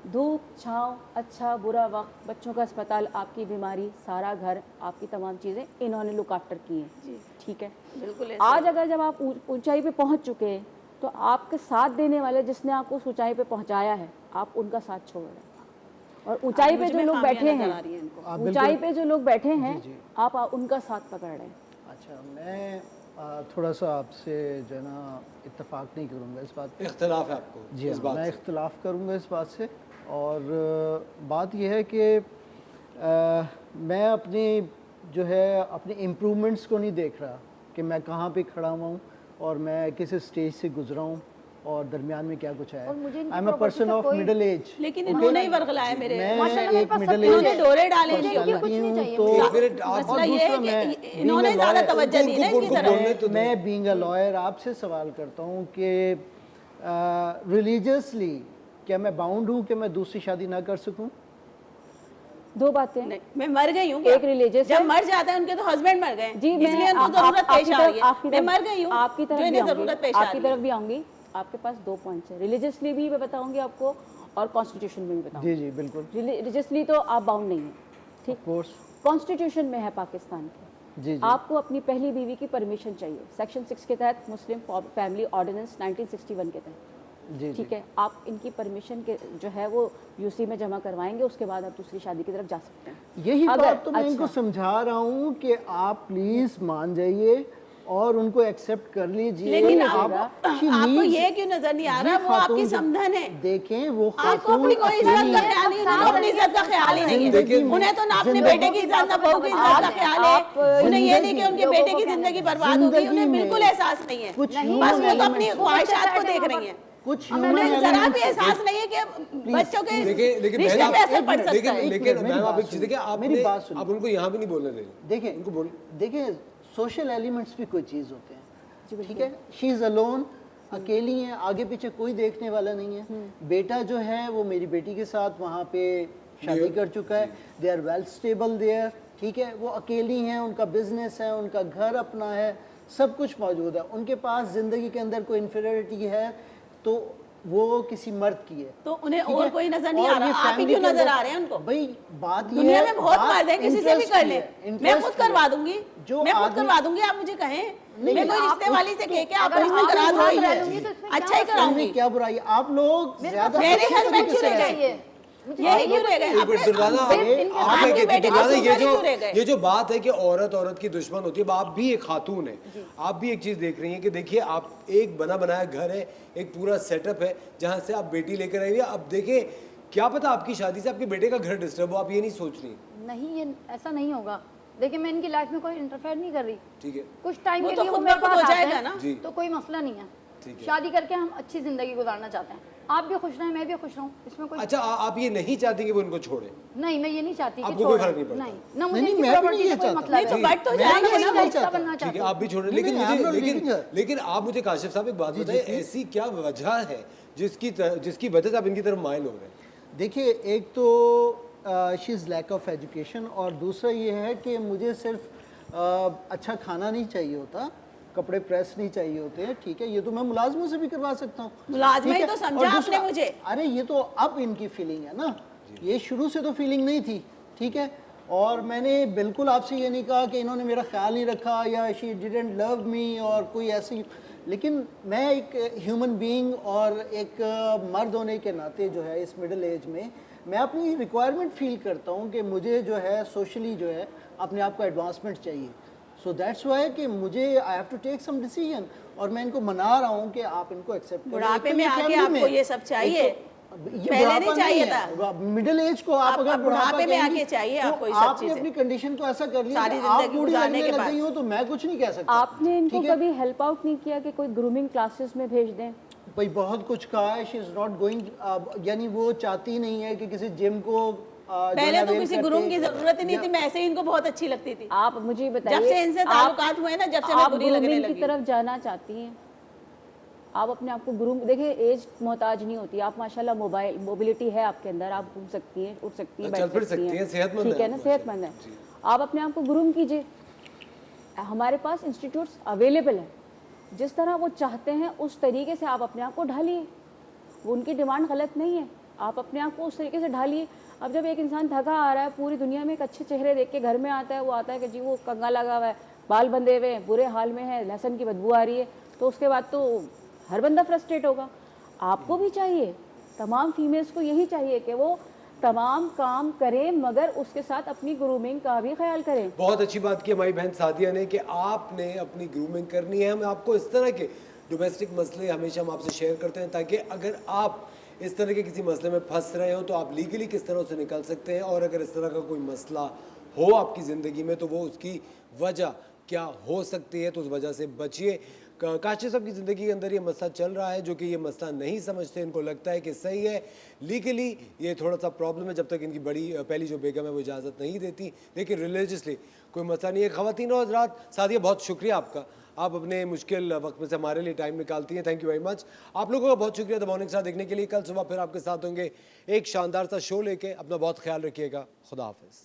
Speaker 7: धूप छाँव, अच्छा बुरा वक्त, बच्चों का अस्पताल, आपकी बीमारी, सारा घर, आपकी तमाम चीज़ें इन्होंने लुक आफ्टर की हैं, ठीक है।
Speaker 9: बिल्कुल।
Speaker 7: आज अगर जब आप ऊंचाई पे पहुंच चुके हैं तो आपके साथ देने वाले जिसने आपको उस ऊंचाई पे पहुंचाया है, आप उनका साथ छोड़ रहे हैं। और ऊंचाई पे जो लोग बैठे हैं, ऊंचाई पे जो लोग बैठे हैं, आप उनका साथ पकड़ रहे हैं।
Speaker 8: अच्छा, मैं थोड़ा सा आपसे जो है ना इत्तेफाक नहीं करूँगा इस बात पे।
Speaker 2: इख्तिलाफ है आपको?
Speaker 8: जी
Speaker 2: इस
Speaker 8: हाँ,
Speaker 2: बात
Speaker 8: मैं
Speaker 2: से?
Speaker 8: इख्तिलाफ करूँगा इस बात से। और बात यह है कि मैं अपनी जो है अपने इम्प्रूवमेंट्स को नहीं देख रहा कि मैं कहाँ पे खड़ा हुआ हूँ और मैं किस स्टेज से गुजरा हूँ और दरमियान में क्या कुछ है। I am a person of middle age.
Speaker 9: लेकिन इन्होंने ही वर्गलाया मेरे,
Speaker 8: मैं एक मिडिल एज
Speaker 9: इन्होंने डोरे डाले
Speaker 8: पर्सनालिटी हूँ, तो
Speaker 9: मसला ये है कि इन्होंने ज़्यादा तवज्जो दी ना इनकी तरफ।
Speaker 8: मैं बीइंग अ लॉयर आपसे सवाल करता हूँ कि रिलीजियसली क्या मैं बाउंड हूँ कि मैं दूसरी शादी ना कर सकूँ?
Speaker 7: दो बातें।
Speaker 9: नहीं, मैं मर गई हूँ।
Speaker 7: एक रिलीजियस
Speaker 9: जब मर जाते हैं उनके तो हस्बैंड मर गए
Speaker 7: जी,
Speaker 9: इसलिए उनको जरूरत पेश आ रही है। मैं मर गई हूँ,
Speaker 7: आपकी तरफ
Speaker 9: जो
Speaker 7: भी
Speaker 9: इन्हें जरूरत पेश आ
Speaker 7: आपकी
Speaker 9: रही है।
Speaker 7: तरफ भी आऊंगी। आपके पास 2 पॉइंट्स है, रिलीजियसली भी मैं बताऊंगी आपको और कॉन्स्टिट्यूशन में भी बताऊंगी।
Speaker 8: जी जी बिल्कुल।
Speaker 7: रिलीजियसली तो आप बाउंड नहीं है, ठीक।
Speaker 8: कोर्स
Speaker 7: कॉन्स्टिट्यूशन में है पाकिस्तान के,
Speaker 8: जी जी।
Speaker 7: आपको अपनी पहली बीवी की परमिशन चाहिए, सेक्शन 6 के तहत, मुस्लिम फैमिली ऑर्डिनेंस 1961 के तहत,
Speaker 8: जी
Speaker 7: ठीक है। आप इनकी परमिशन के जो है वो यूसी में जमा करवाएंगे, उसके बाद आप दूसरी शादी की तरफ जा सकते हैं।
Speaker 8: यही
Speaker 7: अगर-
Speaker 8: बात तो मैं
Speaker 7: अच्छा।
Speaker 8: इनको समझा रहा हूँ कि आप प्लीज़ मान जाइए और उनको एक्सेप्ट कर लीजिए।
Speaker 9: लेकिन
Speaker 8: आप
Speaker 9: आपको ये क्यों नजर नहीं आ रहा, वो आपकी समधन है।
Speaker 8: देखें वो
Speaker 9: आपको अपनी कोई इज्जत का ख्याल नहीं, उन्हें अपनी इज्जत का ख्याल ही नहीं है। उन्हें तो ना अपने बेटे की इज्जत ना बहू की इज्जत का ख्याल है। उन्हें ये नहीं कि उनके बेटे की जिंदगी बर्बाद होगी, उन्हें बिल्कुल एहसास नहीं है। बस वो तो अपनी ख्वाहिशात को देख रही है।
Speaker 8: कुछ
Speaker 9: उन्हें जरा भी एहसास नहीं है कि बच्चों के रिश्ते पे असर पड़ सकता है।
Speaker 2: लेकिन मैम आप एक चीज देखिए,
Speaker 8: मेरी बात सुनिए।
Speaker 2: आप उनको यहाँ भी नहीं बोलने दे रहे।
Speaker 8: देखें
Speaker 2: उनको बोल
Speaker 8: देखिए सोशल एलिमेंट्स भी कोई चीज़ होते हैं, ठीक है। शी इज़ अलोन, अकेली है, आगे पीछे कोई देखने वाला नहीं है। बेटा जो है वो मेरी बेटी के साथ वहाँ पे शादी कर चुका है, they are well stable there, ठीक है। वो अकेली हैं, उनका बिजनेस है, उनका घर अपना है, सब कुछ मौजूद है। उनके पास ज़िंदगी के अंदर कोई इन्फीरियरिटी है तो वो किसी मर्द की है,
Speaker 9: तो उन्हें और कोई नजर नहीं आ रहा, आप ही क्यों नजर आ रहे हैं उनको?
Speaker 8: भाई बात ये
Speaker 9: दुनिया
Speaker 8: है,
Speaker 9: में बहुत
Speaker 8: बात
Speaker 9: मर्द है, किसी से भी कर ले,
Speaker 8: interest
Speaker 9: मैं खुद
Speaker 8: की है।
Speaker 9: करवा दूंगी,
Speaker 8: जो
Speaker 9: मैं खुद
Speaker 8: आदमी-
Speaker 9: करवा दूंगी, आप मुझे कहें, मैं कोई
Speaker 8: आप
Speaker 9: रिश्ते वाली से कह के आप
Speaker 10: अगर
Speaker 9: रिश्ता
Speaker 10: आप
Speaker 9: करा
Speaker 10: बुरा
Speaker 9: दूंगी,
Speaker 10: कराऊंगी तो इसमें
Speaker 9: अच्छा ही
Speaker 10: क्या
Speaker 9: कराऊंगी।
Speaker 8: इसमें क्या बुराई? आप लोग ज्यादा
Speaker 9: मेरे
Speaker 8: अच्छे
Speaker 9: हस्बैंड
Speaker 8: तरीके
Speaker 9: क्यों
Speaker 8: से
Speaker 9: रह
Speaker 8: हैं।
Speaker 9: गए? यही क्यों रह गए?
Speaker 2: एक मिनट दुर्गाना, आप
Speaker 9: आपके
Speaker 2: एक
Speaker 9: बेटे
Speaker 2: दुर्गाना,
Speaker 9: को क्यों रह गए?
Speaker 2: ये जो बात है कि औरत की दुश्मन होती है, अब आप भी एक खातून है, आप भी एक चीज देख रही हैं कि देखिए आप एक बना बनाया घर है, एक पूरा सेटअप है जहां से आप बेटी लेकर आई है। अब देखिए क्या पता आपकी शादी से आपके बेटे का घर डिस्टर्ब हो, आप ये नहीं सोच रही।
Speaker 10: नहीं, ये ऐसा नहीं होगा। देखिए मैं इनकी लाइफ में कोई इंटरफेयर नहीं कर रही,
Speaker 2: ठीक है,
Speaker 10: कुछ टाइम
Speaker 9: वो
Speaker 10: के
Speaker 9: तो
Speaker 10: लिए वो
Speaker 9: खुद
Speaker 10: मेरे
Speaker 9: ब खुद
Speaker 10: पास
Speaker 9: हो
Speaker 10: आते
Speaker 9: जाएगा
Speaker 10: हैं,
Speaker 9: ना।
Speaker 2: जी।
Speaker 10: तो कोई मसला नहीं है।
Speaker 2: ठीक है।
Speaker 10: शादी करके हम अच्छी जिंदगी गुजारना चाहते हैं, आप भी खुश रहें, मैं भी खुश रहूं, इसमें कोई
Speaker 2: अच्छा आप ये नहीं चाहती कि वो इनको छोड़े?
Speaker 10: नहीं, मैं ये नहीं चाहती कि
Speaker 2: आपको कोई
Speaker 10: छोड़ें।
Speaker 2: फर्क नहीं पड़ता?
Speaker 10: नहीं, ना मुझे
Speaker 8: नहीं,
Speaker 10: इनकी
Speaker 8: मैं भी
Speaker 10: प्रॉपर्टी
Speaker 8: नहीं
Speaker 10: से कोई
Speaker 8: चाहता।
Speaker 10: मतलब
Speaker 9: नहीं तो
Speaker 10: है।
Speaker 9: बट तो
Speaker 8: मैं
Speaker 9: जाएंगे
Speaker 8: नहीं
Speaker 9: ना।
Speaker 10: इसका
Speaker 8: चाहता।
Speaker 10: हिस्सा बनना
Speaker 2: ठीक
Speaker 10: चाहती
Speaker 2: है,
Speaker 10: हूं।
Speaker 2: आप भी छोड़े,
Speaker 8: नहीं,
Speaker 2: लेकिन
Speaker 8: नहीं, I'm
Speaker 2: मुझे
Speaker 8: not
Speaker 2: लेकिन
Speaker 8: leaving her.
Speaker 2: लेकिन आप मुझे काशिफ साहब एक बात बताइए, ऐसी क्या वजह है जिसकी वजह से आप इनकी तरफ माइल हो रहे हैं?
Speaker 8: देखिए एक तो she is lack of education, और दूसरा ये है कि मुझे सिर्फ अच्छा खाना नहीं चाहिए होता, कपड़े प्रेस नहीं चाहिए होते हैं, ठीक है। ये तो मैं मुलाजमों से भी करवा सकता हूँ।
Speaker 9: मुलाजमा ही
Speaker 8: ठीक है?
Speaker 9: तो समझा
Speaker 8: और
Speaker 9: आपने
Speaker 8: दूसरा-
Speaker 9: मुझे।
Speaker 8: अरे ये तो अब इनकी फीलिंग है ना, ये शुरू से तो फीलिंग नहीं थी, ठीक है। और मैंने बिल्कुल आपसे ये नहीं कहा कि इन्होंने मेरा ख्याल नहीं रखा या शी डिडंट लव मी और कोई ऐसी, लेकिन मैं एक ह्यूमन बीइंग और एक मर्द होने के नाते जो है इस मिडिल एज में मैं अपनी रिक्वायरमेंट फील करता हूँ कि मुझे जो है सोशली जो है अपने आप को एडवांसमेंट चाहिए। सो दैट्स वाई कि मुझे I have to take some decision, और मैं इनको मना रहा हूँ कि आप इनको एक्सेप्ट करें।
Speaker 9: बुढ़ापे
Speaker 8: एक तो
Speaker 9: में
Speaker 8: ये
Speaker 9: आके
Speaker 8: family
Speaker 9: आपको
Speaker 8: में,
Speaker 9: ये सब चाहिए?
Speaker 8: एक तो ये
Speaker 9: पहले
Speaker 8: बुढ़ापा
Speaker 9: नहीं चाहिए
Speaker 8: है।
Speaker 9: था।
Speaker 8: मिडिल एज को आप
Speaker 9: अब
Speaker 8: अगर
Speaker 9: बुढ़ापे में
Speaker 8: कहेंगी,
Speaker 9: आके चाहिए
Speaker 8: तो
Speaker 9: आपको ये सब
Speaker 8: आपने
Speaker 9: चीजें।
Speaker 8: अपनी कंडीशन को ऐसा कर लिया
Speaker 9: सारी
Speaker 8: कि आप
Speaker 9: जिंदगी
Speaker 8: बूढ़ी
Speaker 9: गुजारने
Speaker 8: लगने
Speaker 9: के
Speaker 8: लग
Speaker 9: बाद।
Speaker 8: गई हो तो मैं कुछ नहीं कह सकता।
Speaker 7: आपने इनको
Speaker 8: ठीक है?
Speaker 7: कभी हेल्प आउट नहीं किया कि कोई ग्रूमिंग क्लासेस में भेज दें?
Speaker 8: भाई बहुत कुछ कहा है, शी इज नॉट गोइंग, यानी वो चाहती नहीं है कि किसी जिम को
Speaker 9: पहले तो किसी ग्रूम की जरूरत ही नहीं थी, मैं ऐसे ही इनको बहुत अच्छी लगती थी।
Speaker 7: आप मुझे बताइए,
Speaker 9: जब से इनसे
Speaker 7: आप-
Speaker 9: ताल्लुकात हुए ना, जब से मैं
Speaker 7: आप
Speaker 9: बुरी लगने
Speaker 7: grooming की
Speaker 9: लगी।
Speaker 7: तरफ जाना चाहती हैं? आप अपने आप को ग्रूम, देखिए एज मोहताज नहीं होती, आप माशाल्लाह मोबिलिटी है आपके अंदर, आप घूम सकती हैं, उठ सकती हैं,
Speaker 2: चल
Speaker 7: बैठ
Speaker 2: फिर
Speaker 7: सकती
Speaker 2: सकती हैं,
Speaker 7: हैं,
Speaker 2: सेहतमंद
Speaker 7: ठीक
Speaker 2: हैं
Speaker 7: है ना,
Speaker 2: आप
Speaker 7: सेहतमंद है। आप अपने आप को ग्रूम कीजिए, हमारे पास इंस्टीट्यूट्स अवेलेबल हैं, जिस तरह वो चाहते हैं उस तरीके से आप अपने आप को ढालिए। वो उनकी डिमांड गलत नहीं है, आप अपने आप को उस तरीके से ढालिए। अब जब एक इंसान थका आ रहा है, पूरी दुनिया में एक अच्छे चेहरे देख के घर में आता है, वो आता है कि जी वो कंगा लगा हुआ है, बाल बंधे हुए हैं, बुरे हाल में है, लहसुन की बदबू आ रही है, तो उसके बाद तो हर बंदा फ्रस्ट्रेट होगा। आपको भी चाहिए, तमाम फीमेल्स को यही चाहिए कि वो तमाम काम करें, मगर उसके साथ अपनी ग्रूमिंग का भी ख्याल करें।
Speaker 2: बहुत अच्छी बात की हमारी बहन सादिया ने कि आपने अपनी ग्रूमिंग करनी है। हम आपको इस तरह के डोमेस्टिक मसले हमेशा हम आपसे शेयर करते हैं, ताकि अगर आप इस तरह के किसी मसले में फंस रहे हो तो आप लीगली किस तरह से निकल सकते हैं, और अगर इस तरह का कोई मसला हो आपकी ज़िंदगी में तो वो उसकी वजह क्या हो सकती है, तो उस वजह से बचिए। काशिफ साहब की ज़िंदगी के अंदर ये मसला चल रहा है, जो कि ये मसला नहीं समझते, इनको लगता है कि सही है, लीगली ये थोड़ा सा प्रॉब्लम है जब तक इनकी बड़ी पहली जो बेगम है वो इजाज़त नहीं देती, लेकिन रिलीजियसली कोई मसला नहीं है। ख़वातीन और हज़रात, सादिया बहुत शुक्रिया आपका, आप अपने मुश्किल वक्त में से हमारे लिए टाइम निकालती हैं, थैंक यू वेरी मच। आप लोगों का बहुत शुक्रिया द मॉर्निंग स्टार देखने के लिए। कल सुबह फिर आपके साथ होंगे एक शानदार सा शो लेके। अपना बहुत ख्याल रखिएगा, खुदा हाफिज़।